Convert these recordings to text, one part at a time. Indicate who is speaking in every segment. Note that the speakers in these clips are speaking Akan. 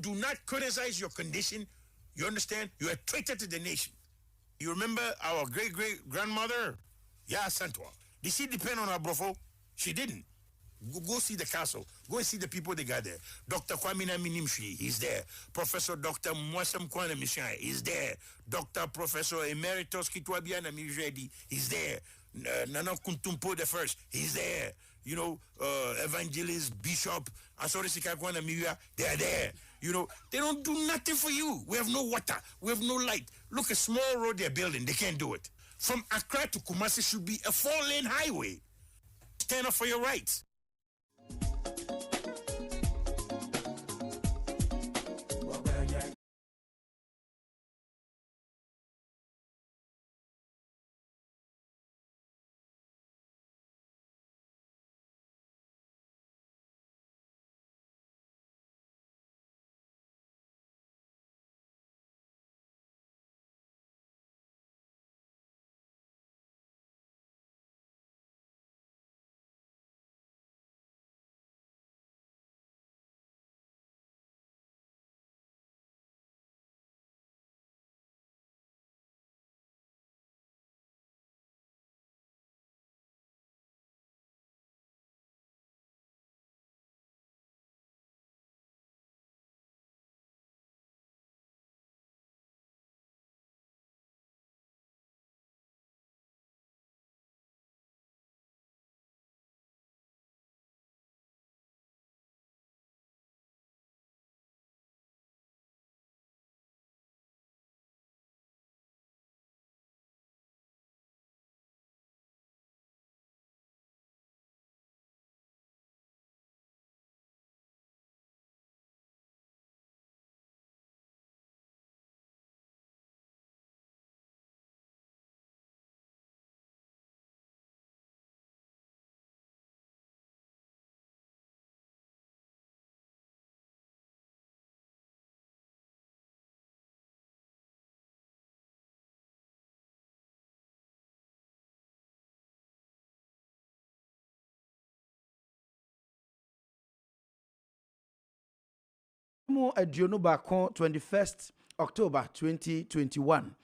Speaker 1: do not criticize your condition. You understand? You're a traitor to the nation. You remember our great-great-grandmother? Yeah, Santwa. Did she depend on her brofo? She didn't. Go see the castle. Go and see the people they got there. Dr. Kwamina Minimshi, he's there. Professor Dr. Mwasam Kwana Mishan, he's there. Dr. Professor Emeritus Kitwabiana Mijedi, he's there. Nana Kuntumpo the first, he's there. You know, evangelist, bishop, Asori Sikakwana Miya, they're there. You know, they don't do nothing for you. We have no water. We have no light. Look, a small road they're building. They can't do it. From Accra to Kumasi should be a 4-lane highway. Stand up for your rights.
Speaker 2: Aduonu Bako 21st October 2021.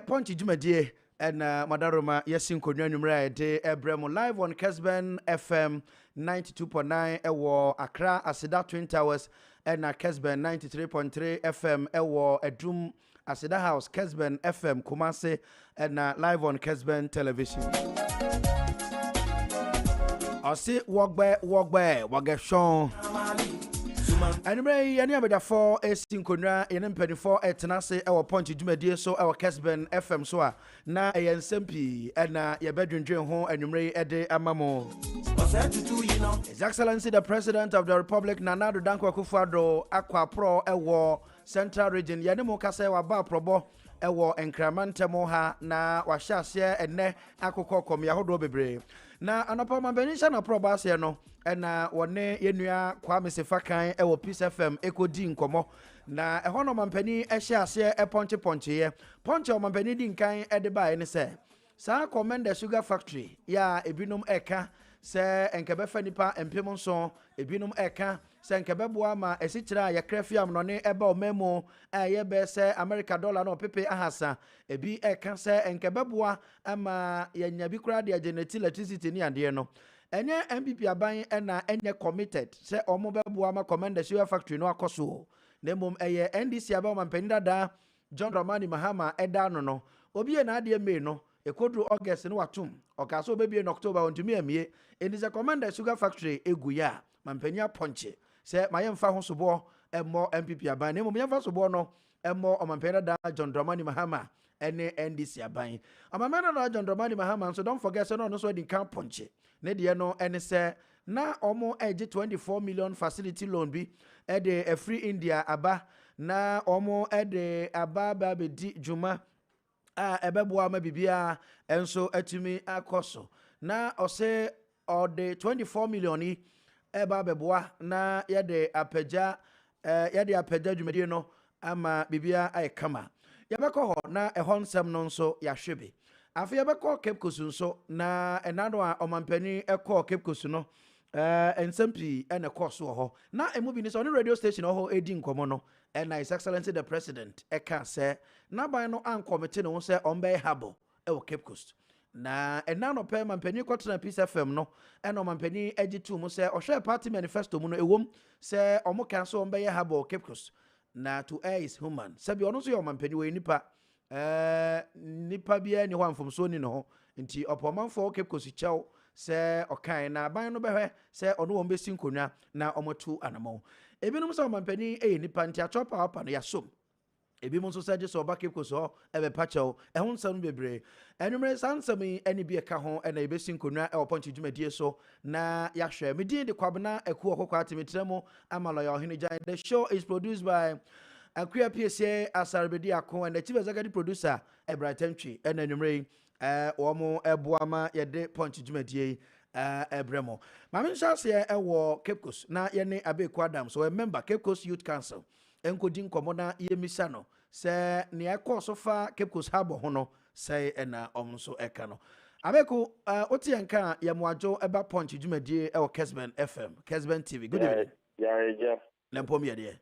Speaker 2: Ponchi Jumadie and Madaroma Yesin Konyanumra de Ebremo live on Kessben FM 92.9 Ewo Accra Asida Twin Towers and Kessben 93.3 FM Ewo Edrum Asida House Kessben FM Kumase and live on Kessben Television. I see walk by Wagashon. Anyway, any of the 4 Sinkonra in Penny4 at Tenase, our Ponchi Jumadie, so our Kessben FM so na a SMP and your bedroom dream home and you may Ede Amamo. His Excellency the President of the Republic, Nanado Akuoko Kwarteng, Aqua Pro, Ewo, Central Region, Yanimo Kasewa Ba Probo, Ewo, and Kramante Moha, na Washashe, and Ne Akuoko Yahodo Bebre. Na anapama benisha na proba se no na wone yenua Kwame Sefakan ewo Peace FM ekodi nkomo na eho no mampani ehye ase ponche ye ponche o mampani di nkan ede ba ene se sa Commander Sugar Factory ya ebinom eka se enkebe fanipa empem nso ebinom eka se enkebe boa ma esikyira ya krafiam no ne eba o memo ye be se America dollar no pepe ahasa ebi eka se enkebe boa ama ya nyabi kura de generate electricity ni ade no enye MPP aban na enye committed se omo be boa ma Commander Sugar Factory no akoso na mom eye NDC aba ma mpenda da John Dramani Mahama eda no obi na ade me no Ekodru August no watum okaso bebie in October ontumi amie eni se Commander Sugar Factory eguya mampania ponche se mayemfa ho sobo emmo MPP aban ne momyemfa sobo no emmo omampena da John Dramani Mahama ene NDC aban amamena da John Dramani Mahama so don't forget so no so di kan ponche ne de no ene se na omo eje 24 million facility loan bi e de a free India aba na omo e de aba ba be di juma ebeboa ma bibia enso atumi akoso na ose ode 24 million yi eba beboa na yede apagya dwumadie no ama bibia aikama yabekọ ho na ehonsem no nso yahwebe afi yabekọ Cape Coast nso na enado a omampani ekọ Cape Coast no nsɛm pii ɛna kɔ so wɔ hɔ na emu bi ni sɛ ɔne radio station wɔ hɔ edi nkɔmɔ no ɛna His Excellency the President ɛka sɛ n'aban no ankɔmite ne ho sɛ ɔmbɛyɛ harbor ɛwɔ Cape Coast na ɛna no pɛ mampanin kɔtena Peace FM no ɛna mampanin agye tu mu sɛ ɔhwɛ party manifesto mu no ewom sɛ ɔmo kan so ɔmbɛyɛ harbor Cape Coast na to air is human sɛbi ɔno nso yɛ ɔmampanin wɔ nipa nipa biara ni hɔ amfomso ni ne ho nti ɔpɔmanfoɔ Cape Coast kyɛw sɛ ɔkan na aban no bɛhwɛ sɛ ɔno wɔn bɛsi nkonnwa na ɔmotu anamɔ ebinom sɛ ɔmampanin ɛyɛ nipa nti atwɔpa ɔpa no yasom ebi mo nso sɛ gye sɛ ɔba Cape Coast hɔ ɛbɛpa kyɛw ɛho nsɛm bebree ɛnumere saa nsɛm yi ɛne bi ɛka ho ɛna yɛbɛsi nkonnwa ɛwɔ pɔnkye dwumadie so na yɛahwɛ medin de Kwabena Akuoko Kwarteng metrɛ mu ama lɔyɛ ɔhene gyan. The show is produced by Akuya PSA Asarbedi Ako and the chief executive producer Ebrighton Twi ɛna ɛnumere yi wɔn ɛboama yɛde pɔnkye dwumadie ɛbrɛmo maame nhyɛ aseɛ ɛwɔ Cape Coast na yɛne Akuoko Adam so a member Cape Coast Youth Council enkodi nkɔmɔ na yɛmisa no sɛ nea ɛkɔ so fa Cape Coast Harbour ho no sɛ ɛna ɔmo nso ɛka no Akuoko wote yɛn ka yɛmoadwo ɛba pɔnkye dwumadie ɛwɔ Kessben FM Kessben TV good evening
Speaker 3: yeah
Speaker 2: na mpɔm yɛ deɛ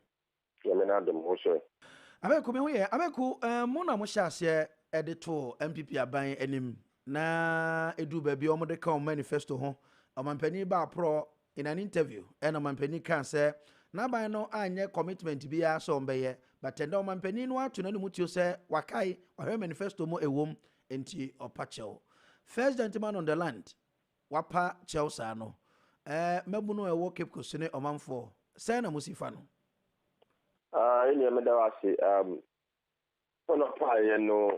Speaker 2: Akuoko me ho yɛ Akuoko mo na mo hyɛ aseɛ ɛde to MPP aban anim na edu baabi ɔmo de ka ɔmo manifesto ho ɔmampanin ba aprɔ in an interview ɛna ɔmampanin kan sɛ n'aban no anya commitment bi ya so ɔmbɛyɛ but ɛnda ɔmampanin no ato n'anim tio sɛ wakai ɔhwɛ manifesto mu ewom enti ɔpa kyɛw first gentleman on the land wapa kyɛw saa no mabu no ɛwɔ Cape Coast ne ɔmanfoɔ sɛ na musifa no
Speaker 3: ɛne meda wase ɔno pa yɛ no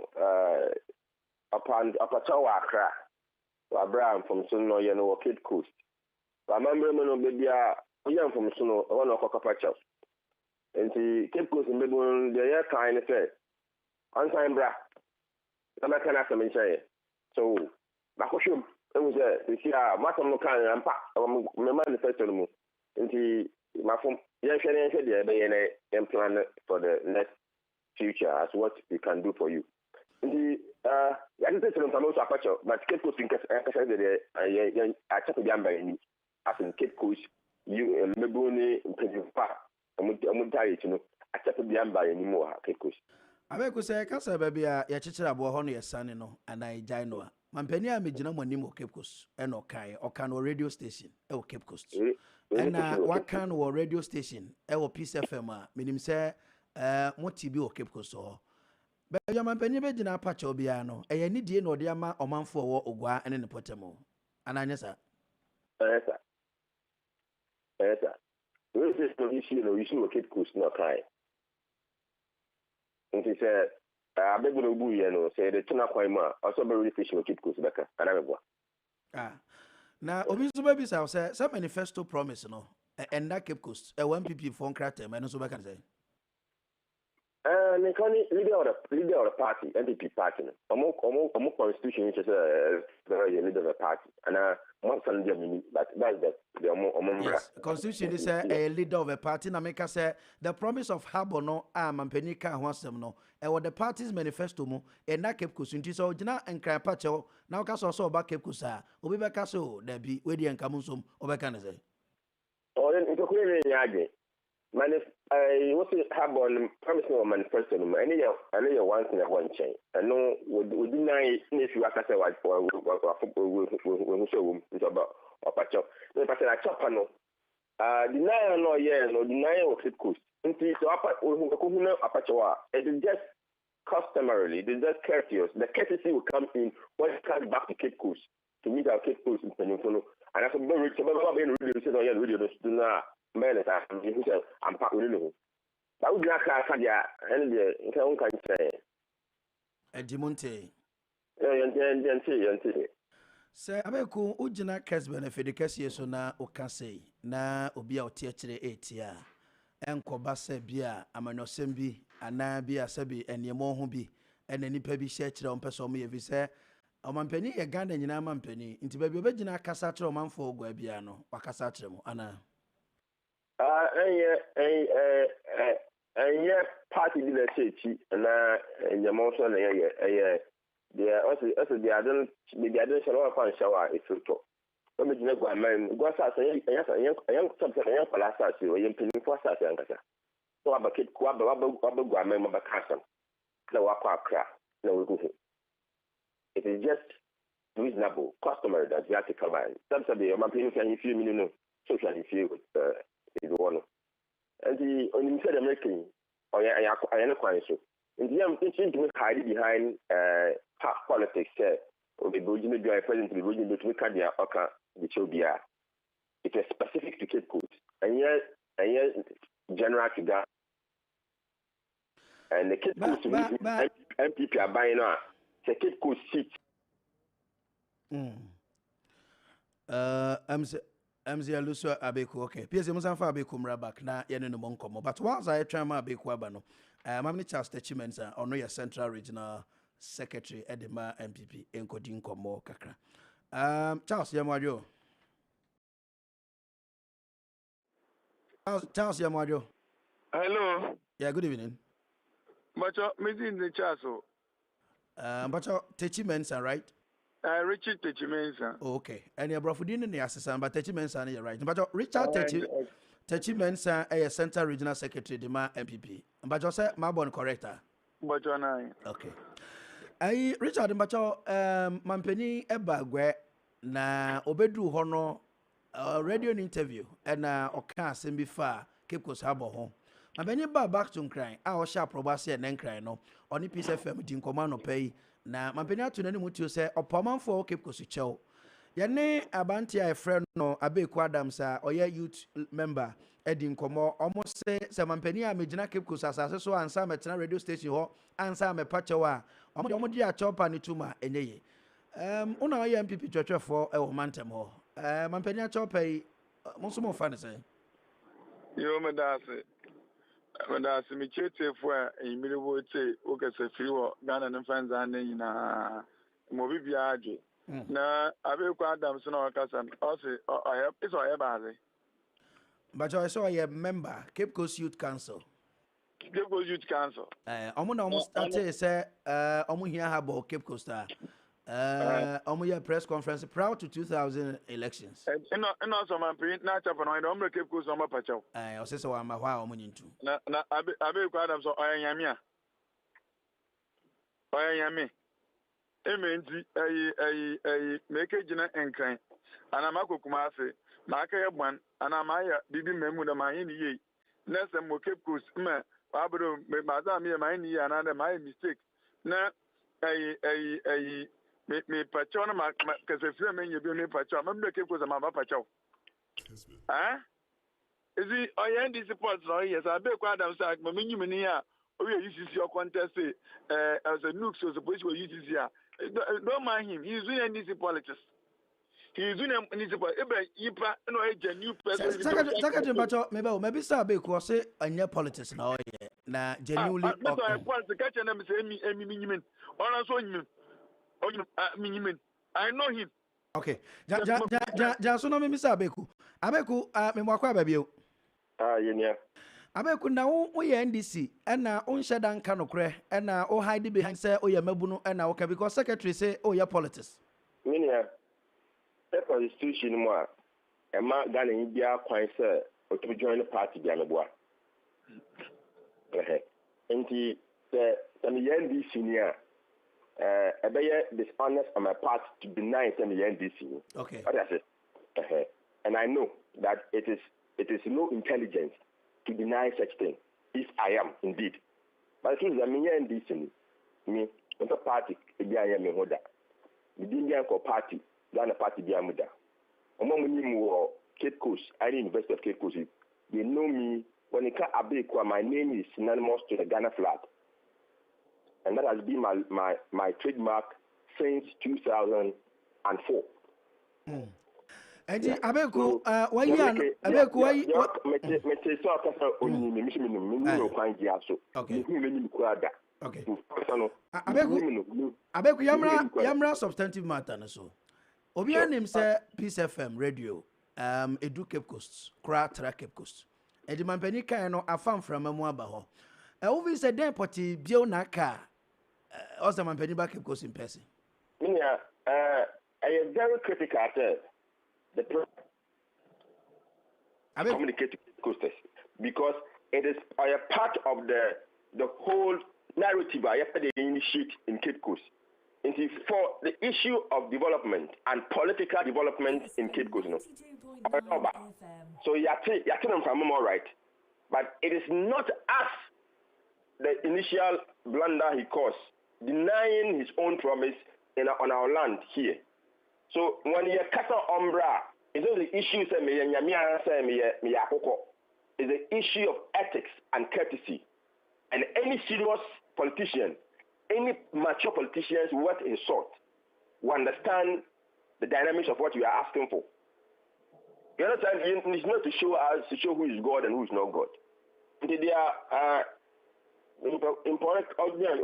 Speaker 3: apakyɛw wɔ Accra wɔ Abraham from so no yɛ no wɔ Cape Coast amammerɛ mu no bebia yɛn from so no ɔno ɔkɔkɔpa kyɛw nti Cape Coast mbɛbu deɛ yɛ kan ne sɛ ɔnsan bra na mɛka no asɛm nkyɛn so makɔhwɛ ehu sɛ sisi a masɛm no kan ampa me manifesto no mu nti mafom yɛnhwɛ ne yɛnhwɛ deɛ ɛbɛyɛ ne yɛn plan for the next future as what we can do for you nti yɛde sɛ sɛ mpama so apakyɛw but Cape Coast nkɛsɛ deɛ yɛn akyɛpɛ bi amba yɛni as in Cape Coast mmɛbu ne mpanyinfo a ɔmo diet no akyɛpɛ bi amba yɛni mu wɔ Cape Coast
Speaker 2: Akuoko sɛ kasa baabi a yɛkyekyere aboɔ hɔ no yɛsane no anaa yɛgyae no a mampanin a megyina mo anim wɔ Cape Coast ɛna ɔka no wɔ radio station ɛwɔ Cape Coast ɛna waka no wɔ radio station ɛwɔ Peace FM a menim sɛ mo ti bi wɔ Cape Coast hɔ bɛyɛ mampanin bɛgyina apakyɛw biara no ɛyɛ ne die na ɔde ama ɔmanfoɔ wɔ Ogua ɛne ne pɔtɛm anaa nyɛ saa
Speaker 3: ɛyɛ we say no issue wɔ Cape Coast na ɔkae nti sɛ abɛbu no bu yɛ no sɛ yɛde tena kwan mu a ɔsɛ ɔbɛwere station wɔ Cape Coast bɛka anaa bɛboa
Speaker 2: na obi nso bɛbisa wo sɛ manifesto promise no ɛnda Cape Coast ɛwɔ MPP fɔ nkratam ɛno nso bɛka sɛ
Speaker 3: leader of the party, MPP party. Omo constitution is the leader of the party, and most of them, but that's the omo.
Speaker 2: Yes, constitution is a leader of a party. Na make say the promise of harbor no mampani ka ho asem no. E what the party's manifesto mo e na Cape Coast nti so gina enkran pa chew na ka so oba Cape Coast a obi be ka so da bi we di enka mo nsom obeka ne say.
Speaker 3: Oh, then it ko ni nyage. What's it harbor promise no manifesto no any once in a one chain and no would deny if you aka say wa show it's about opacho no pattern a chopper no deny no yeah no deny of Cape Coast until so apacho it is just customarily it is just courteous the courtesy will come in when it comes back to Cape Coast to meet our Cape Coast in Peninsula and as a very really say no yeah really do not men who said I'm part with you. That would not have and the can say
Speaker 2: Edimonte. Sir Akuoko Ujina Kessben if the Kessie so na Okase na Obia Otiachere 8 year. Enko Base Bia Amanosembi Anabia Sabi and Yamohubi and any pebby shetcher on Pesomi if he say Omampeni a Ganda in Amampeni into baby Begina Casatra Manfo Guabiano or Casatremo Anna.
Speaker 3: And party leadership and your motion the other shower if you talk. when we go man go sa say ayan something ayan pala sa say we mpini for sa say ankasa so abakit ko abagwa man mabakasam na wakwa akra na we go. It is just reasonable, customary that you have to come in. Sometimes the mpini can you feel me no social issue with the one and the on the American or ayan kwani so in the am thinking to hide behind politics or the Bujimi president the Bujimi to make their oka the Chobia. It is specific to Cape Coast and yet general to that and the Cape Coast MPP are buying out the Cape Coast seat.
Speaker 2: MZ Aluso Abeku, okay. PS Musanfa Abeku Mrabak, na yene no monkomo. But once I try my Abeku Abano, Mammy Charles Techiments or no your Central Regional Secretary Edema MPP Enkodin Komo Kakra. Charles Yamadio. Charles Yamadio.
Speaker 4: Hello.
Speaker 2: Yeah, good evening.
Speaker 4: But me in the chaso.
Speaker 2: But Techiments are right.
Speaker 4: Richard Techimensa.
Speaker 2: Okay. And your brother didn't the assistant, but Techimensa, you're right. But Richard Techimensa, a Central Regional Secretary, the MPP. But you say my born corrector.
Speaker 4: But you
Speaker 2: okay. I Richard Mbacho Mampeni Ebagwe na obedu hono radio interview and oka sembi fa Cape Coast Harbor home. Mampeni ba back to crying. I was sharp probasi and cry no. Oni Peace FM din command pay. Na mampeni atu nani mutu se opomanfo Cape Coast chew. Yane abanti a friend no Akuoko Adams oye youth member Edin Komo almost say mampeni a mejina Cape Coast asase so ansa metena radio station ho ansa me pachewa omo di a chopa ni tuma enye. Una oye MPP twetwefo e wo mantem ho. Mampeni a chopa yi monso mo fa ne say.
Speaker 4: Yo medase. Medase mi chete fo emiri wo te o kese firi wo Ghana ne fans an na mo bibia age. Na Akuoko Adams na okasa o se o ye baze.
Speaker 2: But I saw a member Cape Coast Youth Council.
Speaker 4: Cape Coast Youth Council.
Speaker 2: Almost started say omo here habo Cape Coast omo here press conference prior to 2000 elections.
Speaker 4: No so man print na chapa no omo Cape Coast omo pachaw.
Speaker 2: O se so am hwa omo nyintu.
Speaker 4: Na Akuoko Adams so oyanyame a. Oyanyame. Ementi meke gina enkran. Ana makokuma ase. Maka yebwan ana maya bibi memu na mayi ni ye. Nese mo Cape Coast ma abro me maza mi mayi ni ana na my mistake. Na me pacho na ma kase fie me nye bi me pacho. Ma me Cape Coast ma ba pacho. Ah? Ezi oyen di support no yes Akuoko Adams say ma menyu ni a o ye UCC o contest as a nuke so suppose we UCC a. Don't mind him. He's doing NDC politics. He's doing NDC politics. Ipa no a new person.
Speaker 2: Secretary Bacho maybe sir Akuoko say anya politics na oye na genuinely
Speaker 4: okay. I want to catch them say me minimum. Also minimum. I know him.
Speaker 2: Okay. Ja so no me sir Akuoko me mwakwa ba bio.
Speaker 3: Yenya.
Speaker 2: Akuoko na wo ye NDC na o nhye dan ka nokre na o hide behind say o ye mabunu na o ka because secretary say o ye politics.
Speaker 3: Minia. The constitution mo e ma Ghana yin bia kwan say o to join the party bia meboa. Enti the NDC nia e be dishonest on my part to deny the NDC.
Speaker 2: Okay.
Speaker 3: What I say. And I know that it is no intelligence to deny such thing, if I am indeed. But since I'm in NDC, me, the party, I am a hoda. The Indian party, Ghana party, be a muda. Among me, Cape Coast, I University of Cape Coast, they know me when it comes Akuoko, my name is synonymous to the Ghana flag. And that has been my trademark since 2004.
Speaker 2: Enti Akuoko wayi Akuoko wayi
Speaker 3: me so akasa onyi me no kwan gi aso me ni kurada
Speaker 2: okay
Speaker 3: no
Speaker 2: Akuoko yamra substantive matter no so obi anim say Peace FM radio edu Cape Coast kra tra Cape Coast edi mampani kan no afam frama mu aba ho wo vi say den poti bio na ka also mampani ba Cape Coast in person
Speaker 3: I am very critical at the communicate to coasters because it is a part of the whole narrative I have to initiate in Cape Coast. And for the issue of development and political development in Cape Coast, so you're from all right, but it is not us the initial blunder he caused, denying his own promise on our land here. So when you cut umbra, it's not the issue is the issue of ethics and courtesy. And any serious politician, any mature politicians worth his salt will understand the dynamics of what you are asking for. You understand? It's not to show us, to show who is God and who is not God. They are important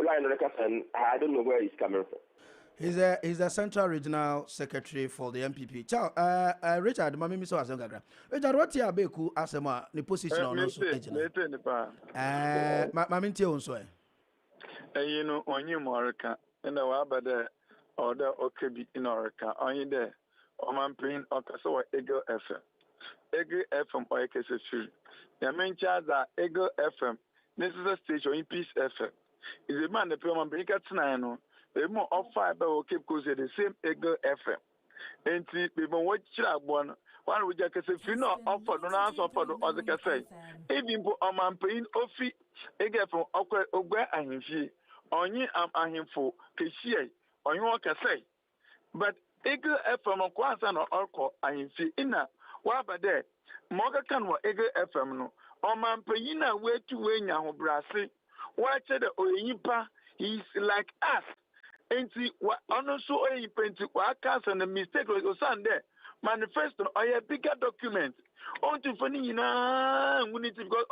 Speaker 3: line and I don't know where he's coming from.
Speaker 2: He's a central regional secretary for the MPP. Ciao, Richard, mami miso asongagra. Richard, what you abeku asema ni position on also ejina. Mami ntie onso e.
Speaker 4: You know, onye morika ina wa bade order okebi in orika. Onye de omanpin okaso wa Eagle FM. Eagle FM or Kessben. The main charge that Eagle FM. This is a station in Peace FM. Is a man the proman bring at nine. The more of fiber will keep cause the same Eagle FM. And see, people watch one we just say, if you know, offer don't answer for the other can say. Even for a man paying offi, Eagle from Ogwe and him, on ye am him for Keshie, on you can say. But Eagle FM on Kwanzan or Orco and him see inna, what about that? Moga can what Eagle FM no. O man payina way to win ya brasi. Watch the Oyipa, he's like us. And see what also Oyipa what cast and the mistake was on there. Manifesto or a bigger document. On to funny na we need to go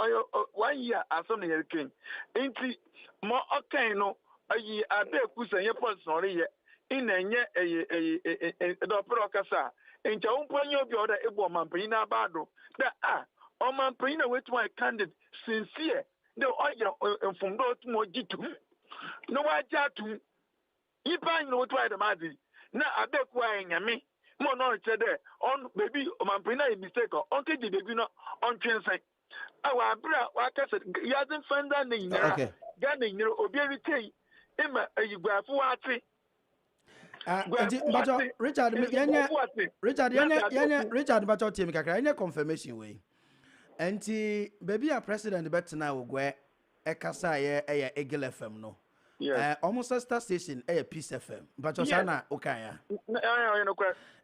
Speaker 4: 1 year as on the king. And see more okay no a year a day kusa your person in a doctor kasa. And your own point of your other able man payina bado. That O man praying away to my candidate sincere. The oil from those more jitu. No, I jatu. You buy no try the mazi. Now I beg why me. More knowledge there. On baby, O man praying a mistake or on the baby no on translate. Our bra, what I said, he hasn't found that name. Okay. Ganning your obedience. Emma, you grab what
Speaker 2: Richard, but your team can confirmation way. Enti baby a president bet na ogwe ekasa ye Eagle FM no.
Speaker 4: Yes.
Speaker 2: Almost a star station Peace FM. But Osana okaya.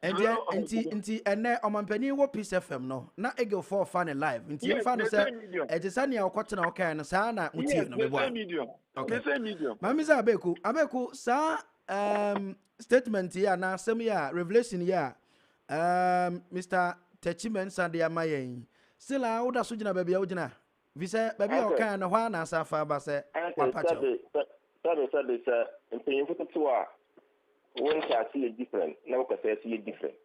Speaker 2: Enti ene omampani wo Peace FM no. Na Eagle 4 fan live. Enti fan say etisani akwata na okaya no sa na uti no mebo. Okay. Mami za abeku sa statement ya na asem ya revelation ya Mr. Techimen Sande amayen. Still, I would have suggested baby Ojina. Visa baby or can a one as a father say,
Speaker 3: Saturday, and paying for the tour. One can see it different, no can see it different.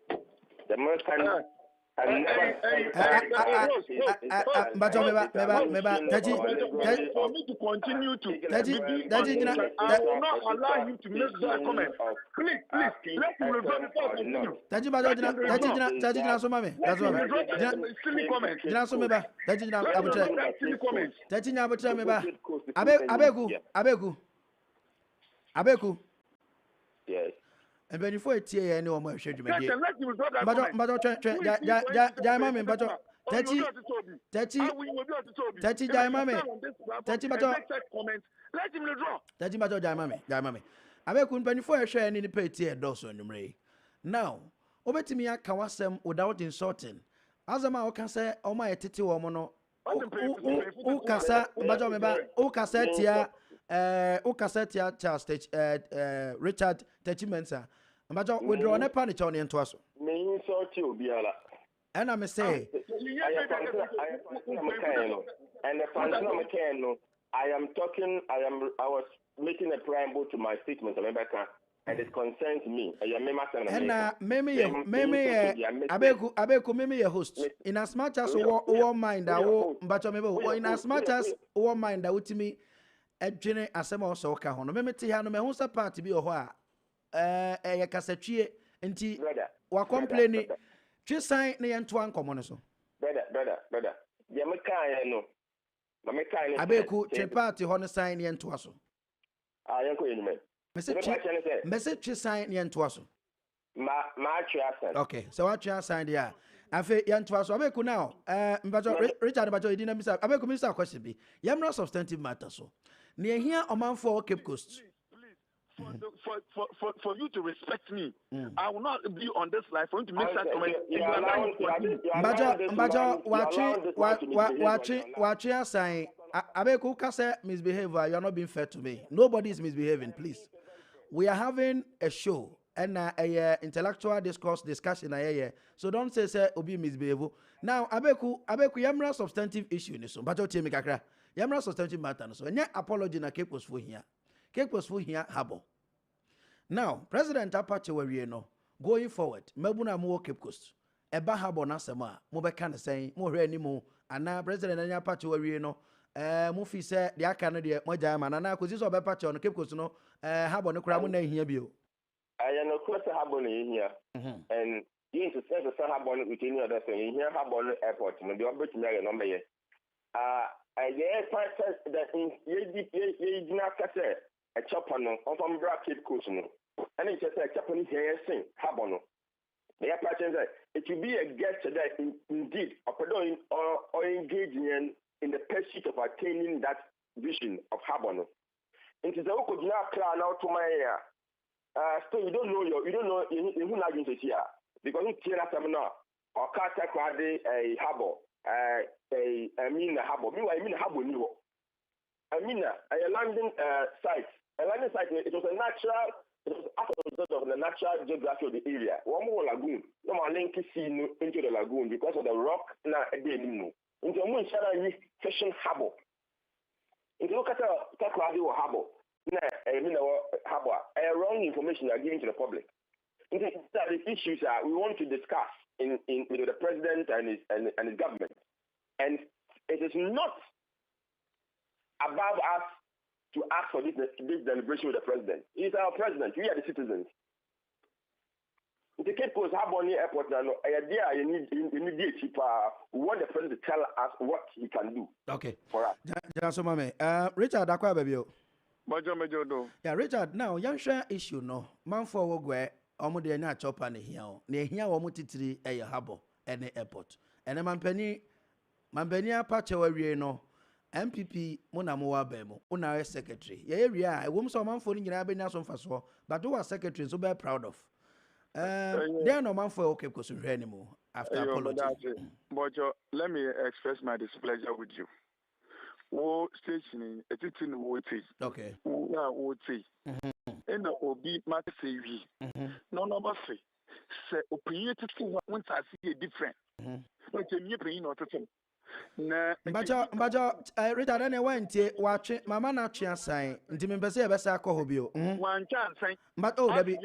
Speaker 3: The man can.
Speaker 2: But
Speaker 4: for me to continue to I will not allow him to make that comment. Please, let him refer before I continue. Silly comment.
Speaker 2: Abeku.
Speaker 3: Yes.
Speaker 2: And when you for it here, any more should you make it. But Jaimami, but Tati Jaimami, Tati Bato, let him draw. Tati Bato Jaimami. Abekun when you for a share any pay tear doors on the ray. Now, over to me, I can wash them without insulting. As a man can say, oh my titi woman, oh, Cassa, Bajo, Ukasetia Charles Richard Techimensa. But we draw a panic on the entwas.
Speaker 3: May insult you, Biala.
Speaker 2: And I may say,
Speaker 3: and the functional mechanical. I was making a preamble to my statement, Rebecca, and it concerns me.
Speaker 2: And maybe Abeku, maybe a host. In as much as one mind, but in as much as one mind, that would to me. Ejene asem also ka ho no memeti ha no me ho sa part bi o ho a kasatwie nti wa complain Just sign the end to one common so.
Speaker 3: Brother. Yeah, me kind no. Ma me kind.
Speaker 2: Abeku che party hono sign the end to us.
Speaker 3: Yanko you man.
Speaker 2: Message sign the end to us.
Speaker 3: Ma actually
Speaker 2: okay, so what you sign there? Afe yan to us. Abeku now. Richard Bajo you didn't miss. Abeku miss a question be. Yamra substantive matter so. Near here Oman for Cape Coast.
Speaker 4: For you to respect me, I will not be on this life for you to make that comment.
Speaker 2: Watching sign. Abeku kase misbehavior. You are not being fair to me. Nobody is misbehaving. Please, we are having a show and a intellectual discussion. So don't say obi misbehave. Now Abeku yamra substantive issue ni so. But o tie me kakra. Yamra substantive matter no so. Enya apology na Cape Coast for here. Cape Coast for here habo. Now, President Apache Warie no going forward, Mebuna mo Cape Coast. Eba habo na sema, mo beka ne sen, mo hwe ni mo ana President anya Apache Warie no mo fi se de aka no de mo jama na kosi so be Apache no Cape Coast no habo ne kura mo na hia bio.
Speaker 3: I no cross habo no hia. And you to say the habo no within other thing, here habo no airport no de obet me no me ye. Yeah, process that in ye dina kase a chopper no on bracket coast no. And it's just a chopper here sing habono. The Apache that it will be a guest that indeed or engaging in the pursuit of attaining that vision of habono. It is a could not plan out to my still you don't know who not going to see because it's here seminar or car a habo I mean a habo. Meanwhile, I mean a habo new. I mean a landing site. A landing site, it was a natural, it was as a result of the natural geography of the area. One more lagoon. No more link into the lagoon because of the rock na a day no. Into a moon shadow fishing harbor. If you look at the Takwadi or harbor, I mean harbor, wrong information are given to the public. The issues are we want to discuss in with the president and his government. And it is not above us to ask for this deliberation with the president. He's our president. We are the citizens. The Cape Coast Harbour Airport now, you need we want the president to tell us what he can do.
Speaker 2: Okay.
Speaker 3: For us.
Speaker 2: Richard, akwa baby.
Speaker 4: Majo do.
Speaker 2: Yeah, Richard, now young share issue no. Man for wogwe omo de na chopper ne hia o. Ne hia wo mutitiri harbour and airport. And Mambani Apache Warie no. MPP muna mo wa ba mu una secretary ye area e wom so manfo ni nyina be nya so mfaso but who are secretary so be proud of they no manfo okay ko so hwe ni mo after apology
Speaker 4: but let me express my displeasure with you wo station etiti no wo ti
Speaker 2: okay
Speaker 4: na wo ti and obi ma say wi no ba say opinion titi won ta see different no temi opinion no titi na
Speaker 2: mbajo Rita na wente watwe mama na atwe asan nti membese ye besa akọ bio
Speaker 4: wan chansan
Speaker 2: but oh dabi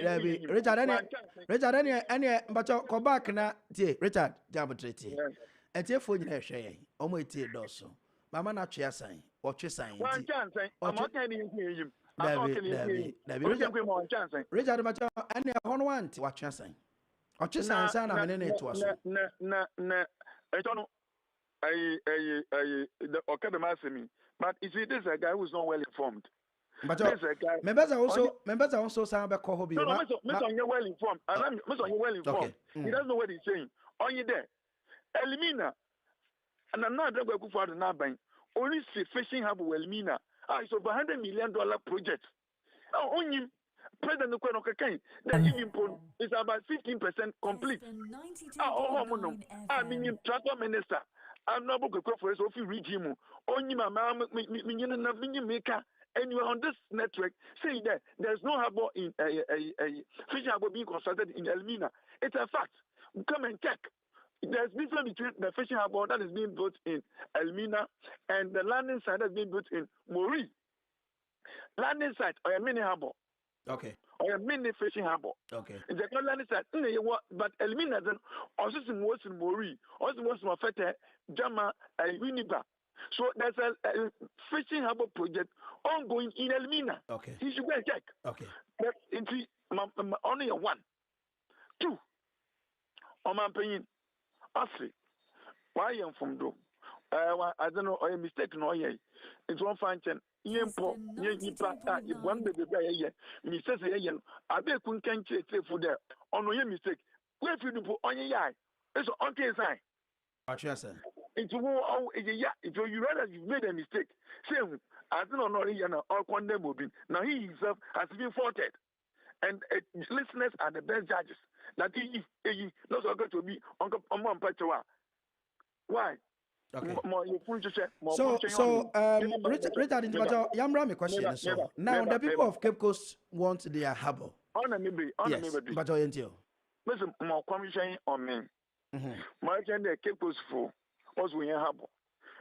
Speaker 2: Richard ene mbajo ko back na tie Richard jabotreti etiefo nyina hwe yen omo etie doso mama na atwe asan otwe san nti
Speaker 4: wan chansan amaka ni nhuyim
Speaker 2: dabi Richard mbajo ene hono want watwe asan otwe san na mene na eto aso
Speaker 4: na etono the Okadama me. But you see, this is a guy who's not well informed.
Speaker 2: But this a guy. Members also sound about Kohobi.
Speaker 4: No, Mr. You're well informed. Mr. You're well informed. He doesn't know what he's saying. Are you there? Elimina. And another guy who fought the Nabank. Only fishing hub Elimina. It's over $100 million project. Now, only President Akuoko that is about 15% complete. I mean, transport minister. I'm not going to go for a regime. Only my mom, maker, and you are on this network saying that there's no harbor in a fishing harbor being constructed in Elmina. It's a fact. Come and check. There's difference between the fishing harbor that is being built in Elmina and the landing site that's being built in Mori. Landing site or a mini harbor.
Speaker 2: Okay.
Speaker 4: Or a mini fishing harbor.
Speaker 2: Okay.
Speaker 4: It's a landing site. But Elmina then also some words in Mori, also was my fete, Jama, and Uniba. So there's a fishing harbor project ongoing in Elmina.
Speaker 2: Okay.
Speaker 4: You should go and check.
Speaker 2: Okay.
Speaker 4: But only one. Two. Oman Asi, why am from do? I don't know, a mistake no ye. It's one function. Yempo, one baby, me says a yen. I bet couldn't can't for there. On no mistake. Where if you do put on your eye? It's on case sign. It's if you realize you've made a mistake. Same, I don't know, or condemn will be. Now he himself has been faulted. And listeners are the best judges. That he not going to be on Pachawa. Why?
Speaker 2: Okay.
Speaker 4: So,
Speaker 2: Richard, Yamra, me question. So now the people of Cape Coast want their harbor. Yes, but I ain't you.
Speaker 4: Listen, more commission on me. My agenda Cape Coast for was we harbor.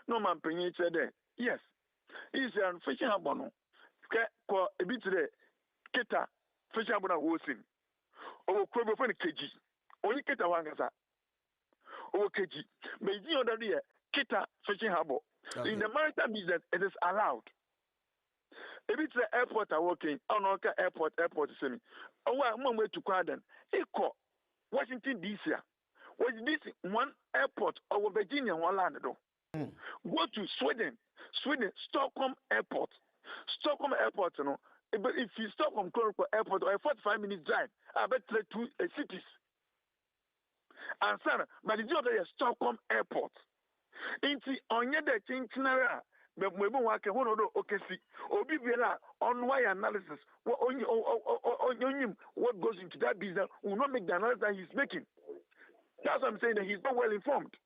Speaker 4: No man paying said yes. He's a fishing harbor. No, a bit today. Kita fishing harbor hosting. Oh, crab for the kg. Only Kita Wangasa. Oh, kg. But you know that Kita fishing harbor. Okay. In the maritime business, it is allowed. If it's the airport are working, airport is saying, oh, I'm on way to Kwarteng. Echo Washington DC. Was this one airport over Virginia, one land though? Go to Sweden, Stockholm Airport. Stockholm Airport, you know. But if you stop from Stockholm Airport or a 45-minute drive, I bet two cities. And son, but it's not a Stockholm Airport. Inti onye de tintinara but we work a one okay see obi vela on why analysis what what goes into that business will not make the analysis that he's making. That's what I'm saying, that he's not well informed.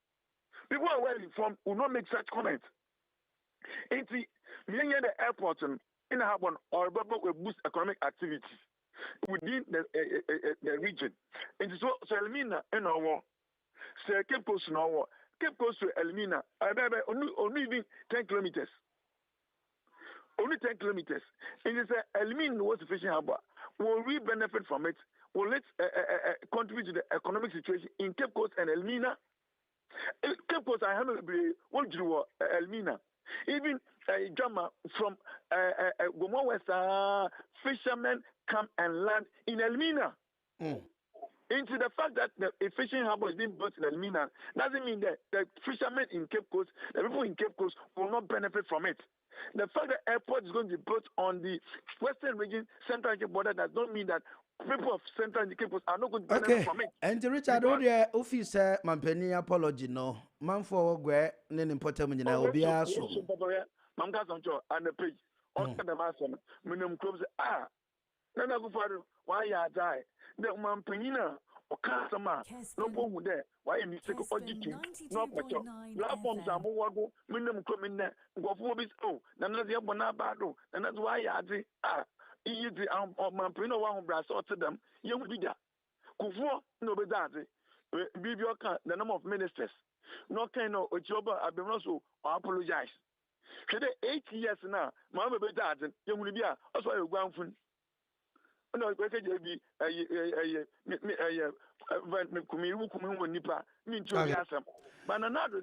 Speaker 4: People are well informed will not make such comments. Inti me the airport in Habon or will boost economic activities within the region. And so Elmina in our war, Sir Cape Coast in our war. Cape Coast to Elmina, only even 10 kilometers. Only 10 kilometers. And it's Elmina was a fishing harbor. Will we benefit from it? Will it contribute to the economic situation in Cape Coast and Elmina? Cape Coast, I have one to Elmina. Even a drama from Goma West, fishermen come and land in Elmina. Into the fact that the fishing harbor is being built in Elmina doesn't mean that the fishermen in Cape Coast, the people in Cape Coast will not benefit from it. The fact that the airport is going to be built on the western region, central region border does not mean that people of central and Cape Coast are not going to benefit from it.
Speaker 2: And Richard, all the officer, Mampeni apology, no. Man for where name important in Obia.
Speaker 4: Mamka and the page. On the master, minimum clubs. Nana go for why you die. The Mampenina or customer, no one there. Why you mistake or no better. Platforms are more wago, minimum coming there. Go for this. Oh, none of the Bonabado, and that's why I did. Easy Mampino one brass or to them. You will be there. Kufu, no bedazzi. Be your the number of ministers. No kind of job. I've been also apologize. 8 years now, Mamma Bedazzi, you will be also a ground fund. No, I be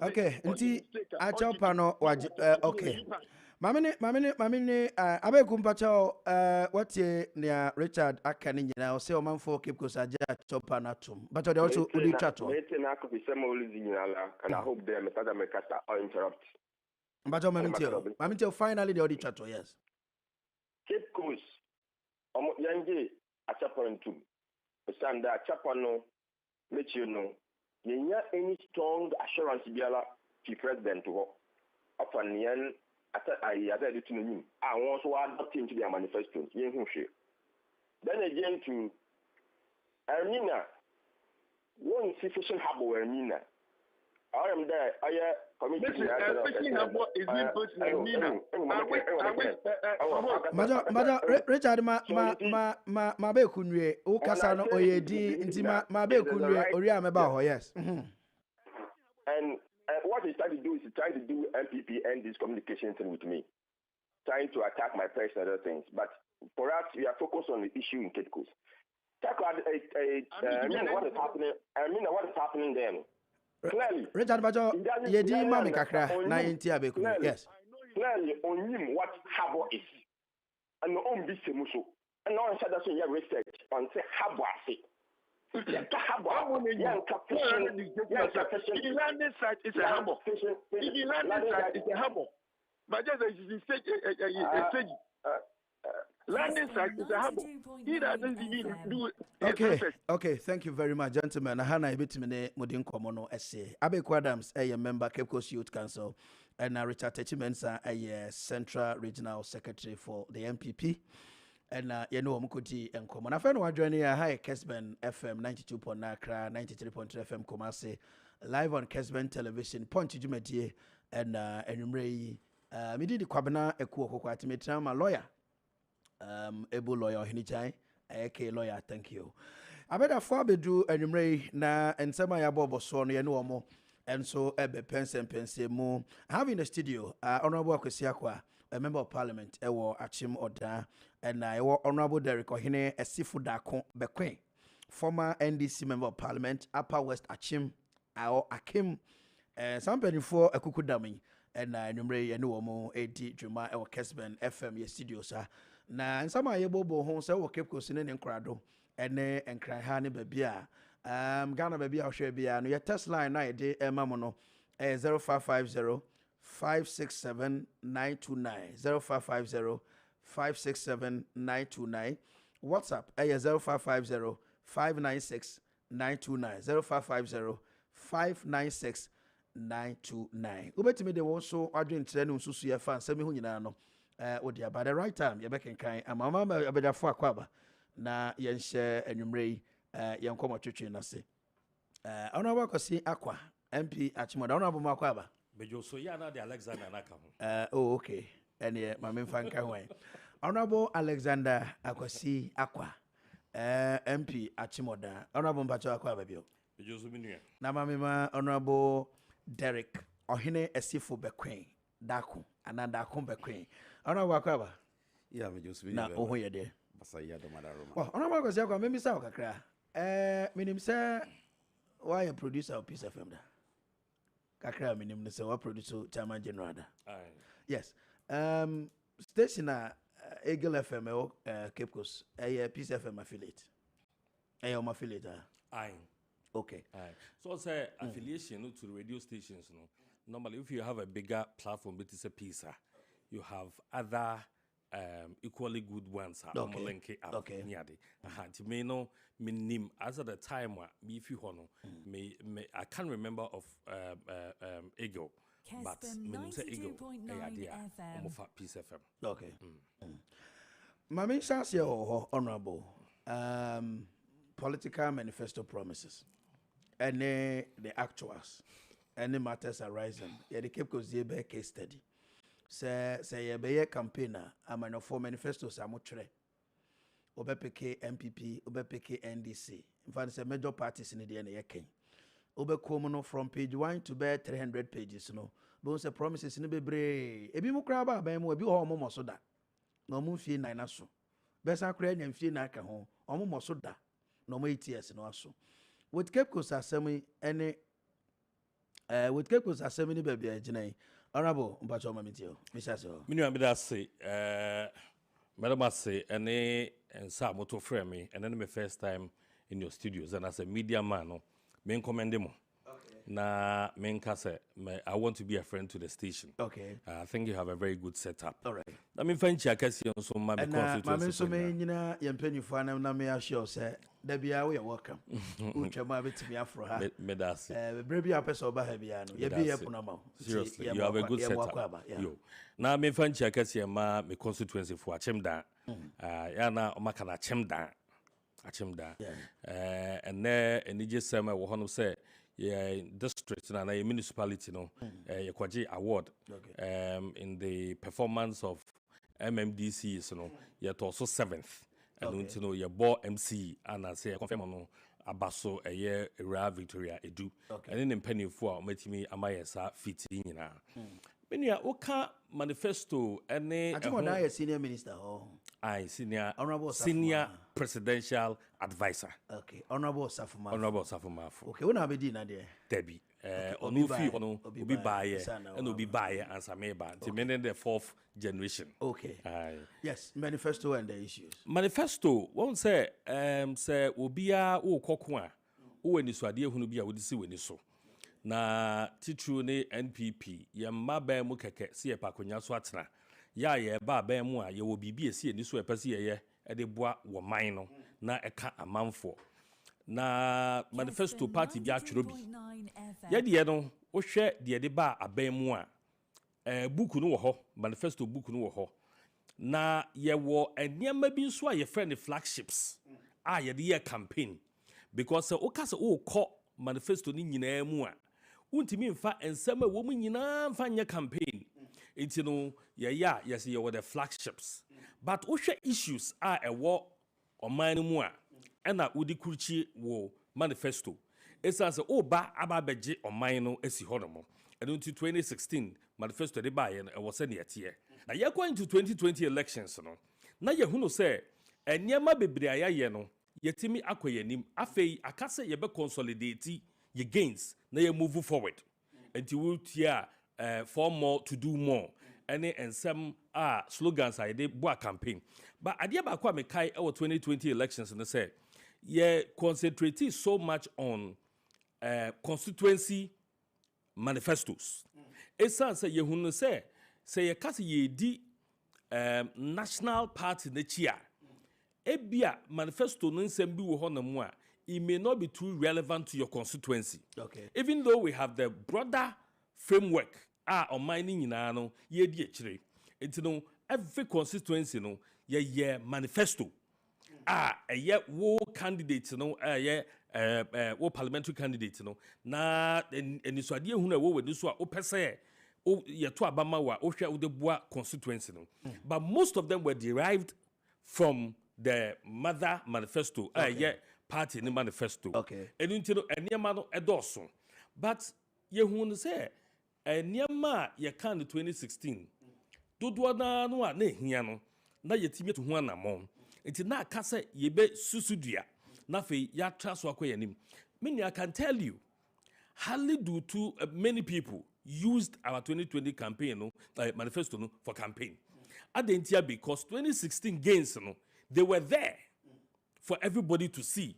Speaker 2: okay, Achopano, okay. Mamine, Abe Kumpacho, what ye near Richard Akanin, I'll say, man for Cape Coast, Chopanatum, but I also would chat on.
Speaker 3: And I hope they are Mekata or interrupt.
Speaker 2: But I'm finally the audio chat, yes.
Speaker 3: Cape Coast. Yange achapantum. Sanda achapano let you know. Yenya any strong assurance biala to president to work. Upon yan I added to him. I want to adopt into their manifestos. Then again to Ermina. One sufficient harbor Ermina. I am there. I committee. Fishing harbor is being put in Ermina.
Speaker 2: Richard, ma be kunwe o kasa no oyedi nti ma be kunwe ori ameba yes.
Speaker 3: And what he's trying to do is he's trying to do MPP and this communication thing with me, trying to attack my personal other things. But for us, we are focused on the issue in Cape Coast. Talk about what is happening. I mean, what is happening then? Clearly,
Speaker 2: Richard Bajo, yedi mami kakra na yenti abeku. Yes.
Speaker 3: Clearly, on him what harbor is, and on this muso, and now I said that you research on say harbor say.
Speaker 4: The landing site is a hammock. The landing site is a hammock. But just a stage. Landing site is a hammock. He doesn't even do it.
Speaker 2: Okay, thank you very much, gentlemen. Hana ibitimene mudin komono essay. Akuoko Adams, a member Cape Coast Youth Council, and Richard Techimensa, a Central Regional Secretary for the MPP. And Mukudi and Common. I found one joining a high Kessben FM 92.9 Accra, 93.3 FM Kumasi, live on Kessben Television, Ponti Jumedie, and Enumre. Me did the Kwabena Akuoko Kwarteng, my lawyer. Able lawyer Hinichai, AK lawyer, thank you. I better forbedu Enumre na and some of your bobo son, more, and so Ebe Pence and Pense more. Having a studio, Honorable Kwesiakwa, a member of parliament, Ewo Achim Oda, and Honorable Derek Ohine, a seafood Dakon Bekwe, former NDC member of parliament, Upper West Achim, Akim, somebody for a Kukudami, and Numre Yanuomo, AD Juma, or Kessben FM, your studio, sir. Na and some are bobo home, so Cape Coast in and Crado, and cry honey babia. Ghana baby, I'll share bia. No, your test line night day, Mamono, 0550 567 929 0550 567 929. WhatsApp 0550 596 929 0550 596 929. Ubetimi de wonso adwen trenu nsusu ye fa nsemi hu nyina no odia by the right time ye beken kan amama abedafo akwaba na ye nhye anwumrei ye nkomo twetwe na se ona wa kwasi akwa MP Achimoda ona bo makwaba
Speaker 5: bejo so ya na de Alexander na ka ho
Speaker 2: oh okay ene mame fanka hwan Honorable Alexander Akwasi Akwa MP Achimoda Honorable Mpacho Akwa babio
Speaker 5: bejo so minua
Speaker 2: na mame ma Honorable Derek Ohine Esifo Bekwen Dako ananda Akombe Bekwen Honorable Akwa
Speaker 5: ya bejo so
Speaker 2: na oho ye de
Speaker 5: basa ya do madaroma
Speaker 2: Honorable Akwasi Akwa memi sa okakra minim say why a producer of Peace FM da kakra minim ne say what producer Chairman General da yes station Eagle FM Cape Coast Peace FM affiliate affiliate
Speaker 5: aye
Speaker 2: okay
Speaker 5: so say affiliation to the radio stations no normally if you have a bigger platform but it's a piece you have other equally good ones
Speaker 2: okay.
Speaker 5: link up
Speaker 2: okay
Speaker 5: me no me name as at the time me if you hono me I can't remember of Eagle but me say Eagle idea of Peace FM
Speaker 2: okay Mami Shasia honorable political manifesto promises and the actuals any matters arising yeah the Cape Coast case study say ye be campaigner amano for manifestos amotre obepeke MPP obepeke NDC in fact say major parties in the na yeken obekom no from page 1 to be 300 pages no but say promises ni bebre ebi mu kra ba ban mu ebi ho mo so da na mo fie nan na so besa kra nya fie na aka ho omo mo so da na mo 8 years no aso with Cape Coast assembly any with Cape Coast assembly baby agina honorable Mpacho Mamitio Mr. So
Speaker 5: me nua me da say madam say any ensa moto frame me and then my first time in your studios and as a media man no me commend mo na me nka say I want to be a friend to the station
Speaker 2: okay
Speaker 5: I think you have a very good setup
Speaker 2: all right
Speaker 5: na me fanchi akasi so ma be constituency
Speaker 2: ma so me nyina yempanyufo na me assure say da bia we welcome utwama betimi afro ha
Speaker 5: me da say
Speaker 2: bebre bia person ba ha bia no ye bi ye puna ma
Speaker 5: seriously you have a good setup yo na me fanchi akasi ma me constituency for achemda ya na o maka na achemda and and it just say me wo hono say district and a municipality no Kwaji award in the performance of MMDC so no yet also 7th and you know your ball MC and I say confirm no abaso a year era Victoria edu and in penny for metimi amayesa fiti nyina Benia oka manifesto any
Speaker 2: a senior minister
Speaker 5: senior
Speaker 2: honorable
Speaker 5: senior presidential advisor
Speaker 2: okay honorable Safuma
Speaker 5: okay
Speaker 2: una be di na there
Speaker 5: Debbie ono fi ono obi baaye and obi baaye answer me ba nti meaning the fourth generation.
Speaker 2: Okay. Yes, manifesto and the issues.
Speaker 5: Manifesto won't say say obia wo kokko a wo ni so ade ehunu bia wo di si weni so na titru ne NPP ye maba mu keke se ye pakonya so atena ya ye ba ba mu a ye wo bibi esi eni so epese ye e de boa wo man no na eka amanfo na manifesto party bi atwero bi ye de no wo hwe de de ba aban mu a book no wo ho manifesto book no wo ho na ye wo eniema bi nso a ye friend flagships a ye de ye campaign because o ka se o kọ manifesto ni nyinaa mu a untimi mfa ensem a wo mu nyinaa mfa nya campaign enti no ya yes ye wo the flagships but o hwe issues a ewo oman mu a na udi kurchi wo manifesto esanse o ba ababeje oman no esi honomo and into 2016 manifesto de ba ye no ewo se ne yete na ye kwa into 2020 elections no na ye hunu se eniema bebre ayaye no yetimi akoyanim afei akase ye be consolidate ye gains na ye move forward until we tia for more to do more any and some slogans I did boa campaign but adia ba kwa me kai 2020 elections and say ye concentrate so much on constituency manifestos esan say ye hunu say ye kase ye di national party na chia ebia manifesto no nsem bi wo ho na mu a it may not be too relevant to your constituency.
Speaker 2: Okay.
Speaker 5: Even though we have the broader framework on mining nyina no ye di ekire. Enti no every constituency no ye manifesto ye wo candidate no ye wo parliamentary candidate no na eniswade ehunu e wo wani so a opese ye to abama wa o hwe wo de boa constituency no. But most of them were derived from the mother manifesto party ni manifesto.
Speaker 2: Okay.
Speaker 5: Enunti no eniema no edoso. But ye hu say eniema ye kan 2016 dodo na no a na ehia no na yetimi to ho anamon. Enti na aka say ye be susudua na fe ya traso akoyanim. Many I can tell you hardly do too many people used our 2020 campaign no manifesto no for campaign. Adentia because 2016 gains no they were there for everybody to see.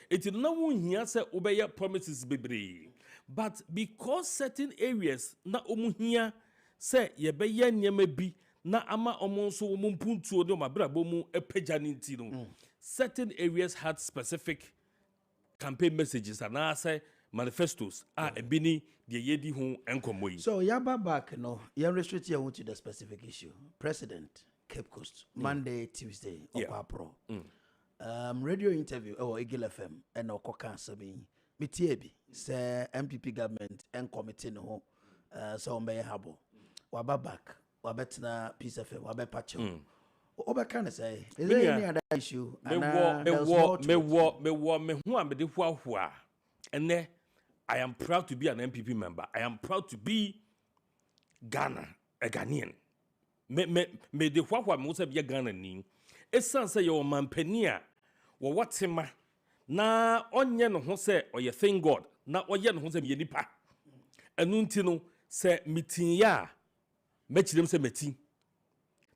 Speaker 5: It is not one here say obey promises bebre. But because certain areas na omu here say ye be ye nyema bi na ama omo so omo mpuntu o ma brabo mu epajaninti no. Certain areas had specific campaign messages and I say manifestos ebini de yedi ho enkomo yi.
Speaker 2: So yaba back no you restrict you to the specific issue. President Cape Coast Monday, Tuesday, Opapro. Radio interview Eagle FM and Okoka Sabi. Mitiebi say MPP government and committee no so mbeye habo. Waba back, wabetna Peace FM, wabe pacho. Oba can say is there any other issue?
Speaker 5: Me hu am de hua and I am proud to be an MPP member. I am proud to be Ghana, a Ghanaian. Me de hua mo se be Ghana ni. Esan say your mampania wo watema na onye no ho se oye thank God na oye no ho se me nipa. Enu nti no se meeting ya mechirem se meeting.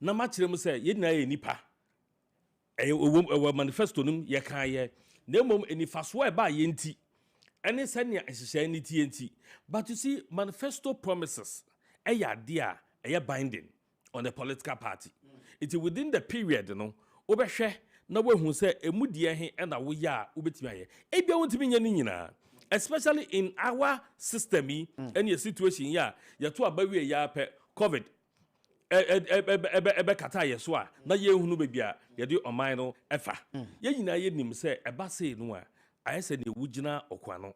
Speaker 5: Na machirem se ye na ye nipa. Manifesto num ye kan ye. Na mom enifaso e ba ye nti. Ene sanya ehihye ni tie nti. But you see manifesto promises dia binding on the political party. It is within the period no obehwe na wahu say emudie he na wo ya obetimi aye ebia wontimi nya ni nyina especially in our system and your situation ya to abawie ya pe covid ebe kata ye so a na ye hunu bebia ye de oman no efa ye nyina ye nim say eba sei no a aye se ne wugina okwano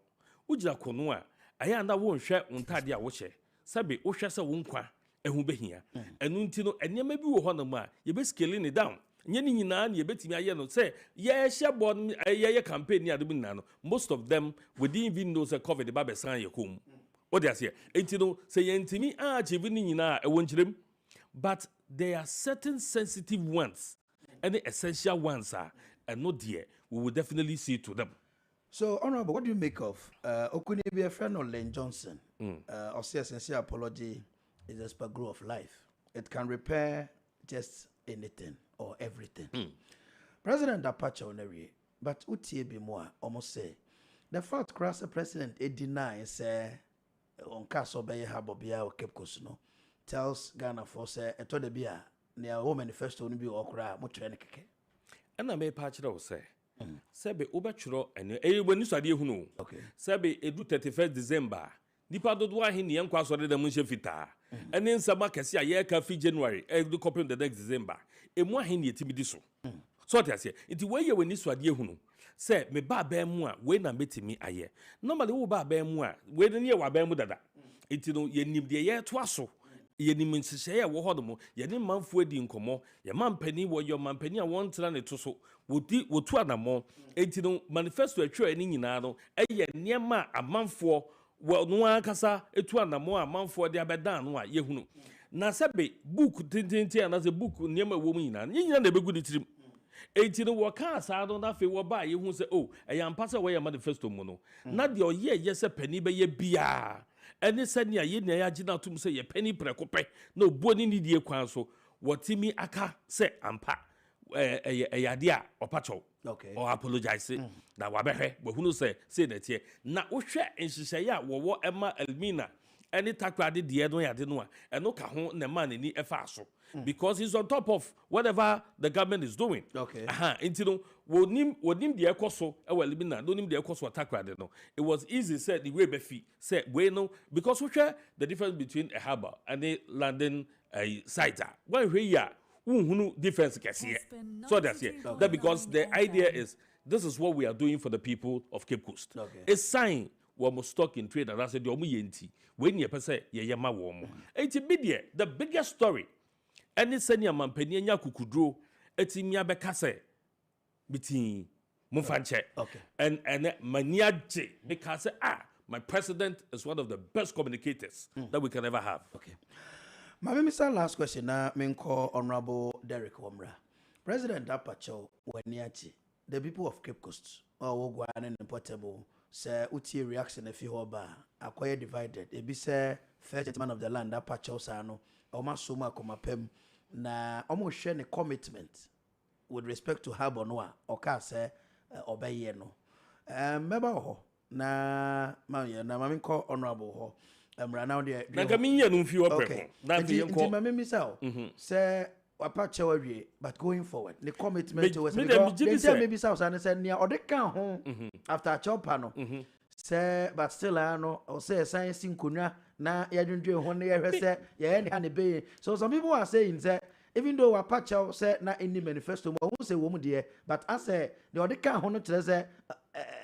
Speaker 5: wugina kono a aye anda wo nhwe untade a wo hye sabe wo hwe se wo nkwa ehu behia enu nti no enema bi wo ho na mu a ye be scaling it down nye ni nyina na ye betimi aye no say ye hye board ye campaign ni ade na no most of them we didn't even know say covid ba be san ye kom o de ase enti no say ye ntimi achieve ni nyina e wo nchirem but there are certain sensitive ones and the essential ones are and no dear we will definitely see to them.
Speaker 2: So, Honorable, what do you make of Okuni be a friend of Len Johnson? Or say a sincere apology is a sparkle of life. It can repair just anything or everything. President Apache Oneri, but Utie be more almost say the fact cross the president it denies say on Castle Bay Habobia or Cape Coast no tells Ghana for say a to the beer near home manifesto be or cry much any keke.
Speaker 5: And I may patch it say. Sebe obetro ene wani so ade hu no
Speaker 2: Okay.
Speaker 5: Sebe edu 31st December nipa dodo ahe ne yankwa so de mu hye fita ene nsama kase aye ka fi January edu copy the next December emu ahe ne yetimi so so that say it we ye wani so ade hu no say me ba ba mu a we na metimi aye normally wo ba ba mu a we ne ye wa ba mu dada it no ye nim de ye to aso ye nim nsehye ye wo hodo ye ne manfo adi nkomo ye mampani wo yo mampani a won tra ne to so wotu anamo enti no manifesto atwa ani nyina no eye niema amanfo wo no akasa etu anamo amanfo de abedan no a yehunu na sebe book tintinti ana se book niema wo mu nyina nyina na begu ditirim enti no wo ka asa no na fe wo ba yehu se oh eyampa se wo ye manifesto mu no na de oye se pani be ye bia ene sani aye ne ya gina tum se ye pani prekope na obuo ni die kwan so wotimi aka se ampa yade a opacho or apologize na wabehwe wahunu say na tie na wohwe nhyehyeye a wowo ema Elmina any takrade de no yade no a eno ka ho na man ni efa so because he's on top of whatever the government is doing. Into no wonim de ekoso e wa Elmina no nim de ekoso takrade no it was easy said the way befi say we no because wohwe the difference between a harbor and a landing site when we here difference kesiye. So that's it. That because the idea is this is what we are doing for the people of Cape Coast. A sign we must stock in trade and I said the yenti when you say ye yama womo. The biggest story any senior man penya kukudro etimia bekase biti mufanche. And maniaje because my president is one of the best communicators that we can ever have.
Speaker 2: My Mr. Last question now, Minko Honorable Derek Womra. President Apache Weniachi, the people of Cape Coast, or Wogwan and Portable, say Uti reaction if you hoba, acquire divided. It be say first man of the land Apache Sano, Omasuma Komapem, na almost share a commitment with respect to Harbour Noir, or can say obey no. Meba na Maminko Honorable Ho. Right now there. Okay. Say Apache but going forward, the commitment to us. Maybe South and said near or they can home after a chop panel. Say, but still I know or say science in Kuna na ya do 1 year say yeah any bay. So some people are saying that even though Apache said not in the manifesto, I won't say woman dear, but I say the other can honor say.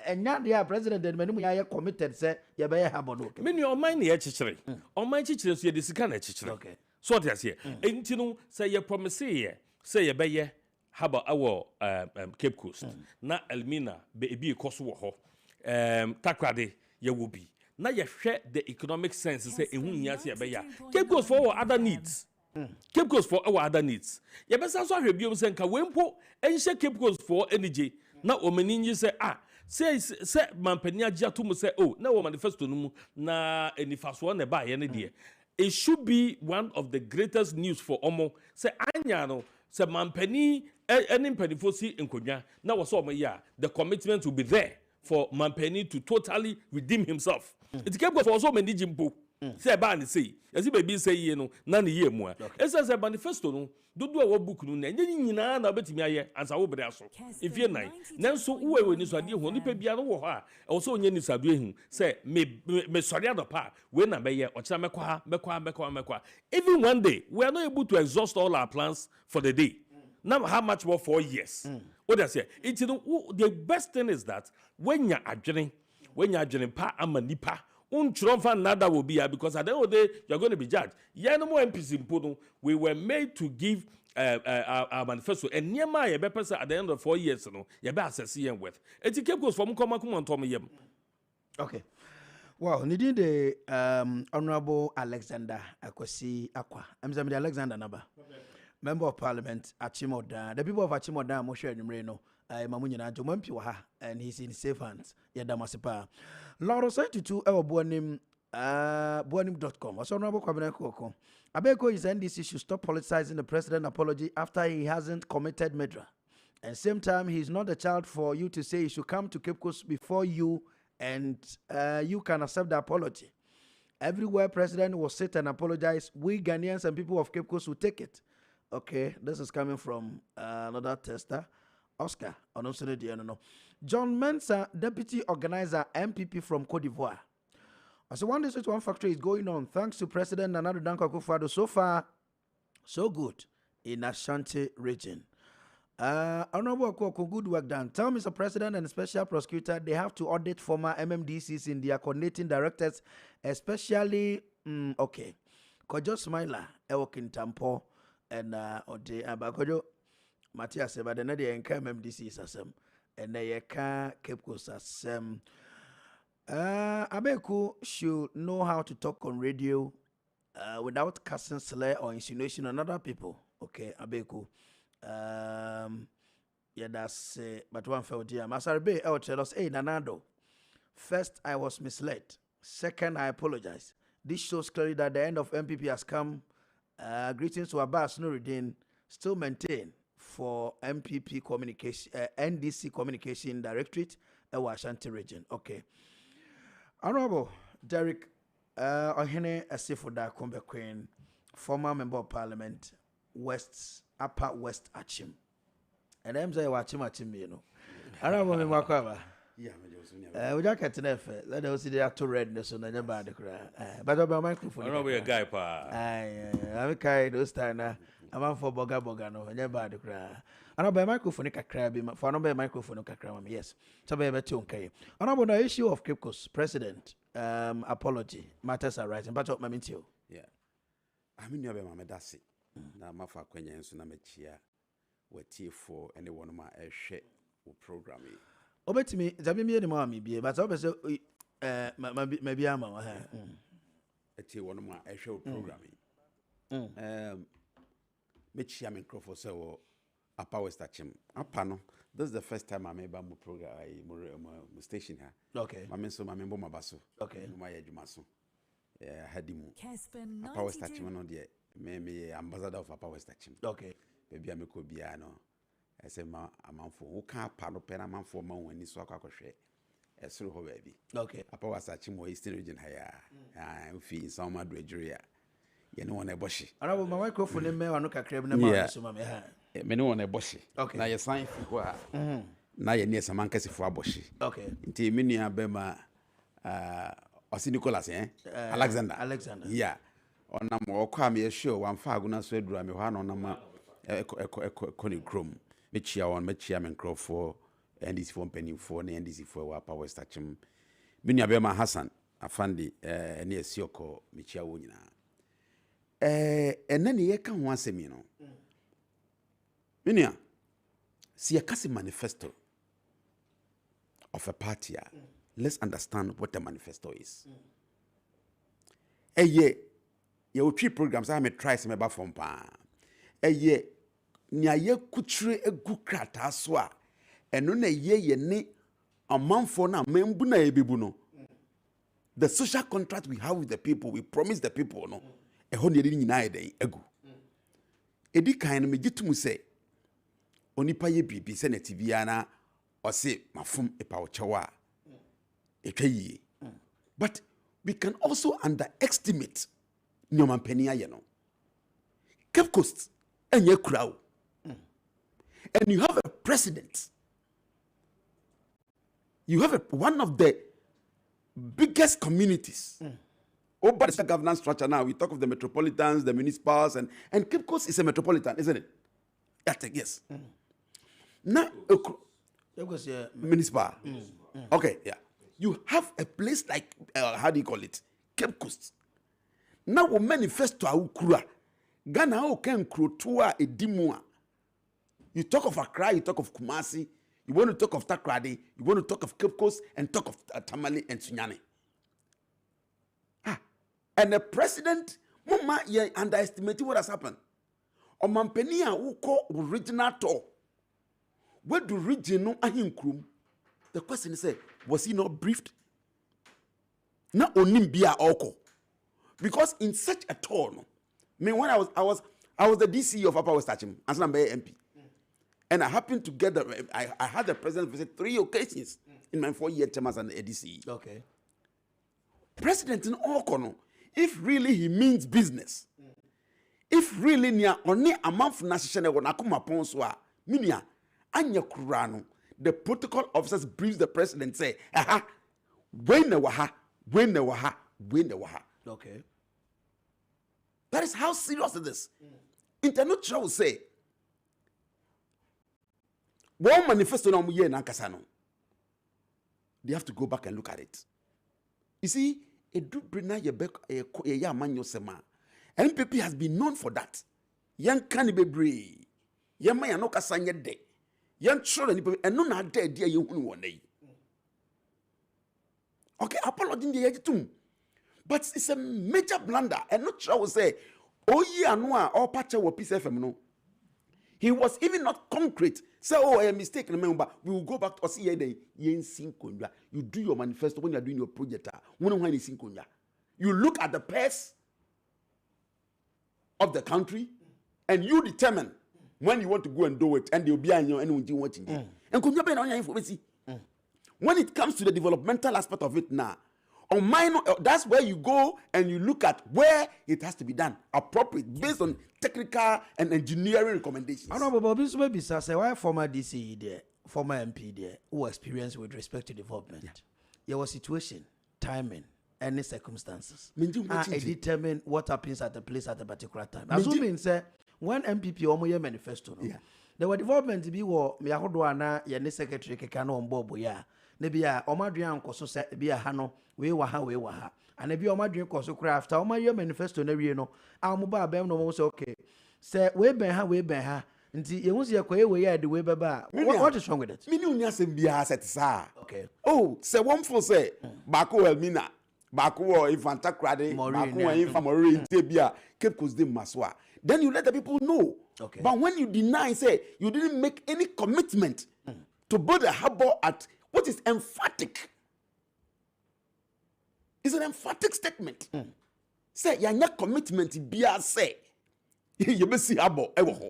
Speaker 2: And not the president that many are committed say you better have on okay.
Speaker 5: Many on mine here chichiri. On my chichiri you this kind of chichiri.
Speaker 2: Okay.
Speaker 5: So that's here. And you know say you promise here say you better have our Cape Coast. Na Elmina be cost wo ho. Takrade you will be. Now you share the economic sense say ehun nya say you better. Cape Coast for our other needs. Cape Coast for our other needs. You better so ahwe biom say nka wempo enhye Cape Coast for energy. Na omeninyi say say mampania giatum say oh na wo manifesto no mu na enifaso na ba ye ne de it should be one of the greatest news for omo say anya no say mampani any penifo si enkodwa na wo so omo ya the commitment will be there for mampani to totally redeem himself. It kept go for so many jimpo say ba ni say as baby say ye no na ne ye mu a esa say manifesto no dodo a wo book no na nyina na obetimi aye ansa wo bere aso if ye nine nanso wo we ni so ade ho nipa bia no wo ho a wo so onye ni sadu ehu say me sori adopa we na be ye o kira mekwa even one day we are not able to exhaust all our plans for the day. Now how much more 4 years? What does say? The best thing is that when you're adjourning pa amanipa nada will be here because at the end of the day you're going to be judged. Yeah, no more MPs in we were made to give our manifesto and near my person at the end of 4 years. No, you better assess with. It goes from come.
Speaker 2: Okay. Well, needing the Honorable Alexander Akwasi Akwa. I'm Alexander Naba. Member of Parliament, Achimoda. The people of Achimoda, Moshe Numreno, Mamunyina Jomampi Waha, and he's in safe hands. Yadamasipa. Lauro Saitutu, our Buanim.com. Also, Honorable Kwabena Akuoko. Abeko is NDC should stop politicizing the president apology after he hasn't committed murder. And same time, he's not a child for you to say he should come to Cape Coast before you and you can accept the apology. Everywhere president will sit and apologize, we Ghanaians and people of Cape Coast will take it. Okay, this is coming from another tester, Oscar. John Mensah, deputy organizer, MPP from Cote d'Ivoire. So one district, one factory is going on thanks to President Nana Addo Dankwa Akufo-Addo. So far, so good in Ashanti region. Honorable Akuoko, good work done. Tell Mr. President and Special Prosecutor they have to audit former MMDCs in their coordinating directors, especially, okay, Kojo Smiler, Ewokin Tampo, and Ode Abakojo, Matthias Seba, the Nadia and MMDCs as them, and they can Cape Coast as Abeku should know how to talk on radio without casting slur or insinuation on other people. Okay, Abeku. Yeah, that's but one felt dear. Masarbe, I'll tell us, hey, Nanado. First, I was misled. Second, I apologize. This shows clearly that the end of MPP has come. Greetings to Abbas Nuruddin, still maintain for MPP communication, NDC Communication Directorate, Ashanti region. Okay. Honorable Derek Ohene Asifoda Kombe Queen, former member of Parliament, Upper West Achim. And I'm saying Achim, you know. Honorable Mwakwaba.
Speaker 6: Yeah,
Speaker 2: we don't get to that. Let us see the actual redness on the bad. But about microphone.
Speaker 5: I don't know where a guy, pa.
Speaker 2: I'm carried those time. I'm for Boga no, and your bad. I know by microphone, a crab, for no microphone, a cram. Yes, so by a tune. I know the issue of Cape Coast President apology matters are rising. But what I mean to you?
Speaker 6: Yeah, I mean, you're my medasi. Now, my father, when you're in chia, we're T4 and the one of my shit programming.
Speaker 2: Obet me, Zabimi, the mommy be, but obviously, maybe I'm a
Speaker 6: one of my show programming. Mitch Yamin Crawford so Upper West Achim. Apano. This is the first time I made a program station here.
Speaker 2: Okay.
Speaker 6: My men so my member my basso.
Speaker 2: Okay.
Speaker 6: My edumaso. Had him.
Speaker 7: Kessben
Speaker 6: Upper West Achim on the me ambassador of Upper West Achim.
Speaker 2: Okay.
Speaker 6: Baby I could be ano. I say ma a man for who can't pano pen a man for man when you saw share. A through her baby.
Speaker 2: Okay.
Speaker 6: Upper West Achim or Eastern region higher. I'm feeling some madrid. You know, on a bushy.
Speaker 2: I know my microphone in me, I look at crab and a
Speaker 6: many on a bushy.
Speaker 2: Okay.
Speaker 6: Now you sign for now you're near some uncas for a bushy.
Speaker 2: Okay.
Speaker 6: Until Minia Bema Osi Nicholas, Alexander. Yeah. On a more come show one faguna said, Rami, one on a ma conny chrome. Mitchia on Mitchiam Crow for and this for penny for and this for our power station. Minia Bema Hassan, a fundy near Sioko, Michia Wunina. And then he can once a minute. Minia, see a Kasi manifesto of a party. Let's understand what the manifesto is. A year, your 3 programs I may try some about from pa. A year, near ye kutre a good crat as well. And on a year ye ne a month for now, membuna ebibuno. The social contract we have with the people, we promise the people, no. A hundred in United ego. Edi kind me jitum say, Onipa ye bibi senate biana or say mafum e pauchawa. But we can also underestimate Nyoman Penia, you know. Cape Coast and your crowd. And you have a president. You have one of the biggest communities. Oh, but it's a governance structure now. We talk of the metropolitans, the municipals, and Cape Coast is a metropolitan, isn't it? Yes. Now, municipal. Okay, yeah. You have a place like, how do you call it? Cape Coast. Now, we manifest to Aukura. Ghana, who can Krotua a Dimua. You talk of Accra, you talk of Kumasi, you want to talk of Takrady, you want to talk of Cape Coast, and talk of Tamale and Sunyani. And the president, Mama, you underestimated what has happened. Omampenia who call original tour, where do region no ahinkrum? The question is, was he not briefed? Not only bia oko. Because in such a tone, I mean, when I was the DC of Upper West Achim, as I'm MP. And I happened to get I had the president visit 3 occasions in my 4-year term as an ADC.
Speaker 2: Okay.
Speaker 6: President in Okono, if really he means business, if really near only a month nashishane wanakuma ponswa, minia, anya kurano, the protocol officers briefs the president say, aha, when the waha.
Speaker 2: Okay.
Speaker 6: That is how serious it is. International will say, one manifesto na muye na nkasa no. They have to go back and look at it. You see, a do brina ye ya manyo sema. NPP has been known for that. Yan kani bebre. Yan man no kasa nye de. Yan choro ni and no na de dia ye hunu wonai. Okay, apology in the editum. But it's a major blunder. And not sure will say, oh yeah, no, or patch our Peace FM no. He was even not concrete. Say, oh, I am mistaken. Remember, we will go back to see the yen sinkonya. You do your manifesto when you are doing your project. You look at the pace of the country, and you determine when you want to go and do it, and they'll be on your and watching. And when it comes to the developmental aspect of it now, on minor, that's where you go and you look at where it has to be done appropriate based on technical and engineering recommendations.
Speaker 2: Honorable Bobby Subebisa say why former DC there, former MP there, who experience with respect to development. Yeah. There was situation, timing, any circumstances. It determine what happens at the place at a particular time. Assuming say when MPP omoye manifesto, no, there were development to be wo me ahodoana ye ne secretary keka no ombo ya. Ne bia omadua nkoso se bia ha no we wa ha and bia omadua nkoso kra after omaye manifesto na wie no amuba abem no mo say okay say we ben ha nti ye hu se yekoye we ya de we beba what is wrong with it
Speaker 6: mini unya sem bia set sa
Speaker 2: okay
Speaker 6: oh say one for say bako elmina bako infanta krade bako infamori te bia Cape Coast de maswa then you let the people know. Okay. But when you deny say you didn't make any commitment to build a harbor at what is emphatic. It's an emphatic statement. Say, you're not commitment, be a say. You may see abo ewo.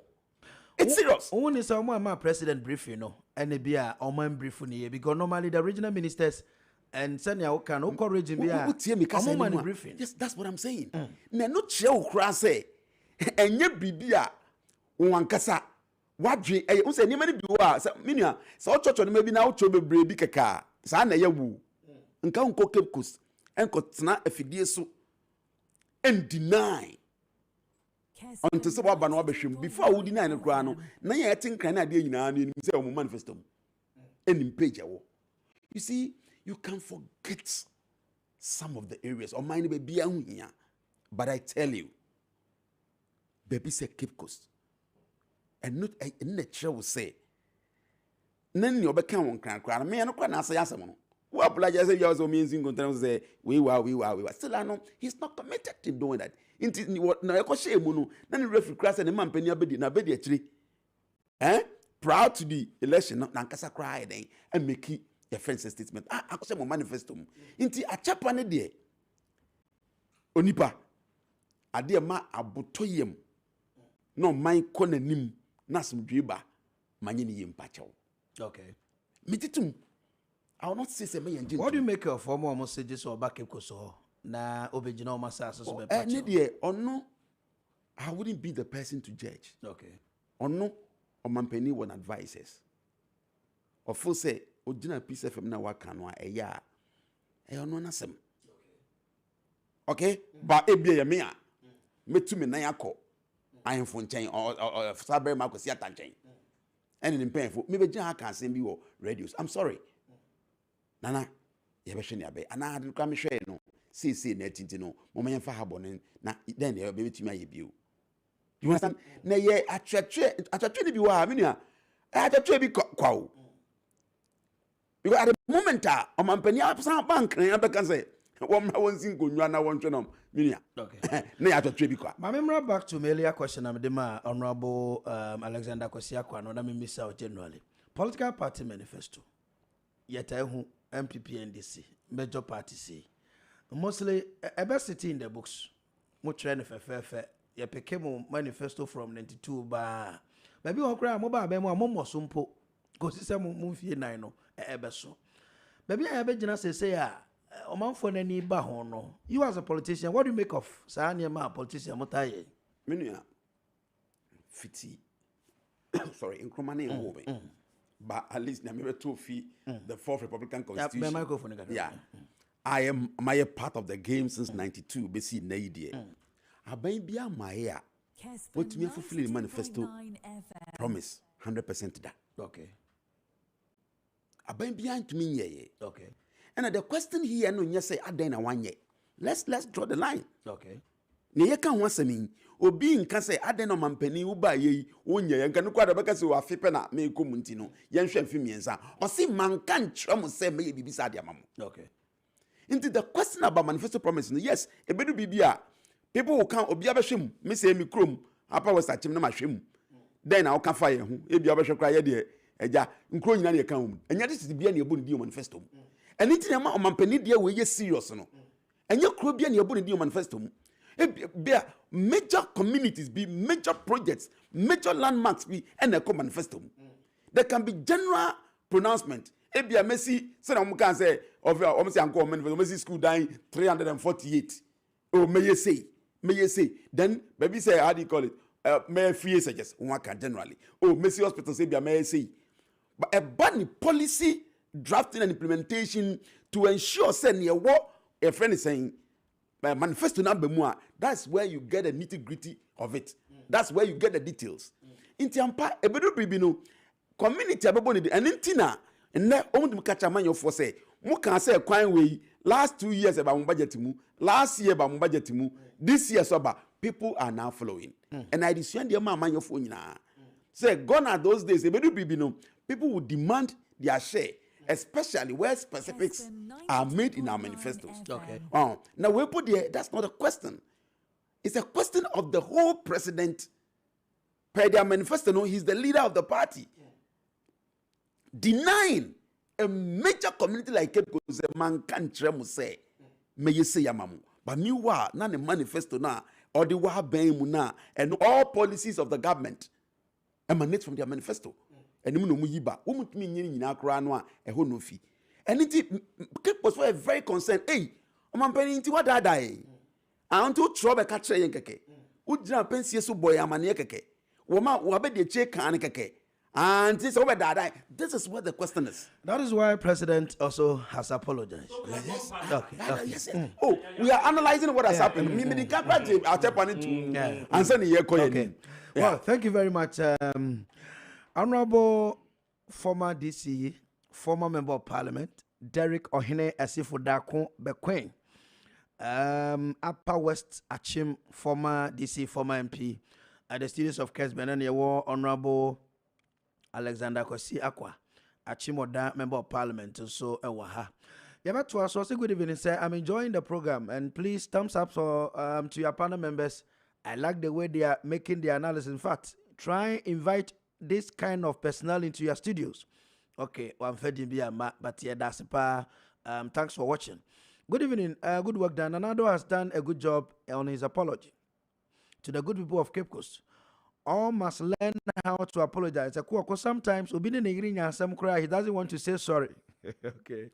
Speaker 6: It's serious.
Speaker 2: When is my president brief, you know, and it be a man brief because normally the regional ministers and senior can encourage him. Briefing.
Speaker 6: Yes, that's what I'm saying. Na no cheo kra say, enye bibia wankasa. Wadwe say ni many bi wa minia so chocho no maybe na ucho bebre bi keka sa na yawu nka unko Cape Coast enko tena afidie so and deny until so ba no abehwem before we deny no kra no na ye tinkran na ade nyina no say o manifesto enim page awo. You see, you can forget some of the areas or mind be bia hu hia, but I tell you baby say Cape Coast and not in the chair will say, None your become one cran, me and a say yes. Who apologize you also means in content say, we were. Still, I know he's not committed to doing that. Into what no echo munu, then referee class and a man penny abedi na bedi actually. Proud to the election, not Nankasa cry and make it defense statement. I say my manifesto. Into a chapane dear. Onipa, a dear ma abutoyem. No mind konenim. Nasum driba manyini yimpacho.
Speaker 2: Okay.
Speaker 6: Mititum. I will not say say me engine.
Speaker 2: What do you make of former messages or back so na obejina masa so be patch?
Speaker 6: No, I wouldn't be the person to judge.
Speaker 2: Okay.
Speaker 6: No, or mampeni one advices. Or full say ojina Peace FM na waka no eya. Ono nasem. Okay? But ebia ya me a metumi na yakọ. I am from chain or Sabre Marcos Yatan chain. And in painful, maybe Jan can send you radios. I'm sorry. Nana, Yabashani Abbey, and I had come share no. See, netino, Moment for Habon, then they'll be to my view. You understand? Nay, I try to be Waminia. I had a trade cow. Because at the moment, I'm a penny up some bank, and I can say, one single, you are now one to okay.
Speaker 2: My memory back to my earlier question. I'm the Honorable Alexander Kosiakwa, and I miss out generally. political party manifesto. Yet I who MPP NDC, major party say. Mostly, a best city in the books. Mo trend fair. Ye became manifesto from 92 ba. Maybe one cry mobile be mo sumpo. Go see some movie nine no ebeso. Maybe I be jina say oman for any ba no. You as a politician, what do you make of Sanya ma politician motaye?
Speaker 6: Menuya fiti. Sorry, incremane ngome. But at least na me 2 feet the fourth Republican Constitution. Yeah. I am my part of the game since 92 BC na idea. Aban bia my what me fulfill the manifesto promise 100% that.
Speaker 2: Okay.
Speaker 6: Aban bia to me ye.
Speaker 2: Okay.
Speaker 6: And the question here no say adan na one ye. Let's draw the line.
Speaker 2: Okay.
Speaker 6: Ne ye kan wasami obi nka say adan no mampani wo ba ye onye ye nka no kwada beka say wo afepe na me komunti no ye nhwe mfi miensa o si manka nkyerem say me ye bibisa ade amamo.
Speaker 2: Okay.
Speaker 6: Into the question about manifesto promise, yes, a bedu bibia. People will come obi abehwem, me say me krom, apa was achim na mahwem. Then I can fire hu, e bia abehwe kra ye de eja, nkro nyina na kan hu. Enya this is bia na ebo ne manifesto. And it na ma omampani de we ye serious no. Enya kro bia na ebo ne manifesto. E bia major communities be major projects, major landmarks be and a manifesto. There can be general pronouncement. Ebia Messi say na can say of almost anko Messi school dying 348. Oh may you say then baby say how do you call it may free suggest one can generally. Oh Messi hospital say may you say but a bunny policy drafting and implementation to ensure say near what a friend is saying manifesto number more. That's where you get the nitty-gritty of it. That's where you get the details. Intiampa ebedo bibino community ababoni and intina and now, to catch a man your force say, mo can say kwan way last 2 years about my budget mu, last year about my budget mu, this year so about people are now following. And I discern the man your phone na. Say gone are those days, people would demand their share, especially where specifics are made in our manifestos.
Speaker 2: Okay.
Speaker 6: Now we put there, that's not a question. It's a question of the whole president. Per their manifesto, no, he's the leader of the party. Denying a major community like Cape Coast, a man can't say, may you say yamamu. But meanwhile, none a manifesto na or the waha and all policies of the government emanate from their manifesto. And you know muyiba, umut mi nyini na kranwa e ho no fi. And it Cape Coast were very concerned. Hey, omampeni nti wa dada e. Anto trouble catch yen keke. Ujira pensie so boy amane keke. Woma wabe de che kan keke. And this is what the question is.
Speaker 2: That is why President also has apologized.
Speaker 6: Yes.
Speaker 2: Okay.
Speaker 6: Yes. Oh, we are analyzing what has happened. Okay.
Speaker 2: Well, thank you very much. Honorable former DC, former Member of Parliament, Derek Ohene Asifodako Bequin, Upper West Achim, former DC, former MP, at the studios of Kessben, and your Honorable Alexander Kosi Akwa, Achimoda, Member of Parliament, so Ewaha. Yeah, to us, also good evening, sir. I'm enjoying the program, and please thumbs up for to your panel members. I like the way they are making the analysis. In fact, try invite this kind of personnel into your studios. Okay, one but yeah, that's thanks for watching. Good evening, good work done. Anado has done a good job on his apology to the good people of Cape Coast. All must learn how to apologize. Akuoko sometimes he doesn't want to say sorry. Okay.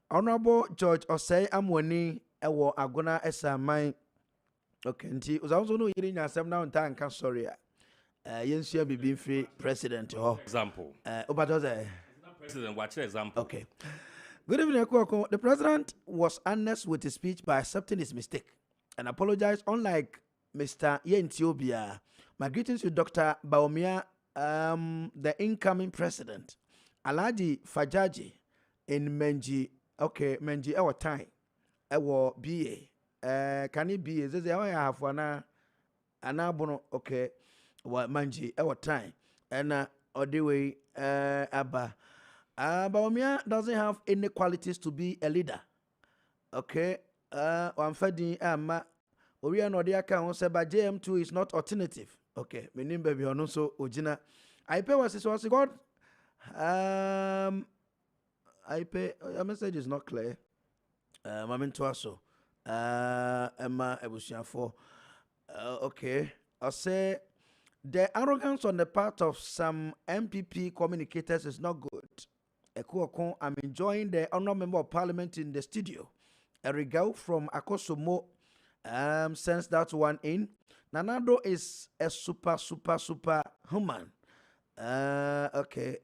Speaker 2: Honorable George Osei Amwani ewo agona esa mine. Okay, nti uzawuzo no yiri nyasem na nta nka sorry a. Yensu be free president
Speaker 5: example.
Speaker 2: Obadoze.
Speaker 5: President, watch the example.
Speaker 2: Okay. Good evening, Akuoko. The president was honest with his speech by accepting his mistake and apologized, unlike Mr. Yentiobia. My greetings to Dr. Baumia, the incoming president. Alhaji Fajaji in Menji. Okay, Menji, our time. Our BA. Can it be? Is this I have one? Anabono, okay. What Menji, our time. And Odiwe, Abba. Baumia doesn't have any qualities to be a leader. Okay. I'm finding Oria Nodiaka on Seba JM2 is not alternative. Okay, my name baby on so Ojina. I pay was God I pay. Your message is not clear. I'm into also. Emma Ebusiafo. Okay. I'll say the arrogance on the part of some MPP communicators is not good. Akuoko, I'm enjoying the honorable member of parliament in the studio. Erigao from Akosomo sends that one in. Nanado is a super human. Okay.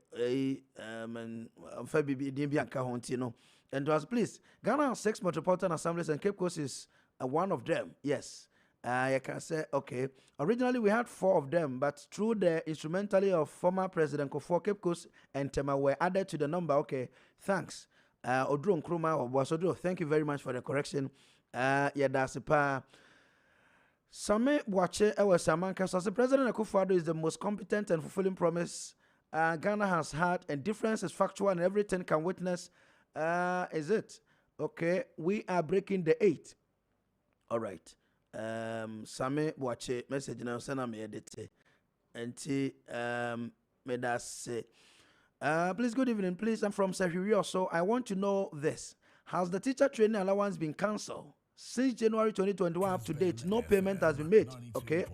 Speaker 2: And to us, please, Ghana has 6 metropolitan assemblies and Cape Coast is one of them. Yes. I can say, okay. Originally, we had 4 of them, but through the instrumentality of former President Kufuor, Cape Coast and Tema were added to the number. Okay, thanks. Odro Nkrumah or Bosodro, thank you very much for the correction. Yeah, that's a pa. Same Boache Ewa Samanka says the President Akufo-Addo is the most competent and fulfilling promise Ghana has had, and difference is factual and everything can witness. Is it? Okay, we are breaking the 8. All right. Same Boache message now send me edit. And may that say. Please, good evening. Please, I'm from Sahiri. So I want to know this. Has the teacher training allowance been cancelled? Since January 2021 up to date, no payment has been made. Okay.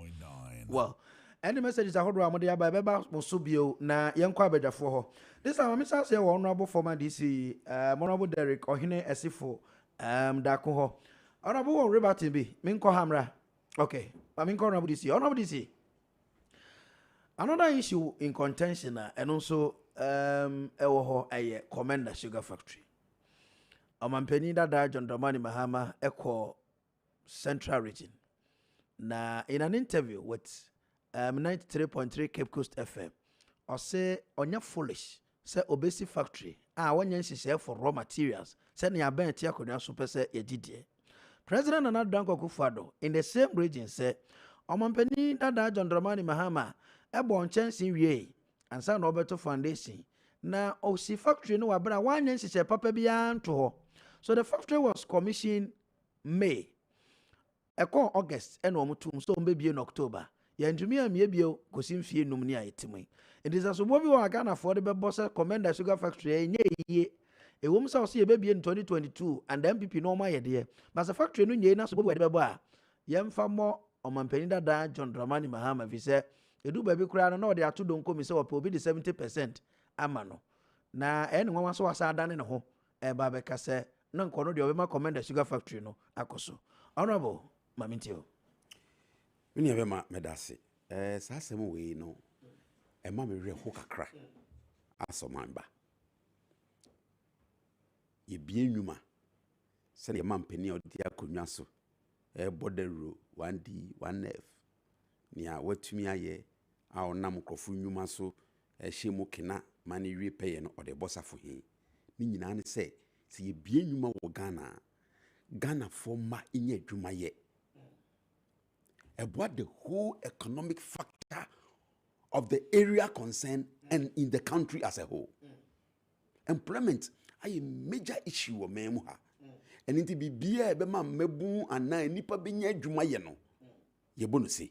Speaker 2: Well, any messages I heard about by Beba Mosubio na Yankwa Bedafo. This time, Mr. Say, Honorable former DC, Honorable Derek Ohine Esifo, Dakuho. Honorable Rebati B, Minko Hamra. Okay. Minko Honorable DC. Honorable DC. Another issue in contention, and also, a Commander Sugar Factory. Omampeni Dada John Dramani Mahama Echo Central Region. Na in an interview with 93.3 Cape Coast FM, or say onya foolish, say obesi factory, one yansi say for raw materials, say ni aben tia konya super say yedidie. President Nana Danko Akufo-Addo in the same region say, Omampeni Dada John Dramani Mahama ebo nchensi wie, and sa no beto foundation. Na osi factory no wabra one yansi say papa biya to. So the factory was commissioned May. Eko August and omutum so maybe in October. Ya ntumi amiebio kosim fie num ni ayetime. It is as obobi wa Ghana for the boss Commander Sugar Factory nye ye. E wom sa so ye baby in 2022 and the MPP no ma ye de. But the factory no nye na so bobi bebo a. Yemfa mo Omampeni Dada John Dramani Mahama fi say edu baby kura no de ato don komi say obi the 70% ama no. Na ene nwa so wasa adane ne ho. Ba be ka say no nkono de obema Commander Sugar Factory no akoso. Honorable Mamintio.
Speaker 6: When you have a medasi, Sassam way no, a mammy real hooker crack. Aso mamba. Ye be numa. Send your man penny or dear cunyaso. A border row, 1D, 1F. Near what to me a ye, our namcofu numaso, a shimo kena, money repaying or the bossa for him. Meaning, say, see ye be numa or Ghana for ma inye jumaye. About the whole economic factor of the area concerned and in the country as a whole. Employment is a major issue of memuha. And it be beer bema mebu and na nipa binye jumayeno. Ye bonus.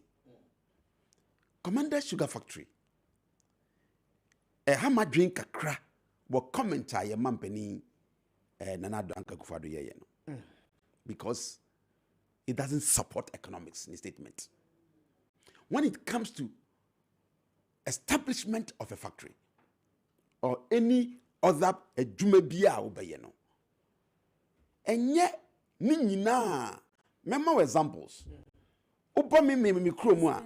Speaker 6: Commander Sugar Factory. A hammer drink a cra will comment a mampeni Nana Akufo-Addo yeno. Because it doesn't support economics in the statement. When it comes to establishment of a factory or any other jumebia obeyeno, and yet nina memo examples. Opa me kromwa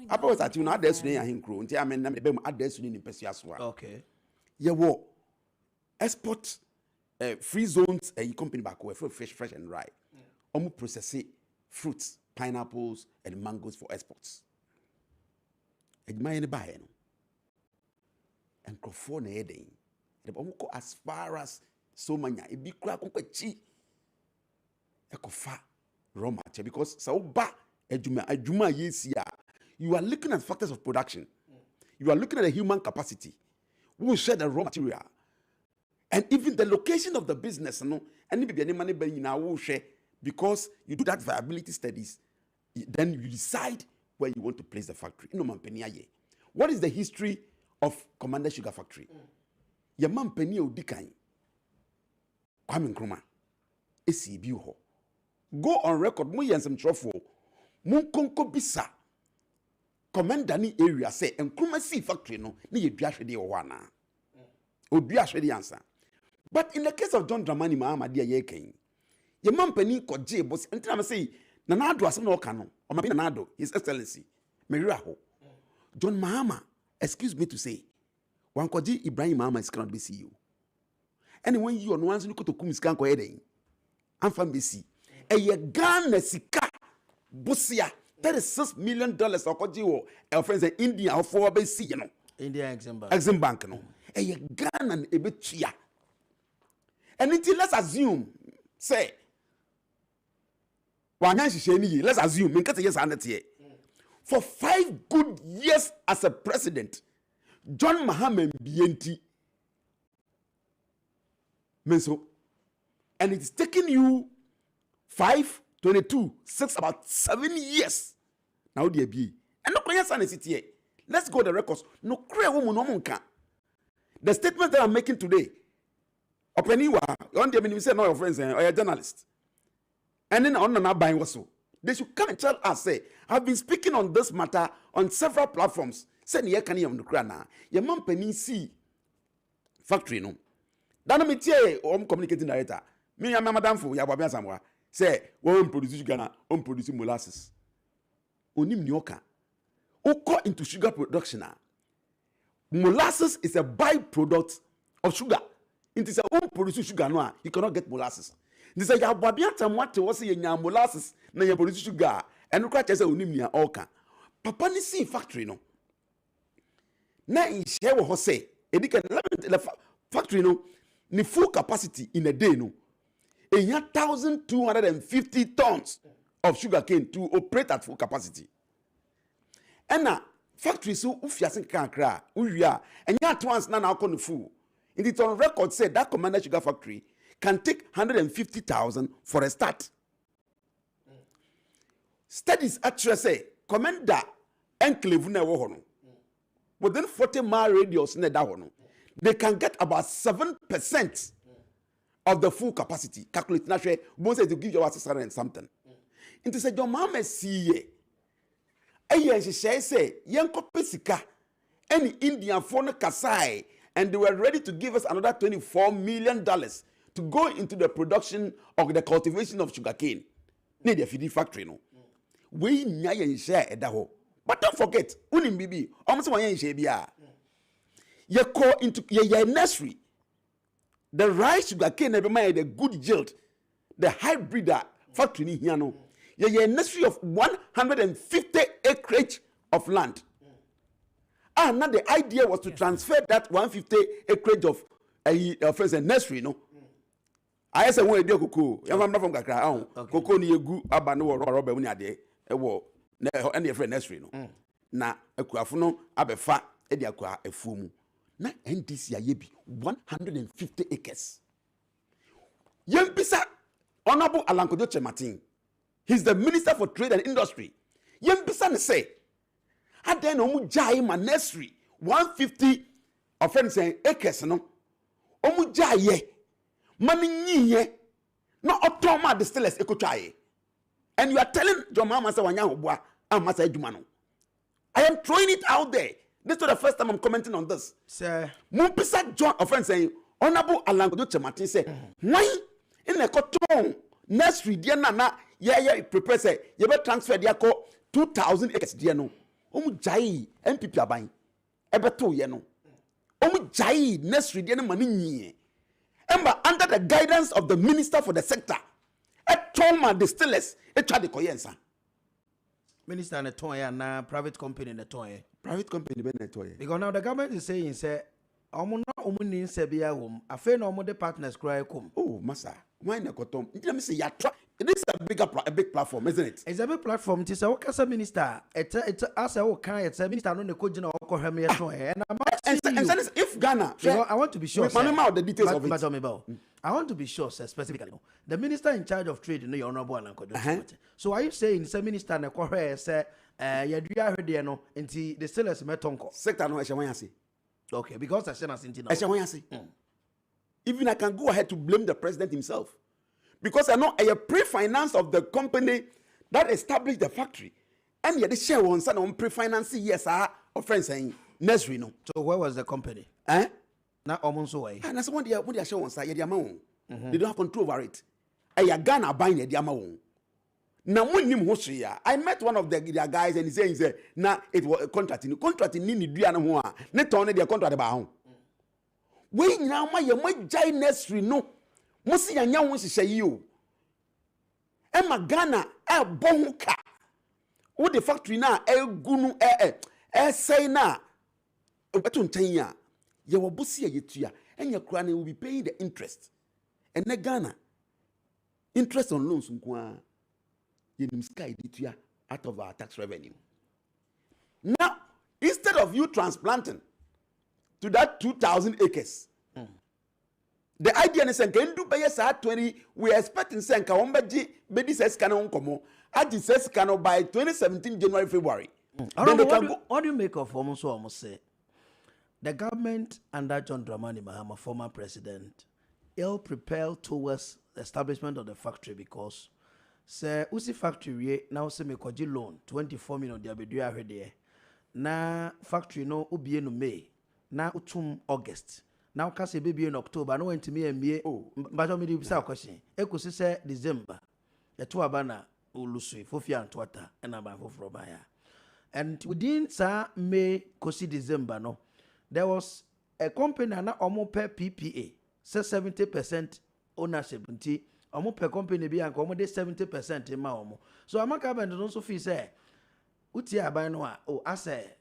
Speaker 6: apa was at you na address ni ahin kro nti amen na me bem address ni nipasia so a. Okay. Ye wo export free zones a company back where fresh and right. Process fruits, pineapples, and mangoes for exports. And buy and crofone heading. As far as so many, it be crack cheap. Raw material because so ba ejuma yes you are looking at factors of production. You are looking at the human capacity. Who will share the raw material, and even the location of the business. No, and if any money bring in our share. Because you do that viability studies, then you decide where you want to place the factory. What is the history of Commander Sugar Factory. Your man penny o dikan. Kwame Nkrumah. Esi bi ho. Go on record mo yansem trofo. Mo konko bisa. Commander ni area say Nkrumah si factory no na ye dua hwede wo ana. Odua hwede ansa. But in the case of John Dramani Mahama dia ye kan. Your man penny koje boss. Ntina me say na na ado asem na oka no. O ma bi na ado His Excellency. Merira ho. John Mahama, excuse me to say, Wankoji Ibrahim Mahama is cannot be CEO. And when you on once you go to Kumiskan Koeden, I'm from BC. A ye Ghana Sika Busia, $36 million or Kojiwo, our friends in India or for BC, you know.
Speaker 2: India Exim Bank.
Speaker 6: Exim Bank, no. A ye Ghana and a bit chia. And until let's assume, say, let's assume, because yes, and that's for 5 good years as a president, John Mahama BNT. Menso. And it's taking you 5, 22, 6, about 7 years. Now, dear B. And no question on the let's go the records. No clear woman, no monka. The statement that I'm making today, Openiwa, on the minister, no friends, or a journalist. And then on another buying also. They should come and tell us, say, I've been speaking on this matter on several platforms. Say, "Ye can you on the crana? Your mom penny see factory no." Then me tell communicating director. Me and madam for ya babia samwa. Say, "We produce sugar, we produce molasses." Onim nyoka. Oko into sugar production. Molasses is a byproduct of sugar. It is a own produce sugar no. You cannot get molasses. This is ya babia samwa te was ye molasses na ye produce sugar. And look at onim nia oka. Papa ni see factory no. Na in share what say. Edika the factory no. Ni full capacity in a day no. 1,250 tons of sugar cane to operate at full capacity. And now factory so ufiasin kan kra uwia enya at once na akọ full. In the on record said that Commander Sugar Factory can take 150,000 for a start. Studies actually say Commander enclave na wo no. Within 40-mile radius na da ho no. They can get about 7% of the full capacity. Calculate naturally, most say to give you about 600 and something. Into say your mama see ye she say yanko pesika any Indian phone kasai and they were ready to give us another $24 million to go into the production of the cultivation of sugarcane. Need a feeding factory no. We nya share edaho. But don't forget, unim bibi almost one yen share bia. You call into your nursery. The rice sugarcane never mind the good yield. The hybrid factory in here no. Your nursery of 150 acreage of land. And now the idea was to transfer that 150 acreage of a nursery no. I say when you go, I'm not from Kakra. Cocoa ni egu abano or rubber when you are there. Any friend nursery no. Na ekuafuno abefa edi akwa efumu. Na NDC ayebi 150 acres. Yempisa Honorable Alankojo Chematin. He's the Minister for Trade and Industry. Yempisa ne say, aden omu jai ma nursery 150 offense acres no. Omu jai mani nyiye no otoma distillers ekotwaye. And you are telling John Mama say wanya hobwa amasa eduma no. I am throwing it out there. This is not the first time I'm commenting on this. Sir. Mumpisa John offense saying Honorable Alankojo Chematin say, why in a cotton nursery dear nana yeah prepare say you better transfer dia ko 2,000 acres dear no. Omu jai MPP aban. Ebeto ye no. Omu jai nursery dear no mani nyi. Emba under the guidance of the Minister for the Sector. Etoma distillers etwa de koyensa.
Speaker 2: Minister na toy na private company na toy.
Speaker 6: Private company be na toy.
Speaker 2: Because now the government is saying say omo na omo ni sebia hom afa na omo de partners cry come.
Speaker 6: Oh massa, why na kotom? Let me say ya try. This is a big platform, isn't it?
Speaker 2: It's a big platform. It is a worker minister. It's as a kind. It's a minister. No, the coaching or coherent. And
Speaker 6: if Ghana,
Speaker 2: I want to be sure.
Speaker 6: The details of
Speaker 2: it. I want to be sure, sir, specifically. The minister in charge of trade, you know, honorable and So are you saying the minister and coherent say, you do heard no, and the sellers met on
Speaker 6: sector no, I say.
Speaker 2: Okay, because I said nothing.
Speaker 6: Even I can go ahead to blame the president himself. Because I know a pre-finance of the company that established the factory. And yet the share on some on pre-finance, yes, offense saying necessary no.
Speaker 2: So where was the company? Not almost away.
Speaker 6: And that's one they show on side, they don't have control over it. A Ghana buying a diamond. Now, I met one of their guys and he said, "Nah, it was a contract. Nini Diana, net only their contract about. We now my giant no. Mosi and young ones say you. Emma Ghana, bonka. What the factory now, gunu, say na. Betun Tanya, you will busy yetia, and your cranny will be paying the interest. And the Ghana interest on loans. Sky out of our tax revenue. Now, instead of you transplanting to that 2,000 acres, the idea is that can do by 20. We are expecting Senka Ombaji, Bedi says canon como, Adi says cano by 2017 January February.
Speaker 2: What do you make of almost say the government under John Dramani Mahama, former president, ill prepared towards the establishment of the factory because sir usi factory now say me kwaji loan 24 million dia bedu ahwede na factory no obie no May na utum August now ka say be in October no went me emie mbajo me bisa question ekosi say December yeto aba na ulusu fofia antwata na ba foforo ba ya and within sa May kosi December no there was a company na omo per PPA say 70% ownership nti omo per company bi anka omo de 70% in ma omo so amaka bend no so feel say uti aban no a ase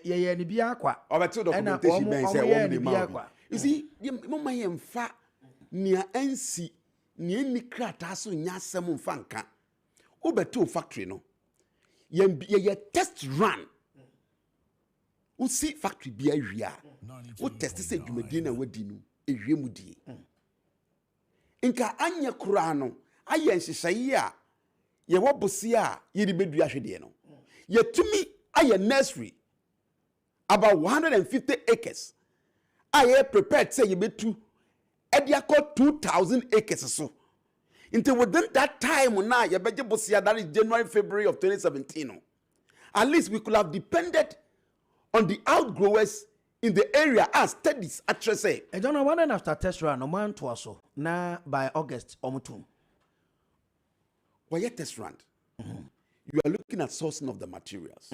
Speaker 2: ye ni bi akwa
Speaker 6: obeto documentation ben say omo de ma you see mo ma ye mfa nia ansi nia ni krata so nya asem mfa nka obeto factory no ye test run usi factory bi awia o test say dwumadi na wadi no ewie mu die Inka anya kurano aye nhyehyeye a ye wobosi a ye di bedu ahwede no ye tumi aye nursery about 150 acres aye prepared say ye betu e dia 2,000 acres so until within that time na ye beje bosi that is January February of 2017 no at least we could have depended on the outgrowers in the area as studies actually say.
Speaker 2: I don't know one and after test run no man to also na by August omutum.
Speaker 6: Why test run? You are looking at sourcing of the materials.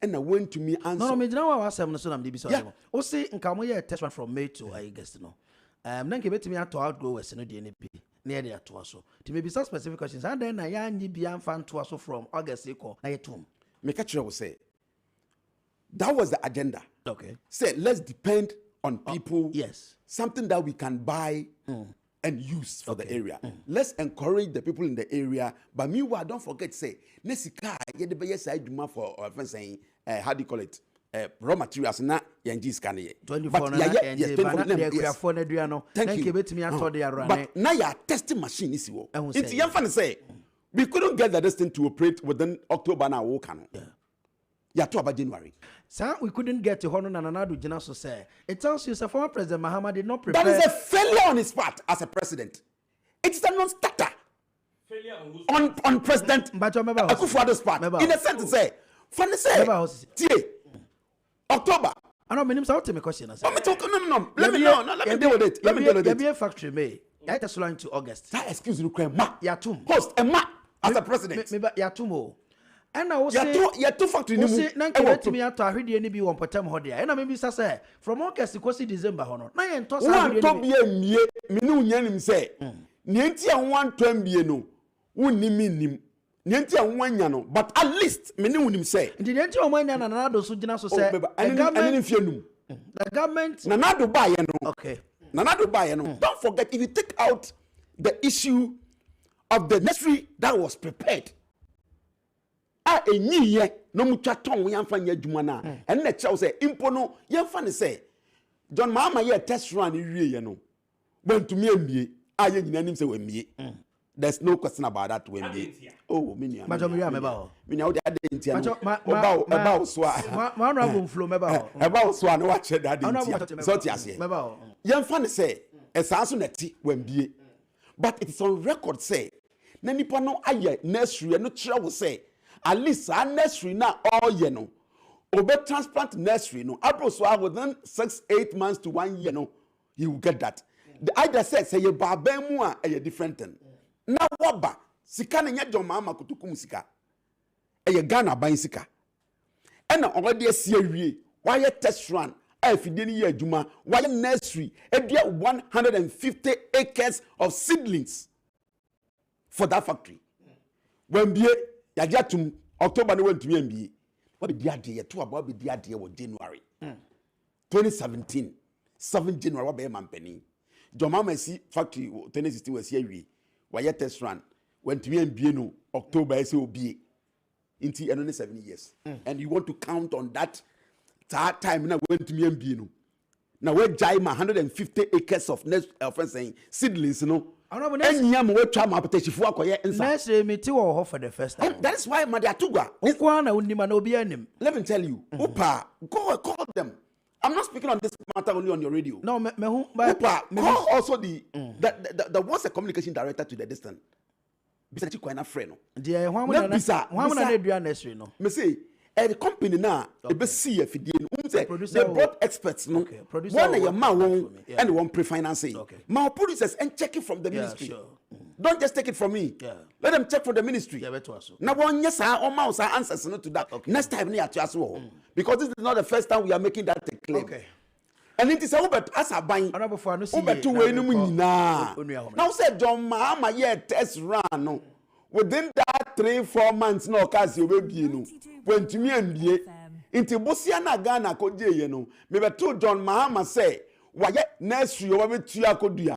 Speaker 6: And I went to me answer.
Speaker 2: No, me didn't want to say so am DB so. O say nka mo ye test run from May to August no. Nan ke betimi ato outgrowers no de NP. Near the to also. To maybe some specific questions and then na ya nyi bia fan to also from August equal na yetum.
Speaker 6: Me catch you will say. That was the agenda.
Speaker 2: Okay.
Speaker 6: Say, let's depend on people.
Speaker 2: Yes.
Speaker 6: Something that we can buy and use for the area. Let's encourage the people in the area. But meanwhile, don't forget, say, Nesika, yede be side duma for saying, how do you call it? Raw materials na yanji scan
Speaker 2: 24 yes, 24 na thank you.
Speaker 6: But now your testing machine is wo. It's young say, we couldn't get the destined to operate within October now. Yeah, to about January.
Speaker 2: Sir, we couldn't get to Hono Nanadu Jinaso say. It tells you, former President Mahama did not prepare.
Speaker 6: That is a failure on his part as a president. It's a non-starter. Failure on President Akufuado's part. In a sense, to say, funny say, October.
Speaker 2: I don't mean to me question.
Speaker 6: No. Let me know. Let me deal with it. Let me deal with it.
Speaker 2: The factory May. That is line to August.
Speaker 6: That excuse you, ma.
Speaker 2: Yatum.
Speaker 6: Host a ma as a president.
Speaker 2: Yatumo. And I was saying,
Speaker 6: you're two factory.
Speaker 2: You say, "Nanki me ato ahwede ani bi won potam ho dia." And I maybe say, from August to December hono. Na ye nto sa ahwede
Speaker 6: ani. One to be mie, me no nyanim say. Nienti a one to mbie no. Wonni mi nim. Nienti a one nya no, but at least me no nim say.
Speaker 2: Ndi nienti o man nya na Nanado so gina so say.
Speaker 6: The
Speaker 2: government
Speaker 6: Nanado buy no.
Speaker 2: Okay.
Speaker 6: Nanado buy no. Don't forget, if you take out the issue of the nursery that was prepared. Enyiye no mutwa ton yamfa nya adwuma na and na chew say impo no yamfa ne say John Mahama ye test run wie ye no bantu mi ambie aye nyina nim say wa mie there's no question about that when be. Oh, minya.
Speaker 2: Macho mi ameba.
Speaker 6: Minya o de adentia.
Speaker 2: Macho
Speaker 6: eba so.
Speaker 2: Ma honorable flow meba.
Speaker 6: Eba so na wa che de adentia. So ti ase.
Speaker 2: Meba.
Speaker 6: Yen fa ne say esanso na ti when be. But it is on record say na nipa no aye nursery no kire wo say at least our nursery na all ye no. Obe transplant nursery no. Abro so within 6-8 months to 1 year no. You will get that. The idea says say ye ba ben mu a different thing. Na waba sika na nya John Mahama kutukum sika. Ye Ghana ban sika. E na already asie wie. Why test run? Afidie ni ye adwuma. Why nursery? E dia 150 acres of seedlings for that factory. When be ya jatum October no went to MBA. What be dia dey to about be dia dey was January 2017 7 January what be mampani. John Mahama si factory 2016 was here we. Why test run went to MBA no October say obi into only 7 years. And you want to count on that time now went to MBA no. Now we jaima 150 acres of saying seedlings no. And yam we try my petition for akoye inside.
Speaker 2: Nursery me ti wo for the first time.
Speaker 6: That is why Madiatugwa.
Speaker 2: Ukwa na unima na obi anim.
Speaker 6: Let me tell you, Upa, go call them. I'm not speaking on this matter only on your radio.
Speaker 2: No, me
Speaker 6: Upa, call also the what's the communication director to the distant. Bisa chikwa friend no.
Speaker 2: Dia hwa mo na dua nursery no.
Speaker 6: Me say the company na e be see afidie no. They brought experts no. One your man and one pre-financing. My producers and check it from the ministry.
Speaker 2: Sure.
Speaker 6: Don't just take it from me.
Speaker 2: Yeah.
Speaker 6: Let them check from the ministry.
Speaker 2: Yeah, better so.
Speaker 6: Now one yes or mouse answers no to that. Okay. Next time near to us because this is not the first time we are making that claim. Okay. And it is about as a buying. Over 2 way no nyina. Now said John Mahama ye test run no. Within that 3-4 months no cause you will be no. When to me MBA into Bosia na Ghana ko je ye no. Me be to John Mahama say why nursery o be tua kodua.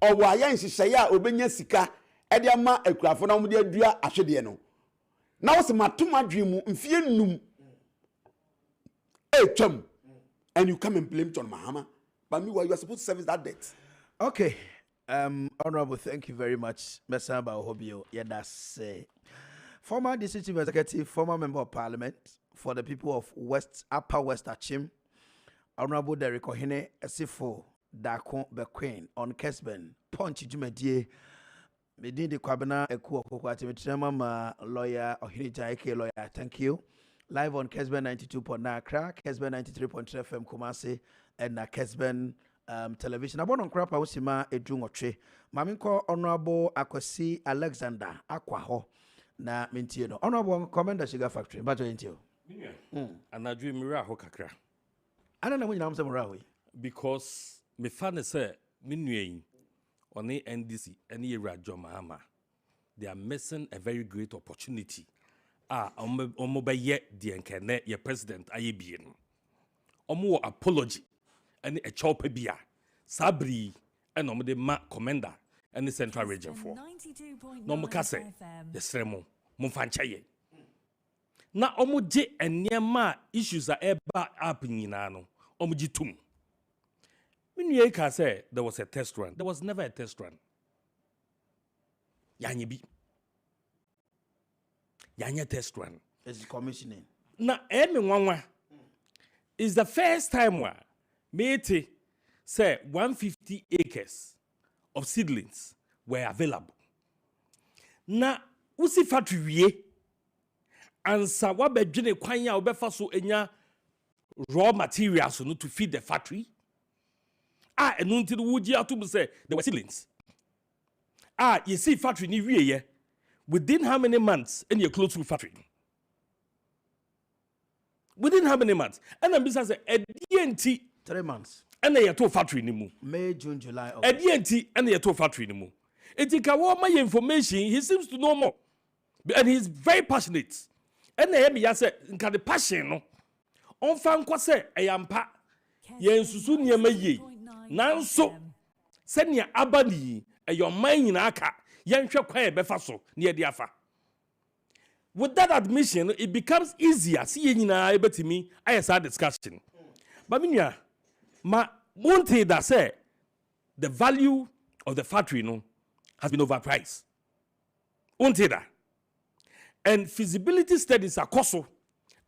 Speaker 6: Or why nhihye obenya sika e de ma akurafo na mo de adua ahwede no. Now se matuma dwemu mfie num. Twam. And you come and blame John Mahama. But meanwhile, you are supposed to service that debt.
Speaker 2: Okay. Honorable, thank you very much. Mesamba Ohobio. Yeah, that's former district executive, former member of parliament for the people of Upper West Achim. Honorable Derek Ohene Esifo Dakon Bequeen on Kessben. Punch Jumedie. Medin de Kwabena Akuoko Kwarteng ma lawyer Ohene Jaike lawyer. Thank you. Live on Kessben 92.9 Accra, Kessben 93.3 FM Kumasi, and Kessben television. I want to crap Ausima Edungotre. Maminko Honorable Akwasi Alexander Akwaho na Mintino. Honorable Commander Sugar Factory. Bajo Intio.
Speaker 5: And I dream Miraho Kakra.
Speaker 2: I don't know when I'm Murawi.
Speaker 5: Because me fan say Minuin on the NDC and Ira John Mahama. They are missing a very great opportunity. Omo ba ye di enkene ye president ayebie no omo apology and a chopper bia sabri and omo de ma commander and the central region for no mo ka say ye sremo mo fa nchaye na omo je enema issues a eba up nyina no omo ji tum menu ka say there was a test run. There was never a test run. Yanyebi Yanya test run.
Speaker 2: It's commissioning.
Speaker 5: Na emi nwanwa is the first time where mete say 150 acres of seedlings were available. Na usi factory wie ansa wabedwene kwan ya obefa so enya raw materials no to feed the factory. Enu nti wuji atum say there were seedlings. You see factory ni wie ye. Within how many months and you close to factory? Within how many months? And I'm business at DNT
Speaker 2: 3 months.
Speaker 5: And they are to factory ni mu.
Speaker 2: May, June, July.
Speaker 5: At DNT and they are to factory ni mu. Etikawa my information, he seems to know more. And he's very passionate. And they me say nka the passion no. On fan kwase ayampa. Ye nsusu niema ye. Nanso senya abani your mind in aka. With that admission, it becomes easier. See, you know, able to me, I start discussion. But one thing that say the value of the factory, has been overpriced. Untida. And feasibility studies are koso.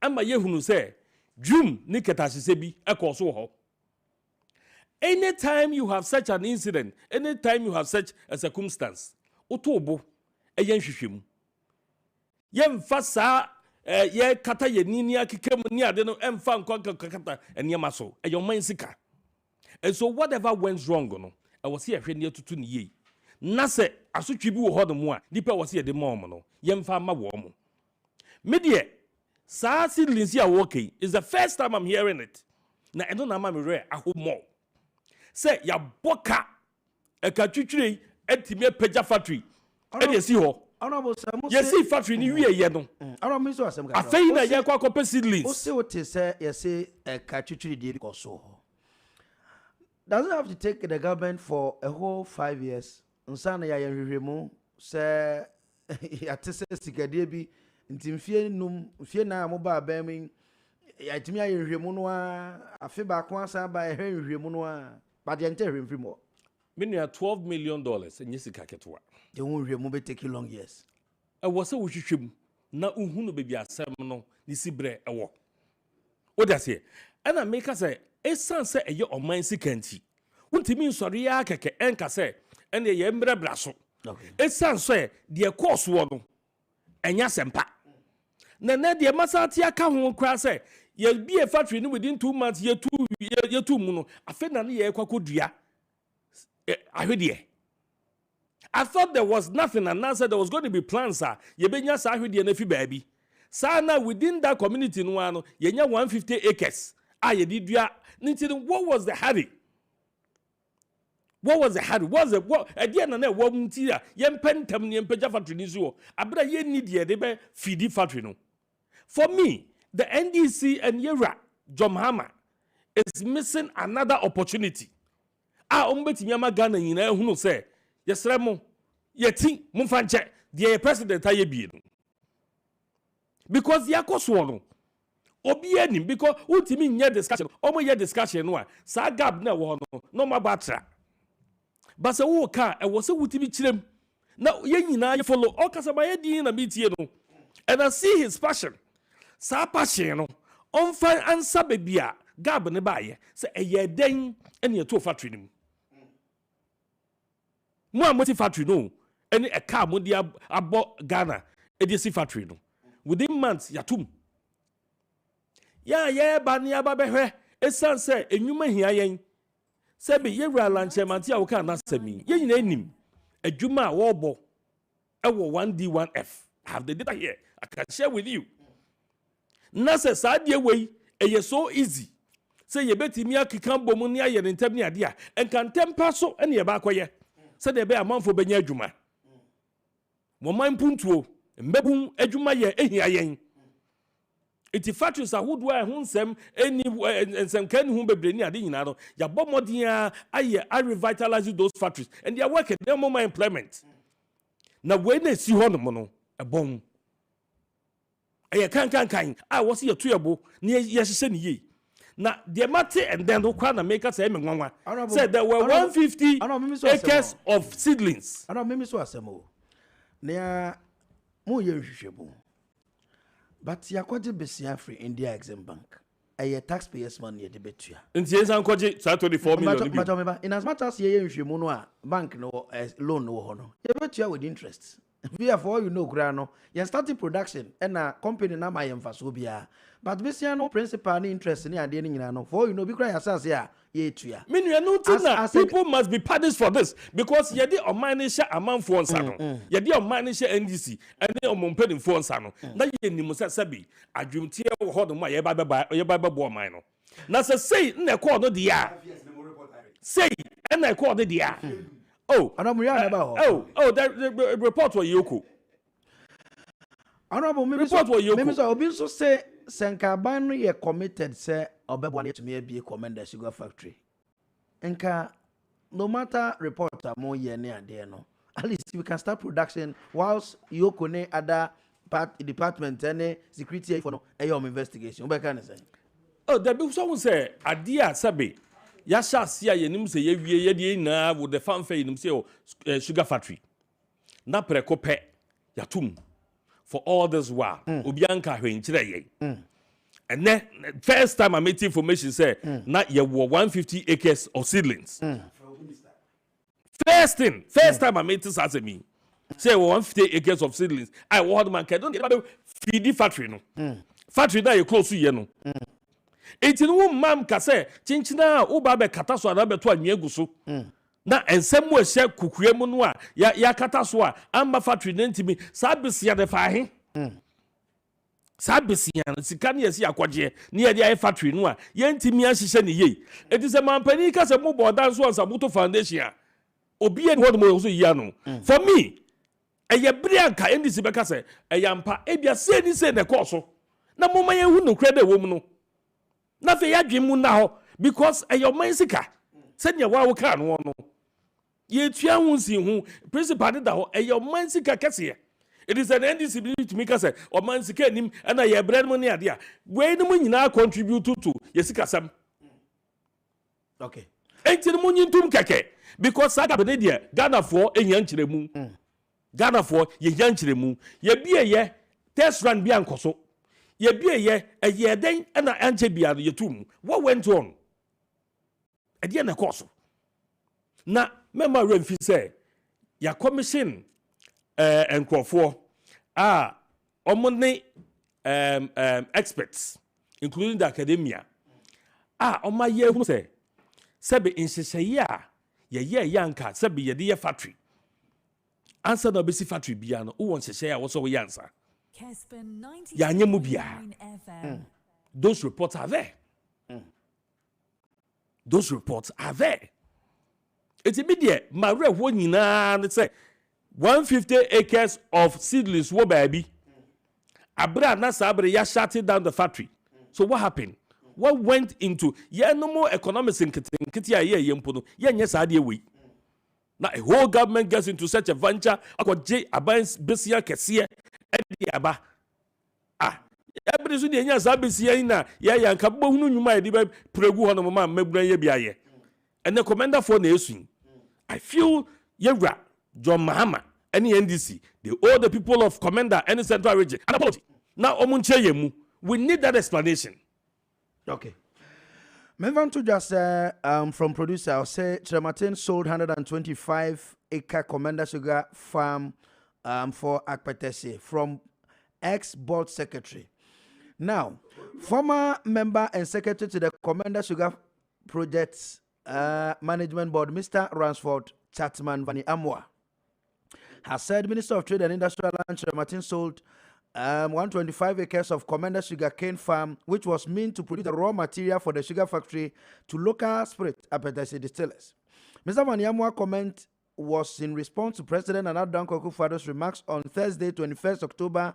Speaker 5: Amba yehunu say, Jum niketashi ekoso ho. Anytime you have such an incident, anytime you have such a circumstance, otobo eyen hwehwem. Yem fasa ye kata ye nini akikam ni ade no emfa nkwa kata enema so. Eyon man sika. And so whatever went wrong no, I was here hwe tutu ni ye. Na se asotwe bi wo ho no a, nipa was here de mom no, yem fa ma wo mo. Media Sa seedlings here working is the first time I'm hearing it. Na eno na ma me re ahomo. Say ya boka e ka twitwire etime pagya factory. E dey see ho.
Speaker 2: Honorable Sam.
Speaker 5: Yes, see factory ni wie ye no.
Speaker 2: Honorable so asem ga.
Speaker 5: Afei na ye kwa kope seedlings.
Speaker 2: O say what say yes say e ka twitwire dey because so. Doesn't have to take the government for a whole 5 years. Nsana ya yenhwehwemu say ya tese sikade bi nti mfie na mo ba ba mi ya timi aye hwehwemu no a afi ba ko asa ba hwehwemu no a ba de ente hwehwemu mo
Speaker 5: Meaning $12 million enye sika ketwa.
Speaker 2: The hwehwemu be take long years.
Speaker 5: E wo se wo hwehwem na uhunu be bia asem no ni sibre ewo. O da se e na make say esan se eye oman sika nti. Untimi nsori ya keke enka se ene ye mbrabra so.
Speaker 2: Okay.
Speaker 5: Esan se de course wo no enya sempa. Na de masati aka ho kra say ye be a factory ni within 2 months ye two mu no afa na ye kwakodua ahwede. I thought there was nothing, and now said there was going to be plans, sir. Ye benya sa ahwede na fi baby. Sa na within that community no ano ye nya 150 acres. Ye di dua. What was the hurry? What was the hurry? What again na wo munti a ye mpentam ne mpagya factory ni so. Abra ye need ye de be feed factory no. For me, the NDC and Yera Jomhama is missing another opportunity. Ombetimi ama Ghana nyina ehunu say yesre mo yeti mumfa nche the president aye bie no. Because yakoso no obi anim because ultimi nya discussion omo ye discussion no a sa gap na wo no no mabatra. But se wo ka e wo se wutimi kirem na ye nyina ye follow o kasa ba ye din na metie no. And I see his passion. Sa passion no on fan answer bebia gab ne baye se eye den ene to factory nim. Mo amoti factory no ene e car mo dia abo Ghana edisi factory no within months yatum ya ba ne aba behwe esan se enwuma hia yen se be yewura lanche mate a wo ka na sami ye nyina enim adwuma a wo bo ewo 1D1F. I have the data here. I can share with you. Nasa sadie way eye so easy. Say ye betimi akika bomu ne aye ntem ne ade a enka ntempa so ene ye ba akoye. Say de be amanfo benya adwuma. Mo man puntuo mbebun adwuma ye ehia yen. Iti factories ahodo a ho nsem eni ensem kan hu bebre ni ade nyina no ya bomodin a aye I revitalize those factories and they are working them more employment. Na we na si ho no mo no ebon eye kan I was here to yabo ni yehye ni ye na de mate and then do kwa na make us say me nwanwa said there were 150 acres of seedlings.
Speaker 2: I don't so asemo na mo ye hwehwebo but yakwaje besia free India Exim Bank a taxpayers money de betua
Speaker 5: nti ensan kwaje 24 million
Speaker 2: but in as much as ye hwehwemu no a bank no loan no ho no ye betua with interest. Therefore, you know, Grano, you're starting production and a company na my emphasobia. But we see no principal interest in the idea, for you know, because as here, ye to ya.
Speaker 5: Mean you know, people must be punished for this because ye did on manager amount for Sano, ye did on manager NDC, and they on Mompedin for Sano. Now ye Nimusa Sabi, I dream tear or hold on my Yababa boy mino. Now say, ne call no dia. Say, and I call the dia. Oh, that report was Yoko.
Speaker 2: Honorable
Speaker 5: report was Yoko.
Speaker 2: Members of Obinso say Sankabani ye committed say Obebwane to me be a commander sugar factory. Enka no matter report more year near there no. At least we can start production whilst Yoko ne other department and security for no investigation. What can I say?
Speaker 5: Oh, there be someone say Adia Sabi. Yasha sia yenim se ye wie ye de na with the fanfare yenim se sugar factory na preko pe yatum for all this while. Obianka hwenchire ye. And then first time I made information say not you were 150 acres of seedlings. First time I made this as a me. Say 150 acres of seedlings. I want man can don't get feed the factory no. Factory that you close to you no. Enti no mam ka say chinchina wo ba be kata so na be to anwegu so. Na ensem wo hye kukue mu no a ya kata so a amba factory na ntimi sa besia de fa he. Sa besia no sika na yesi akwaje na ye de factory no a ye ntimi ahihye ne ye. Enti se mampani ka se mo bodan so ansa moto foundation a obi en hodo mo so yia no. For me eye brianka ndisi beka se eyampa ebia se ni se ne koso. Na mo maye hu no krede wo mu no. Na fe ya dwemu na ho because eyo man sika senya wa wo ka no no ye tua hu si hu principal da ho eyo man sika kese it is an NDC to make us say o man sika nim na ye bread money ade a we no nyina contribute to ye sika sam
Speaker 2: okay
Speaker 5: enti no nyintum keke because saka be de Ghana for enyan kiremu Ghana for ye yan kiremu ye bie ye test run bi ankoso ye bie ye eye den na anche bia ye tum what went on ade na course na mema remfi say ya commission enkrofo omone experts including the academia oma ye hu say sebe inhyehyeye a ye yanka sebe ye de factory answer na obesi factory bia no wo nhyehyeye a wo so wo yansa
Speaker 7: Kessben
Speaker 5: 99 FM. Those reports are there. Those reports are there. It's immediate. My real one say 150 acres of seedlings wo baby. Abra na sabre ya shutting down the factory. So what happened? What went into no more economics in Kitia ye yempono. Yes, idea we. Now a whole government gets into such a venture. Akwa J abans besia kesiye. Aba every day nya sabisi na ya yanka bo hunu nyuma e di ba pregu hono mama mabura ye biaye and the commander for na esu I feel yewra John Mahama any NDC they all the people of commander any central region and apology now omunche yemu we need that explanation.
Speaker 2: Okay, Mevan to just from producer I'll say Trematin sold 125 acre commander sugar farm for Akpetese from ex-board secretary. Now, former member and secretary to the Commander Sugar Projects Management Board, Mr. Ransford Chatman Vani Amwa, has said Minister of Trade and Industrial Land Martin sold 125 acres of Commander Sugar Cane Farm, which was meant to produce the raw material for the sugar factory to local spirit Akpetese distillers. Mr. Vani Amwa comment was in response to President Akuoko Kwarteng's remarks on Thursday, 21st October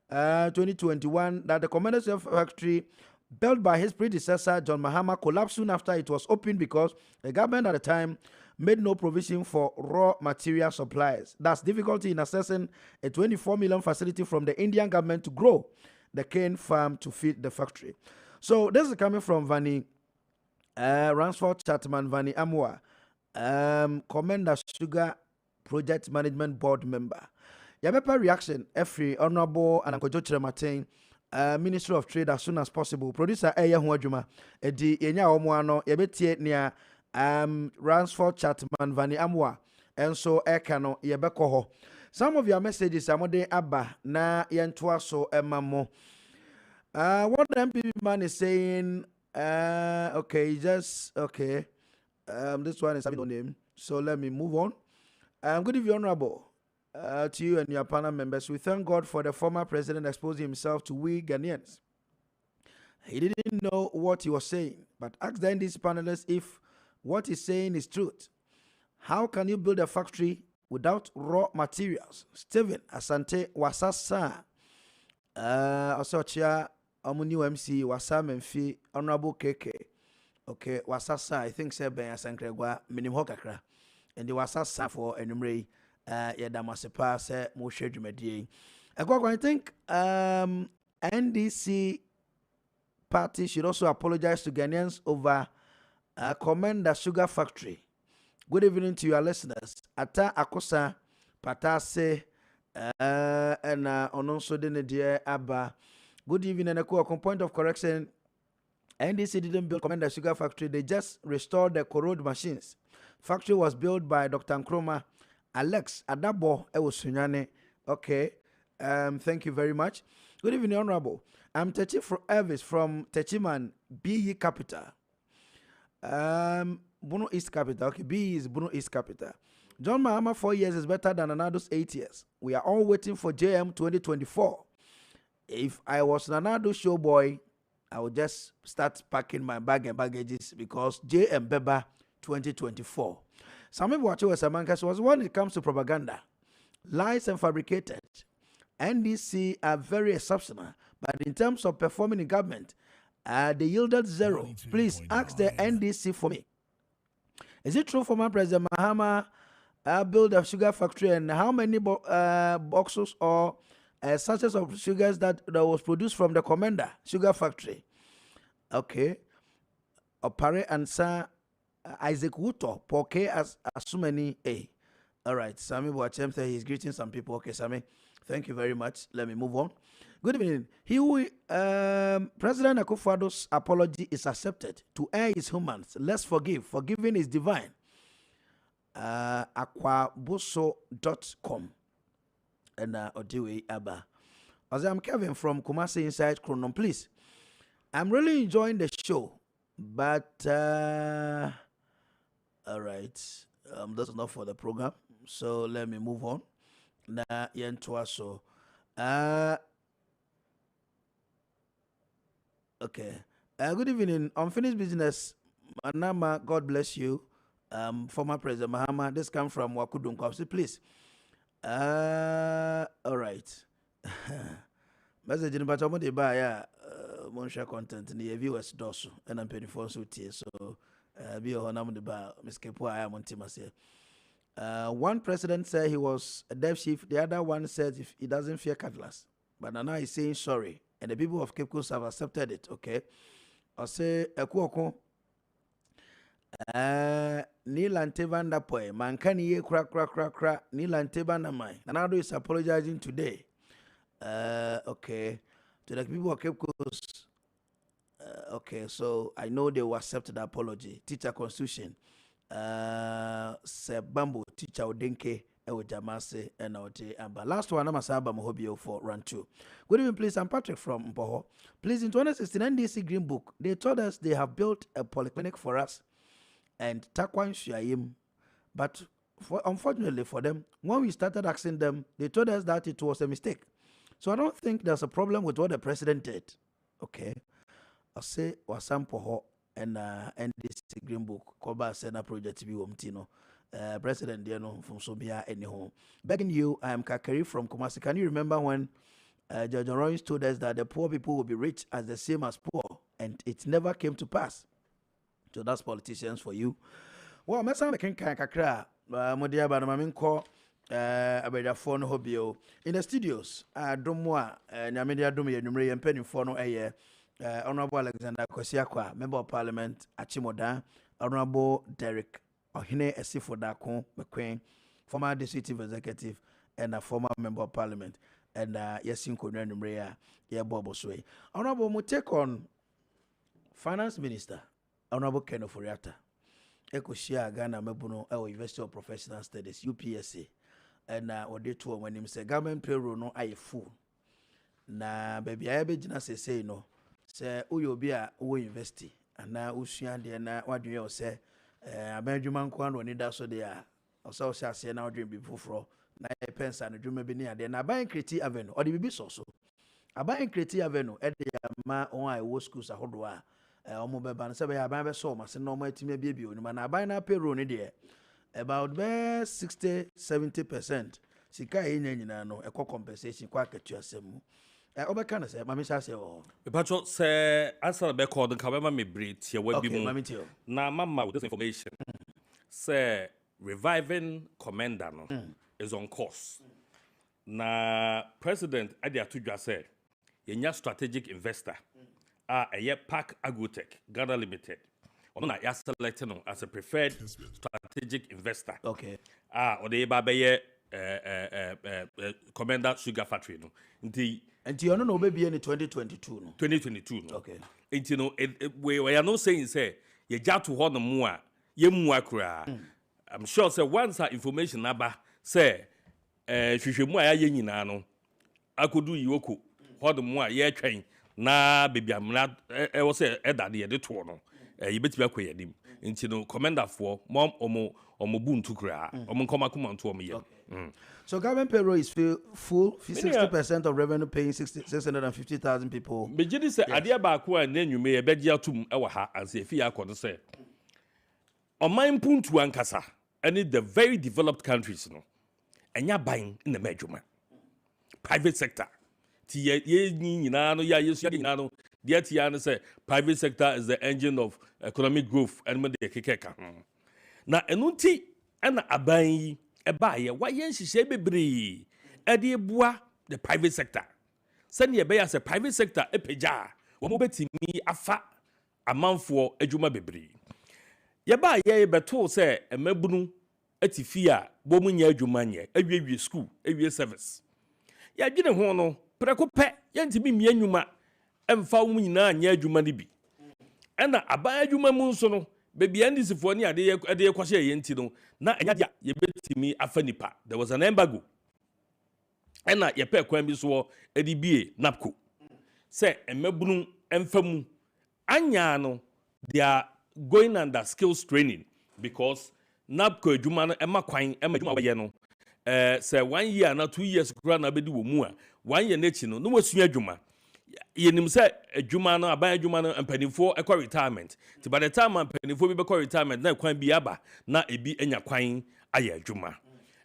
Speaker 2: 2021, that the Commander Sugar Factory built by his predecessor, John Mahama, collapsed soon after it was opened because the government at the time made no provision for raw material supplies. Thus, difficulty in accessing a 24 million facility from the Indian government to grow the cane farm to feed the factory. So, this is coming from Vani Ransford Chatman Vani Amwa, Commander Sugar Project Management Board member. Yabepa reaction every honorable and Akuoko Kwarteng, Ministry of Trade as soon as possible. Producer Eya Huajuma edi yenya omuano yebetie nia Ransford Chatman Vani Amwa enso eka no yebeko ho. Some of your messages amode aba na yentoa so emamo. What the MPP man is saying, okay, just okay. This one is having no name, so let me move on. Good evening, honorable. To you and your panel members, we thank God for the former president exposing himself to we Ghanaians. He didn't know what he was saying, but ask the NDC panelists if what he's saying is truth. How can you build a factory without raw materials? Stephen Asante Wasasa, Osochia Omuniu MC Wasam Mfi Honorable KK. Okay, Wasasa, I think Sebe Asankregwa Minimho Kakra, and the Wasasa for Enumre. Yadamasepa se mo shedwumadi. I think NDC party should also apologize to Ghanaians over Commander Sugar Factory. Good evening to your listeners. Ata Akosa Patase And on also the dear Abba. Good evening, and a point of correction. NDC didn't build Commander Sugar Factory, they just restored the corrode machines. Factory was built by Dr. Nkrumah, Alex Adabo Ewusunyane. Okay, thank you very much. Good evening, Honorable. I'm Techi Elvis from Techiman, BE Capital. Bono East Capital. Okay, BE is Bono East Capital. John Mahama 4 years is better than Nanado's 8 years. We are all waiting for JM 2024. If I was Nanado showboy, I would just start packing my bag and baggages because JM Beba 2024. Some people watch us was when it comes to propaganda, lies and fabricated. NDC are very exceptional, but in terms of performing in government, they yielded zero. Please ask the NDC for me. Is it true for my President Mahama build a sugar factory and how many boxes or sachets of sugars that was produced from the Commander Sugar Factory? Okay. Opare answer Isaac Wuto, Poke as so many A. All right. Sammy Boachem said he's greeting some people. Okay, Sammy. Thank you very much. Let me move on. Good evening. President Akufo-Addo's apology is accepted. To err is humans. Let's forgive. Forgiving is divine. Aquaboso.com and Odiwe Abba. As I'm Kevin from Kumasi Inside Chronon, please. I'm really enjoying the show, but all right, that's enough for the program. So let me move on. Na yentuaso. Okay. Good evening. Unfinished business. Manama, God bless you. Former President Mahama. This comes from Wakudun Kwapsi, please. All right. Message in Batomo de Baya, Monsha content in the viewers dosu, and I'm paying for so tears. So, be a honor de ba, Miss Kepo, I am on Timasi. One president said he was a deaf chief, the other one said if he doesn't fear cutlass. But now he's saying sorry, and the people of Cape Coast have accepted it, okay? I say, Akuoko. Nilante Vanda Poe, Mankani ye crack, Nilante Vanda Mai. Nanado is apologizing today. Okay. To the people of Cape Coast. Okay, so I know they will accept the apology. Teacher Constitution. Sebambo, Teacher Odenke, Ewo Jamase, and Ote Amba. Last one, I'm a Saba Mohobio for run 2. Good evening, please. I'm Patrick from Mpoho. Please, in 2016 NDC Green Book, they told us they have built a polyclinic for us and Takwan Shayim. But unfortunately for them, when we started asking them, they told us that it was a mistake. So I don't think there's a problem with what the president did. Okay. I say Wasampoho and NDC Green Book, Koba Sena Project Biwomtino. President Diano from Sobia anyhow. Begging you, I am Kakari from Kumasi. Can you remember when Judge Royce told us that the poor people will be rich as the same as poor? And it never came to pass. So that's politicians for you. Well, Mesa can kakra Modia Banamaminko Abeda Phone Hobio in the studios. Drumwa Namedia Dumi Numri and Penny Fono a Honorable Alexander Kosiakwa, Member of Parliament Achimoda, Honorable Derek Ohine Esifodako McQueen, former Chief Executive and a former Member of Parliament, and Yasin Konya Numrea, Bobo Sway. Honorable we take on Finance Minister. Honorable Ken Oforiatta, Ekoshia Ghana Mebuno, our University of Professional Studies, UPSA, and Ode to when him say government payroll no I fool. Na baby I be jina say no, say uyo bia uwe university, and na usua de na what you say, Benjamin Kwan when that so there, also say now dream before na pence and dream be near there. Na buying Creative Avenue or the BB so. A buying Creative Avenue at the ma on I was schools a hodwa. Omo beba no sebe ya ban be so ma se no ma time bia oni ma na ban na payroll ni de about 60-70% sika e nyina no ekọ compensation kwa akatua asem obeka na se ma me sha se o
Speaker 5: Pacho say answer be called ka be me break here we bi mu na mama with this information say reviving commander no is on course na president ade atudwa say yenya strategic investor a year Park Agrotech Ghana Limited. On na selected as a preferred strategic investor.
Speaker 2: Okay.
Speaker 5: Or the babaye Commander Sugar Factory no.
Speaker 2: And you know maybe in 2022 no.
Speaker 5: 2022 no.
Speaker 2: Okay.
Speaker 5: And you know we are not saying say you got to hold the more ye more kura. I'm sure say once that information naba say hwehwemu a ya nyina no akodu yiwoku hold the more ye twen na baby amna e wo say edade ye de to no ye betimi akoye dim. Nti no commander for mom omo buntu kura omo nkoma komanto omo ye.
Speaker 2: So government payroll is full 60% of revenue paying 650,000 people.
Speaker 5: Bejidi say ade ba ko a nanwume ye beji atum e wa ha anse fi akodo say oman puntu ankasa any the very developed countries no enya ban na madwuma private sector ti ye nyina no ya yesu nyina no the tia no say private sector is the engine of economic growth and me de kekeka na enunti na aban yi eba ye wa ye nhihye bebre e de bua the private sector sani ye be ya say private sector epeja wo mo betimi afa amanfo adwuma bebre ye ba ye beto say emabunu atifi a bo mu nya adwuma nye awie school awie service ya dwene ho no preko pe ye ntimi mi anwuma emfa wo nyina nya adwuma ne bi ena aban adwuma mu nso no bebi andisifo ni ade ye kwahye ye nti no na enya dia ye betimi afa nipa there was an embargo ena ye pe kwan bi so edibie napco say emabunu emfamu anya no they are going under skills training because napco adwuma no ema kwan ema adwuma ye no say 1 year na 2 years kura na bedi wo mu a 1 year na chi no wasu adwuma yenim say adwuma no aban adwuma no empanifo ekọ retirement ti by the time empanifo bi bekọ retirement na kwan bi aba na ebi enya kwan aye adwuma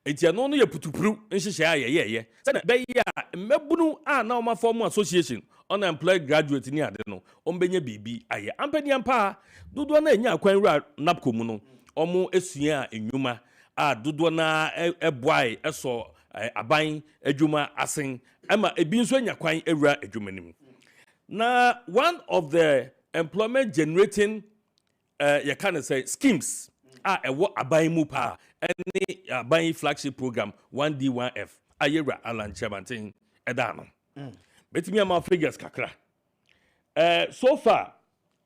Speaker 5: enti ano no ye putupuru nhihye aye say na be ya mebunu a na oma form association unemployed graduate ni ade no ombenya bibi aye ampani ampa dodo na enya kwan ra napco mu no omo esua enwuma a dodo na eboai eso aban adwuma asen ama ebi nso enya kwan ewura adwuma nim na one of the employment generating you can say schemes ewo aban mu pa any aban flagship program 1D1F ayera Alan Chabantin edano betimi am figures kakra so far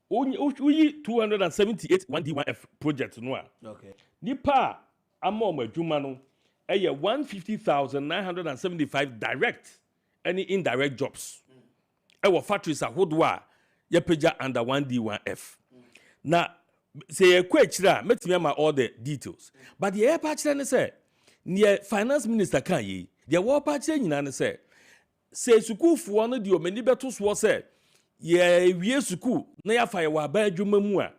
Speaker 5: we 278 1D1F project no
Speaker 2: Okay.
Speaker 5: nipa amom adwuma no 150,975 direct any indirect jobs our factories ahodo a yepeja under 1D1F na say ye kwachira metimi ama all the details but ye pa kire ne say near finance minister kan yi the wo pa kire nyina ne say sukufo no de omani beto so say ye wie suku na ya fa ye wa ba adwuma mu a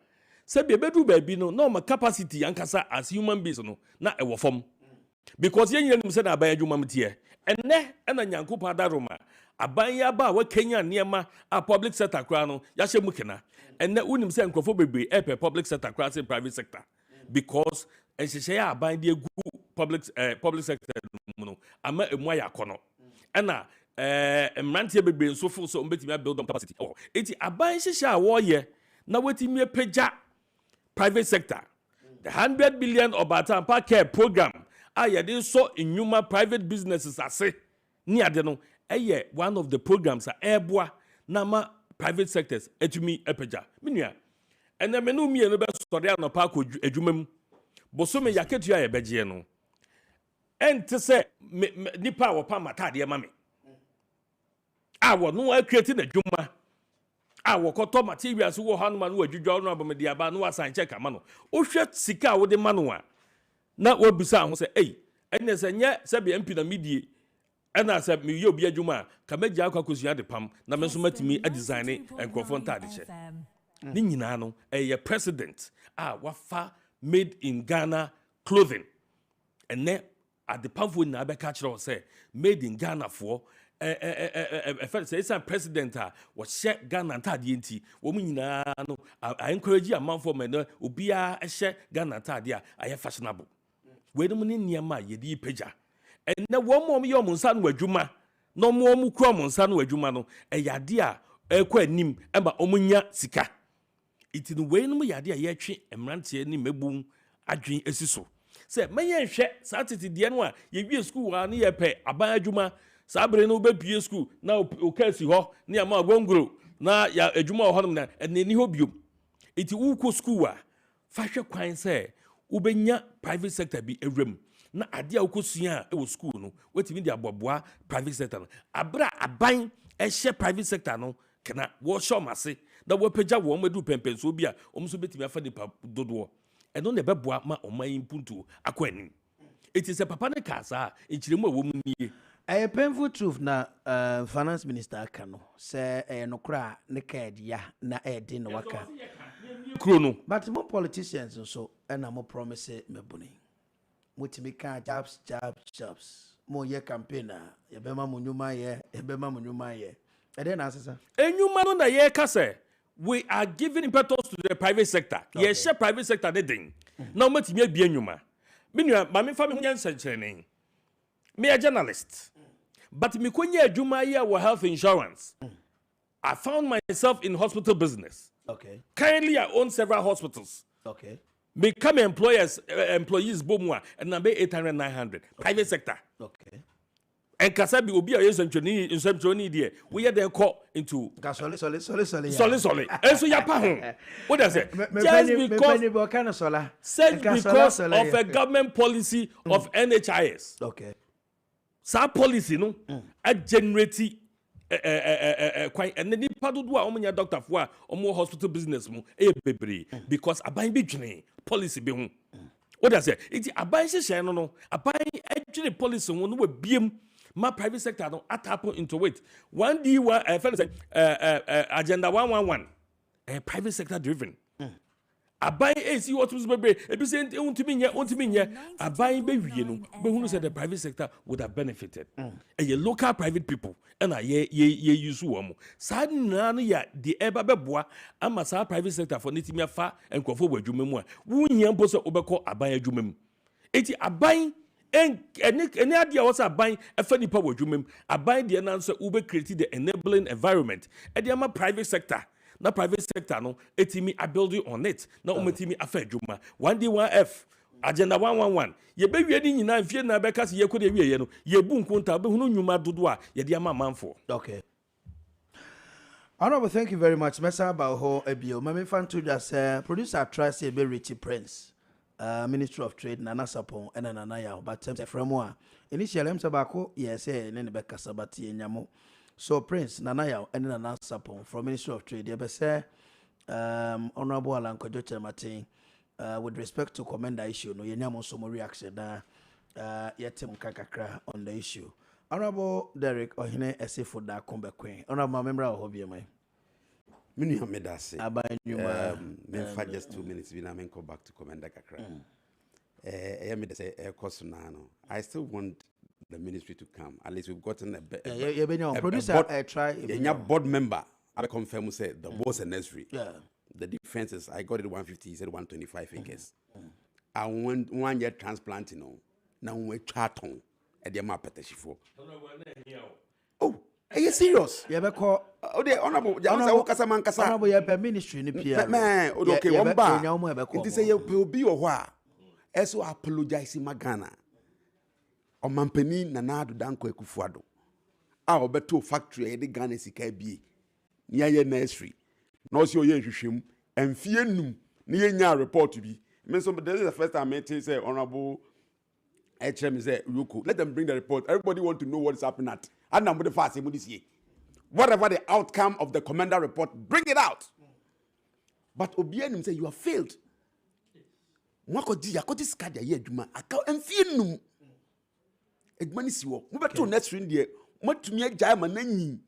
Speaker 5: say be bedu ba bi no na o capacity yankasa as human beings no na e wo fom because ye nyina nim say na ba adwuma mtie enne na nyankopa daroma aban ya ba wa Kenya niema a public sector kra no ya hye mukena enne unim say nkrofo bebre e public sector kra say private sector because enhyehyɛ ya aban de egu public sector no ama emu ayakono ena mrantie bebre nso fo so mbetimi build up capacity eti aban hyehyɛ a wo ye na wetimi epagya private sector the 100 billion Obata care program ayede so enwuma private businesses ase ni ade no one of the programs eboa na ma private sectors etumi epagya menua ene me no mie no be sori anopa ko adwumam bosome yaketua ye begye no ente se nipa wo pa matade ma me wo no create na adwuma wo koto materials wo hanuma no adwudwa no abomede aba no asan check ama no wo hwe sika wo de ma no a na wo bisa ho se ene se nye se be mp na medie ena se me ye obi adwuma ka magya akwakosia de pam na me so matimi a design enkrofo ntade che ni nyina no president wafa made in Ghana clothing ene at the pamfo na be catch say made in Ghana for first say some president was share Ghana ntade enti wo mu nyina no I encourage amanfo me no obi a share Ghana ntade a fashionable we no ni niam ye di pagya ene wo mom ye omunsa no adwuma no mo kura omunsa no adwuma no yade a ekwa anim ema omunya sika iti no we no yade a ye twe emrantie ni mebum adwen esiso say mayen hwe satiti de no a ye wie school wa na ye pe aban adwuma sabre no be pie school na o kasi ho na ya ma gongro na ya adwuma ho na ni ho biom iti uko school a fa hwe kwan say ubenya private sector bi ewrem na ade a ukosua e wo school no wetimi de aboboa private sector no abra aban ehye private sector no kana wo show mase da wo pagya wo madu pempenso bi a omso betimi afa nipa dodo eno na beboa ma oman impuntu akwani it is a papa ne kasa enchiremu a wo mu nie
Speaker 2: a painful truth na finance minister kano say nokra ne kadia na edi no waka
Speaker 5: krono
Speaker 2: but more politicians so na mo promise mebuni mutimi ka jobs mo ye campaigner ye bema mo nyuma ye ede na asesa
Speaker 5: enyuma no na ye ka say we are giving impetus to the private sector ye share private sector de den na o matimi abia enyuma menua ma me fa me hunya nsankyerene me a journalist but me konya adwuma ye wa health insurance I found myself in hospital business.
Speaker 2: Okay.
Speaker 5: Currently I own several hospitals.
Speaker 2: Okay.
Speaker 5: Become employees bomwa and number 800 900 private sector.
Speaker 2: Okay.
Speaker 5: And kasabi obi a yesanchoni there we then call into
Speaker 2: solid.
Speaker 5: And so yapa ho. What does it? Just because of a government policy of NHIS.
Speaker 2: Okay.
Speaker 5: Sa policy no a generate quite and then nipa dodo a omunya doctor for a omo hospital business mu e bebre because aban bi dwene policy be hu. What does it? It aban hye no aban adwene policy hu no we biem ma private sector no tap into it. One D agenda 111 private sector driven. Aban see what was bebe ebi say untimi nya aban be wie no be hunu say the private sector would have benefited. A local private people and ye use wo mo sa na no ya the eba beboa ama sa private sector for nitimi afa enkofo badwuma mu a wunya mpo so obekọ aban adwuma mu eti aban any idea was aban afa nipa badwuma mu aban de na so ube create the enabling environment e de ama private sector na private sector no etimi a building on it na umetimi afa adwuma 1D1F agenda 111 ye be wie ni nyina mfie na be ka se ye kode wie ye no ye bu nkonta be hunu nyuma dodo a ye de ama manfo.
Speaker 2: Okay. Honorable, thank you very much. Mesa about ho ebio mame fan to just producer try say be Richie Prince Ministry of Trade Nana Sapon and Nana ya but from one initially am sabako yes ne be kasa but ye nyamo. So Prince Nanaya and Nana Sapon from Ministry of Trade, they say Honorable Alan Kojoche Martin with respect to commend the issue, no yenyamo some reaction yetem kakakra on the issue. Honorable Derek Ohine ese for that combe queen. Honorable member of Hobby my
Speaker 6: Mini Hamedase.
Speaker 2: Me
Speaker 6: for just 2 minutes we now go back to commend the kakra. I still want the ministry to come. At least we've gotten a
Speaker 2: producer try
Speaker 6: a board member. I confirm say the was a nursery.
Speaker 2: Yeah.
Speaker 6: The differences I got it 150, he said 125 acres. I want 1 year transplanting now we charton at the map at the shifo. Oh, are you serious?
Speaker 2: You ever call
Speaker 6: the honorable
Speaker 2: honorable your ministry in the
Speaker 6: man, okay, one bar. It is a will be or why. As I apologize in Magana. O mampani Nana Danko Ekufuado. Our beto factory the Ghana sika bi. Nia ye nursery. No si oye hwehwem. Emfie num ne nya report bi. Me so this is the first time I say honorable HM say Ruku. Let them bring the report. Everybody want to know what is happening at. And I'm the fast this year. Whatever the outcome of the commander report, bring it out. But Obianim say you have failed. Mwako di yakoti skada ye adwuma. Aka emfie num. Edmani siwo mo beto next ring de matumi agya ma nanyi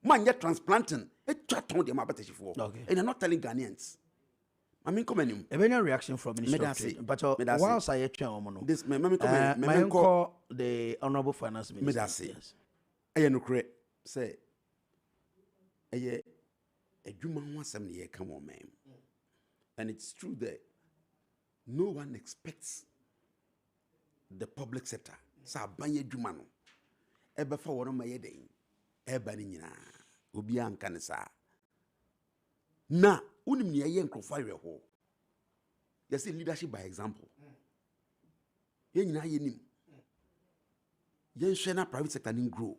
Speaker 6: man get transplanting etwa ton de ma betachifo and I'm not telling Ghanaians. I mean come any
Speaker 2: reaction from Minister of Trade but whilst I twa omo
Speaker 6: this me
Speaker 2: call the honorable finance minister
Speaker 6: yes aye no kre say aye adwuma ho asem ne ye ka mo man and it's true that no one expects the public sector sa banye dwuma no ebe fa wono ma yeden eba ni nyina obi anka ne sa na unim ne ye nkrofo awe ho you see leadership by example Yen na yenim. Yen share na private sector nin grow.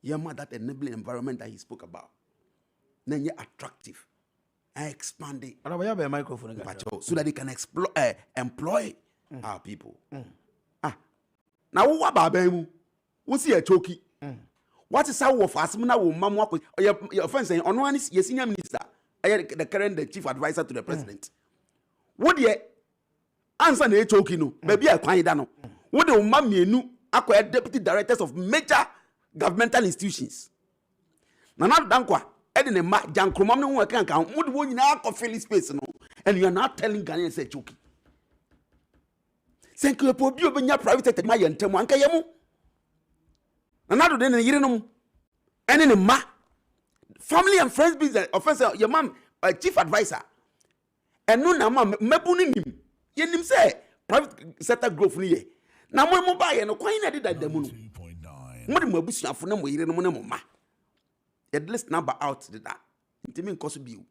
Speaker 6: Yen ma that enabling environment that he spoke about. Then ye attractive and expand it.
Speaker 2: And I have a microphone
Speaker 6: So that they can employ our people. Now what about them? What's here choky? What is our fast now? Mamma, your offense on one is your senior minister, the current chief advisor to the president. What ye answer the choky no? Maybe I can't dano. What the mammy knew acquired deputy directors of major governmental institutions. Nana Dankwa, Eden and Mark Jan Kromam no can count. What would you now fill space no? And you are not telling Ghanaians say choky. Thank you for being your private my and Temanka Yamu. Another than a year no. And in a ma family and friends business offense your mom chief advisor. And no na mom mebunim. Yenim say private sector growth ni. Na mo mo buy no kwan na did da mu no. Mo de mo abusuafo na mo yire no mo na mo ma. At least number out did that. Intimi nkoso biu.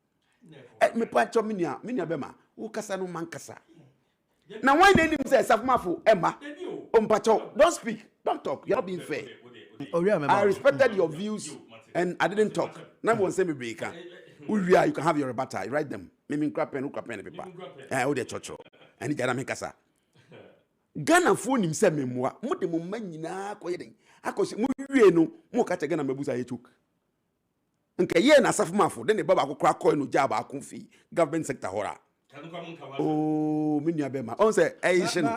Speaker 6: Me pa cho minia bema. Wo kasa no man kasa. Now why they say Safmafo Emma? Don't speak, don't talk. You're not being fair. I respected your views and I didn't talk. Now one say me break. You can have your rebuttal. Write them. Mimi crapen paper. Oh the chocho. And it make us. Ghana phone himself memoir. Mo de mo man nyina koye den. Akosi mo wie no mo ka che Ghana mabusa ye chuk. Nka ye na Safmafo den e baba akokra koy no job akonfi government sector hora. Oh, Minyabema. On say,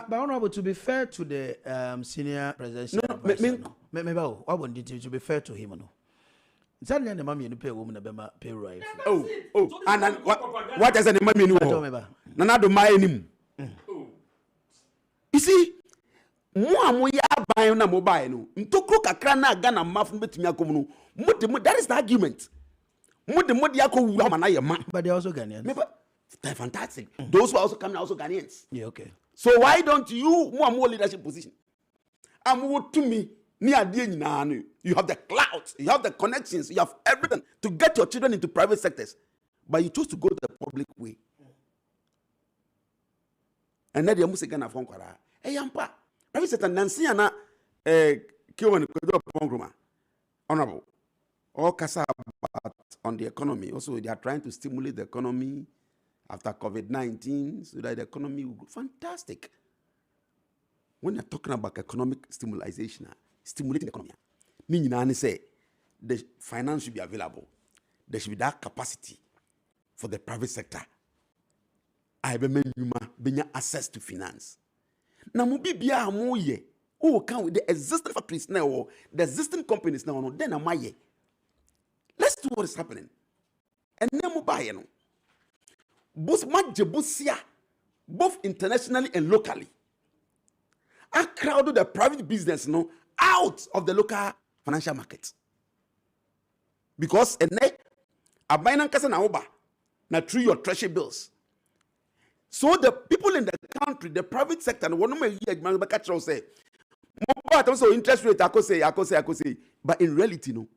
Speaker 6: but
Speaker 2: honorable, to be fair to the senior presidential advisor, I want to be fair to him. No, it's only the mommy in the pay woman about pay right.
Speaker 6: Oh, and what does the mommy know? Nana do my name. You see, mo ya buy na mobile no. Ntokro kakra na Ghana maf betumi akomu no. That is the argument. Mo de akọ wura mana ye ma.
Speaker 2: But they also Ghanaians.
Speaker 6: They're fantastic. Those who are also coming are also Ghanaians.
Speaker 2: Yeah, okay.
Speaker 6: So why don't you more leadership position? To me, you have the clout, you have the connections, you have everything to get your children into private sectors, but you choose to go the public way. And then you must again have kwara. Hey, yampa. Private sector Nancy ana kiwan ko honorable. All kasa on the economy. Also, they are trying to stimulate the economy after COVID-19, so that the economy will grow. Fantastic. When you're talking about economic stimulation, stimulating the economy, meaning say the finance should be available. There should be that capacity for the private sector. I be access to finance. Now, mubibia amoye. Oh, can with the existing factories now, or the existing companies now, then am I? Let's do what is happening. And then mobile, no. Both internationally and locally, are crowded the private business out of the local financial market. Because a binance kasa na oba na through your treasury bills. So the people in the country, the private sector, one of my say, so interest rate, I say, but in reality, no,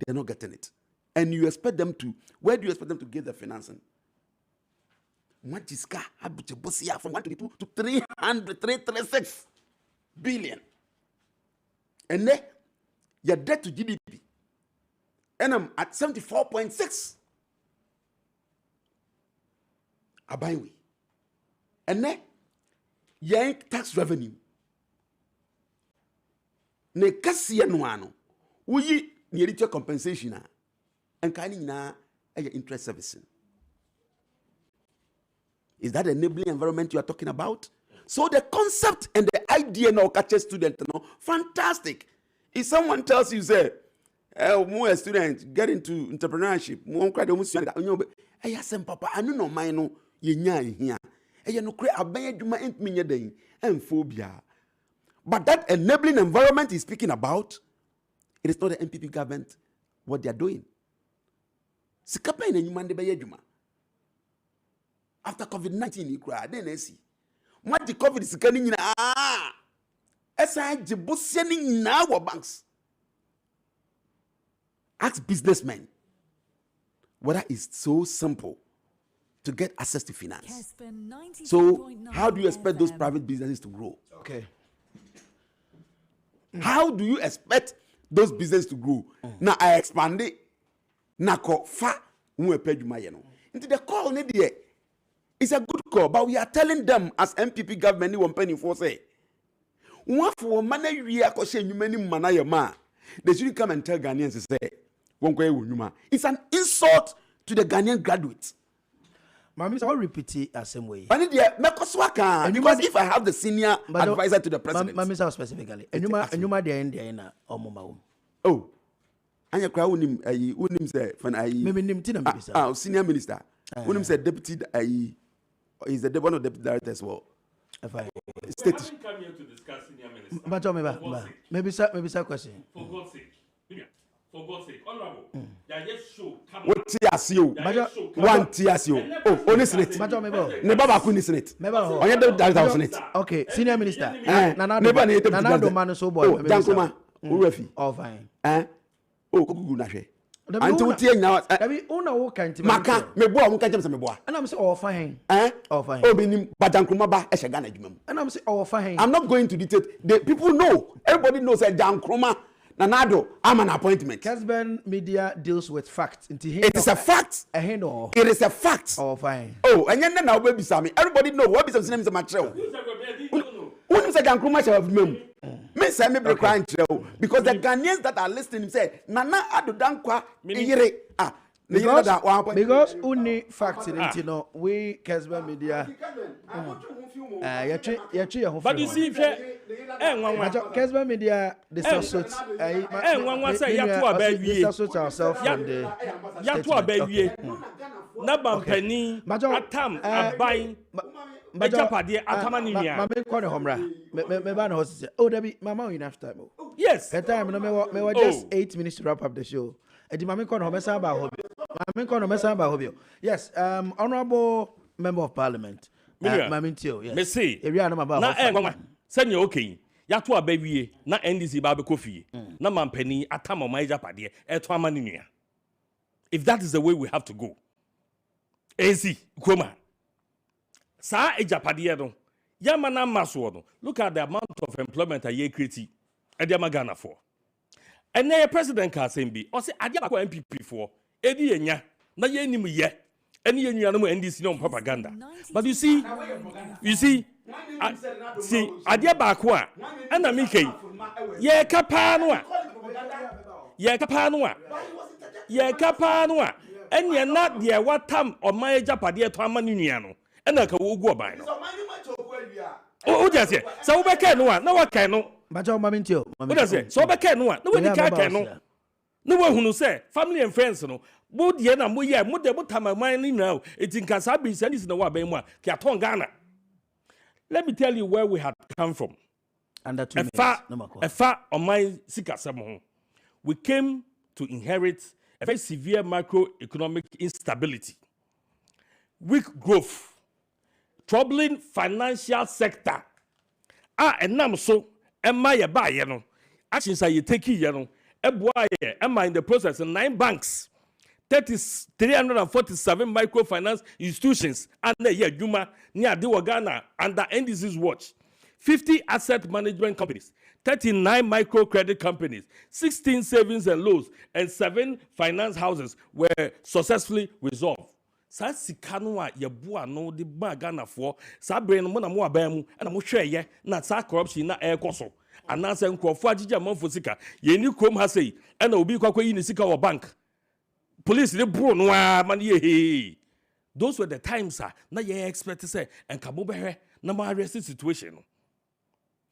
Speaker 6: they're not getting it. And you expect them to, where do you expect them to get the financing? What is from 122 to 336 billion. And then your debt to GDP. And I'm at 74.6. Abaiwi. And then your tax revenue. Ne kasi no we need your compensation and can na interest servicing. Is that enabling environment you are talking about? So the concept and the idea now catch a student, fantastic. If someone tells you, say, a student get into entrepreneurship, papa, I know mine no here. No create a bad and phobia. But that enabling environment he's speaking about, it is not the MPP government what they are doing. After COVID-19, you cry, then I see. What the COVID is coming in, in our banks. Ask businessmen whether it's so simple to get access to finance.
Speaker 7: Kessben,
Speaker 6: So how do you
Speaker 7: 92.9
Speaker 6: expect those
Speaker 7: FM.
Speaker 6: private businesses to grow?
Speaker 2: Okay.
Speaker 6: How do you expect those businesses to grow? Now I expand it. Now ko fa unwe peduma ye no. Into the call ne there. It's a good call, but we are telling them as MPP government one penny for say. One for money we are question you many mana ma. They should come and tell Ghanaians to say one it's an insult to the Ghanaian graduates.
Speaker 2: Mami, I'll repeat it the same way.
Speaker 6: Because if I have the senior advisor to the president.
Speaker 2: Mami, specifically. And you might the end there
Speaker 6: oh, and you cry unim say when I senior minister. Unim say deputy is the one of the deputy director as well.
Speaker 5: State. We haven't come here to discuss senior minister.
Speaker 2: But maybe some question.
Speaker 5: For God's sake. For God's sake, honorable, just show.
Speaker 6: What TSU? One TSU. Oh, honestly, never back on it.
Speaker 2: Okay, senior minister.
Speaker 6: Never
Speaker 2: man so boy.
Speaker 6: Dankuma, Urefi.
Speaker 2: All fine.
Speaker 6: Oh, Kuku Nashe. Until tea now. Maka, me boy, I'm catching some boy.
Speaker 2: And I'm saying all fine. All fine.
Speaker 6: Oh, benim, but Dankuma ba, Eshagana.
Speaker 2: And I'm saying all fine.
Speaker 6: I'm not going to dictate. The people know. Everybody knows that Dankuma. Nanado, I'm an appointment.
Speaker 2: Kessben media deals with facts.
Speaker 6: It is a fact. It is a fact.
Speaker 2: Oh, fine.
Speaker 6: Oh, and then now baby Sammy. Everybody know what is the name of my show. Who is a Gankruma of mem? Me say me be crying because the Ghanaians that are listening say Nana Ado Dankwa Iyere ah.
Speaker 2: Because only facts in it, you know, we Kessben media.
Speaker 5: But you see,
Speaker 2: Kessben media disassociates ourselves from the
Speaker 5: Nabam Atam Abain Majapadi Atamania.
Speaker 2: Mamma call homra. Me ban host. Oh, Debbie, Mama, enough time.
Speaker 5: Yes.
Speaker 2: That time, me were just 8 minutes to wrap up the show. Edi mami kono homesa ba hobby. Mami kono homesa ba hobby. Yes, honorable member of parliament. Mami Tio, yes.
Speaker 5: Me say.
Speaker 2: Area na ba.
Speaker 5: Na mama. Send you okay. Ya to abawie na NDC ba be kofi. Na mampani atama mai japade e to amani nua. If that is the way we have to go. Easy, Kroma. Sa e japade no. Ya mana maso no. Look at the amount of employment a ye create. E dey magana for. And then president can say be or say adia ba MPP for edi enya na ye nim ye eni ye nua no NDC no propaganda. But you see see adia ba ko a na me kai ye kapa no a enya na de watam oman ajapade to amani nua no na ka wo gu oban no o just say so we be no a na wa kai no
Speaker 2: Bajo Mamintio.
Speaker 5: What does it? So, no, when you can't no. No one who say family and friends, no. Both Yena, Muya, Mudabo Tama, mine now. It's in Kasabi, and it's in the Wabema, Katon Ghana. Let me tell you where we had come from.
Speaker 2: Under 2
Speaker 5: minutes. A far on my Sikasamo. We came to inherit a very severe macroeconomic instability, weak growth, troubling financial sector. And now so. Emma ye buy ye no actions are you take ye no eboa ye Emma in the process 9 banks 347 microfinance institutions and ye adwuma near de Ghana under NDC's watch 50 asset management companies 39 microcredit companies 16 savings and loans and 7 finance houses were successfully resolved. Sa sika no a ye boa no de ba Ghana for sa bre no mo na mo aban mu na mo hwe ye na sa corruption na e koso ananse nkrofo agija manfo sika ye ni krom ha sei e na obi kwakwa yi ni sika wo bank police de bro no a man ye he. Those were the times na ye expect say enkabo behwe na ma arrest situation no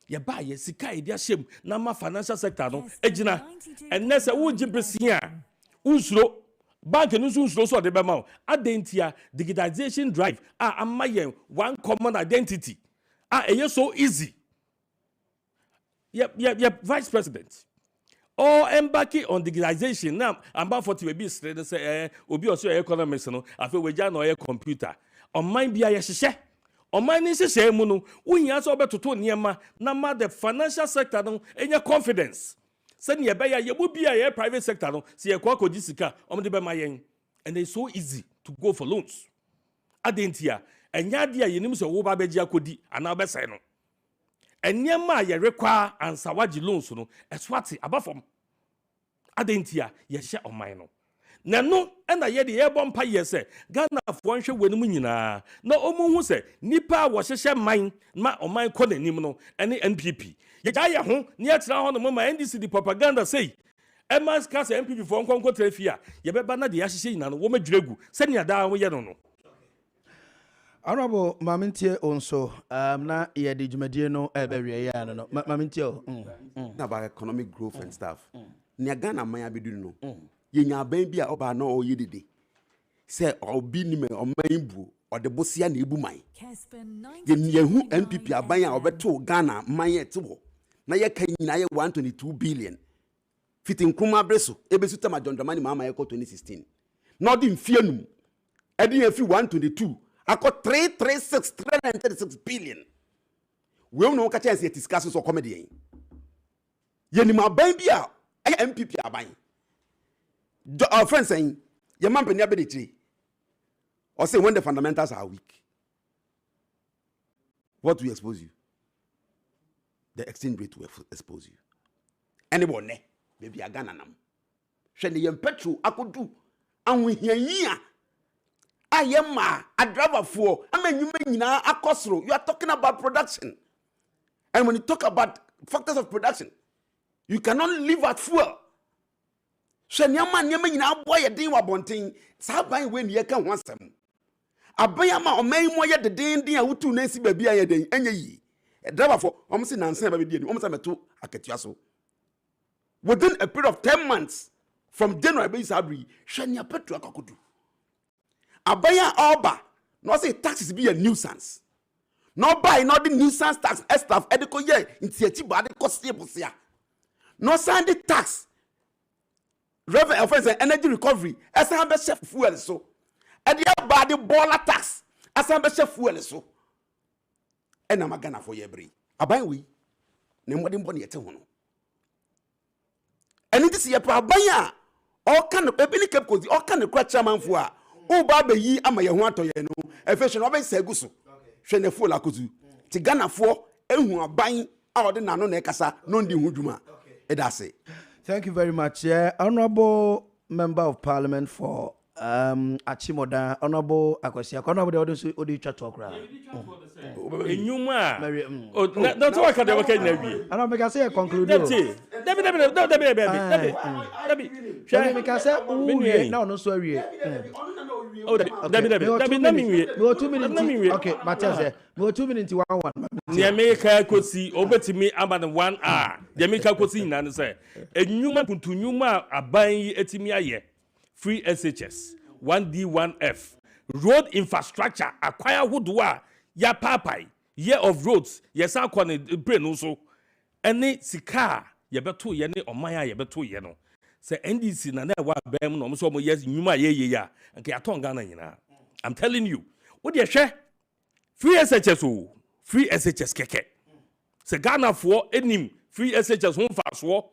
Speaker 5: ye ba ye sika e dia shem na ma financial sector no ejina enne se wo jibesia usuro bank no so de be ma adentia digitization drive amaye one common identity so easy. Yep, vice president or embarking on digitization now about 40 baby say obi also economics no afi weja no computer on mind bia ye hye on mind ni hye mu no uhia so obetoto niema na ma the financial sector no enya confidence. Send ye beya ye will be a private sector no see a kwako jisika de be mayen and it's so easy to go for loans adentia enya de a yenim se wo ba beji akodi ana obesai no enyema ye rekwa ansa wagi loans no eswate abafom adentia ye hye oman no na no na ye de ye bompa ye se Ghana fo nhwe wenum nyina na omuhu se nipa wo hyehye man ma oman kɔ nanim no ene NPP ye ja ye ho ne ye tira ho no ma NDC di propaganda sei emas ka se NPP fo nkonko trafia ye beba na de ya hyehye nyina no wo madwiregu se ne ada wo ye no no.
Speaker 2: Honorable Mamintie also na ye de djumadie no ebewie ya no Mamintie
Speaker 6: about economic growth and stuff. Nya Ghana man abedu no. Ye nya ban bi a oba na o yedede. Say obi ni me o man bu o de bosia na ebu man. Ye hu NPP aban a obeto Ghana man ye te wo. Na ye kan nyina ye 122 billion. Fitin kuma breso ebesu tema John Dramani mama ye ko 2016. Na odi mfienum. Edi ye fi 122 akọ 336 billion. We no ka chance ye discuss so comedy. Ye ni maban bi a MPP aban. Our friend saying, your man penny ability. Or say when the fundamentals are weak. What will expose you? The exchange rate will expose you. Anyone, maybe a Ghana nam. Shani yem petrol akudu. And we hear ya. I am a driver for. I mean, you mean na a costro. You are talking about production. And when you talk about factors of production, you cannot live at fuel. Shanyama nyama nyina boy den wa bonten sa ban we ne ka ho asem abayama o man mo ye de den a wutu na si ba bia ye den enye yi driver for om se nansen ba bia ni om se meto akatua so within a period of 10 months from January be sabri shania petro akakodu abaya oba no say taxes be a nuisance no buy no the nuisance tax staff ediko ye ntiachi ba de cost ebosia no send the tax revenue offense and energy recovery asan be chef fuel so e dey ba the baller tax asan be chef fuel so e na magana for yebre aban we ne mbode mbo ne yete ho no eni this ye pa aban a o kan e bi ni cap kozi o kan kra chairman fu a o ba be yi ama ye ho atoye no e fe hwe no be sa guso hwe ne fuel akozu ti Ghana fo ehu aban a ode na no na ekasa no ndi hu dwuma e da se.
Speaker 2: Thank you very much. Honorable Member of Parliament for Achimoda, Honorable Akosia, Honorable Odi Chatokra.
Speaker 5: Enyuma. That's what I can do.
Speaker 2: I don't make us say a conclude.
Speaker 5: Debbie.
Speaker 2: Now no sorry.
Speaker 5: Debbie.
Speaker 2: 2 minutes. Okay, Matthias. 2 minutes 1
Speaker 5: near make a cosi over to me about 1 hour. They make a cosi and say, Enyuma Puntunuma abai etimiaye. Free SHS 1D1F road infrastructure acquire woodwa ya papai year of roads yes akwane brain also any sika ye beto ye ne omaya ye beto ye no say NDC na wa bem no so mo yes nyuma ye ya nke aton Ghana nyina. I'm telling you what dey hwe free SHS o free SHS keke say Ghana for enim free SHS ho fa so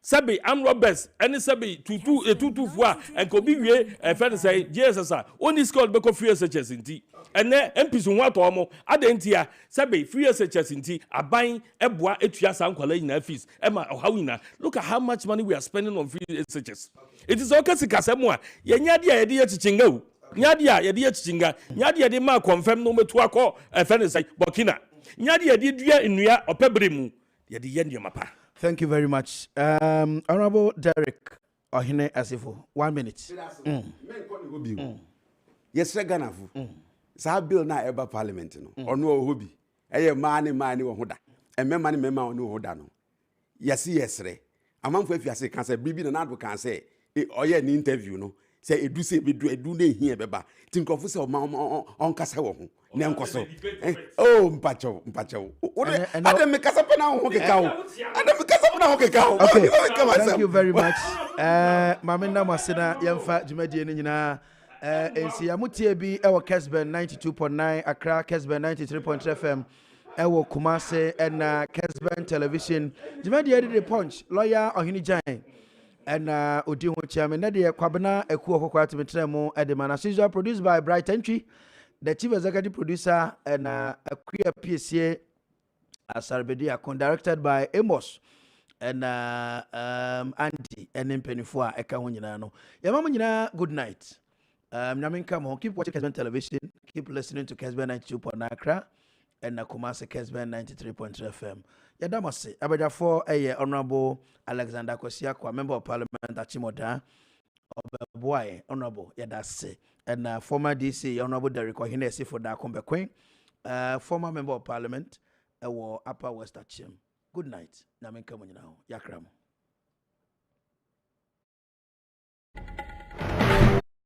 Speaker 5: Sabi am robbers any sabi 224 and ko bi wie friend say JSS only scored be ko free SHS inti and MPs won to omo adentia sabi free SHS inti aban eboa etua sankwala nyina fees ema ohawina. Look at how much money we are spending on free SHS. It is okay sikasemo a yenya dia ye de chichinga o nyadia ye de chichinga nyadia de ma confirm no metu akọ friend say Burkina nyadia de dua nnua opebremu ye de ye ndiomapa.
Speaker 2: Thank you very much. Honorable Derek Ohine Asifo, 1 minute.
Speaker 6: Yes, Ghana fu. Sa bill na eba parliament no. Ono ohobi. Eye mani wo hoda. Emme mani mema ono hoda no. Yes re. Amanfo afiase kan say bibi na do kan say oye ni interview no. Say edu se edu na hia beba. Tinkrofo say on kasa wo ho. Ne nkoso. Oh mpacho. Adam me kasa pa na ho keka ho. Adam me kasa pa na ho keka ho.
Speaker 2: Okay. Thank you very much. Mamina Masina yemfa djumadi ni nyina ensi amutie bi ewo Kessben 92.9 Accra Kessben 93.3 FM ewo Kumase and Kessben television djumadi the punch lawyer Ohini Jan and odi ho chairman na de kwabena Akuoko Kwarteng mu edema na season produced by Bright Entry. the chief executive producer and Akuoko PSA Asarbedi Akon, directed by Amos and Andy and Penifua Eka Hunyano. Yamama good night. Namin come on, keep watching Kessben television, keep listening to Kessben 92.9 Accra and Kumasi Kessben 93.3 FM. Yadamase, Abaja for a Honorable Alexander Kosiakwa, Member of Parliament Achimoda, Boy, Honorable Yadase, and former DC, Honorable Derek Ohinesi for Dakombe Queen, former Member of Parliament, Upper West Achim. Good night. Namin come on now. Yakram.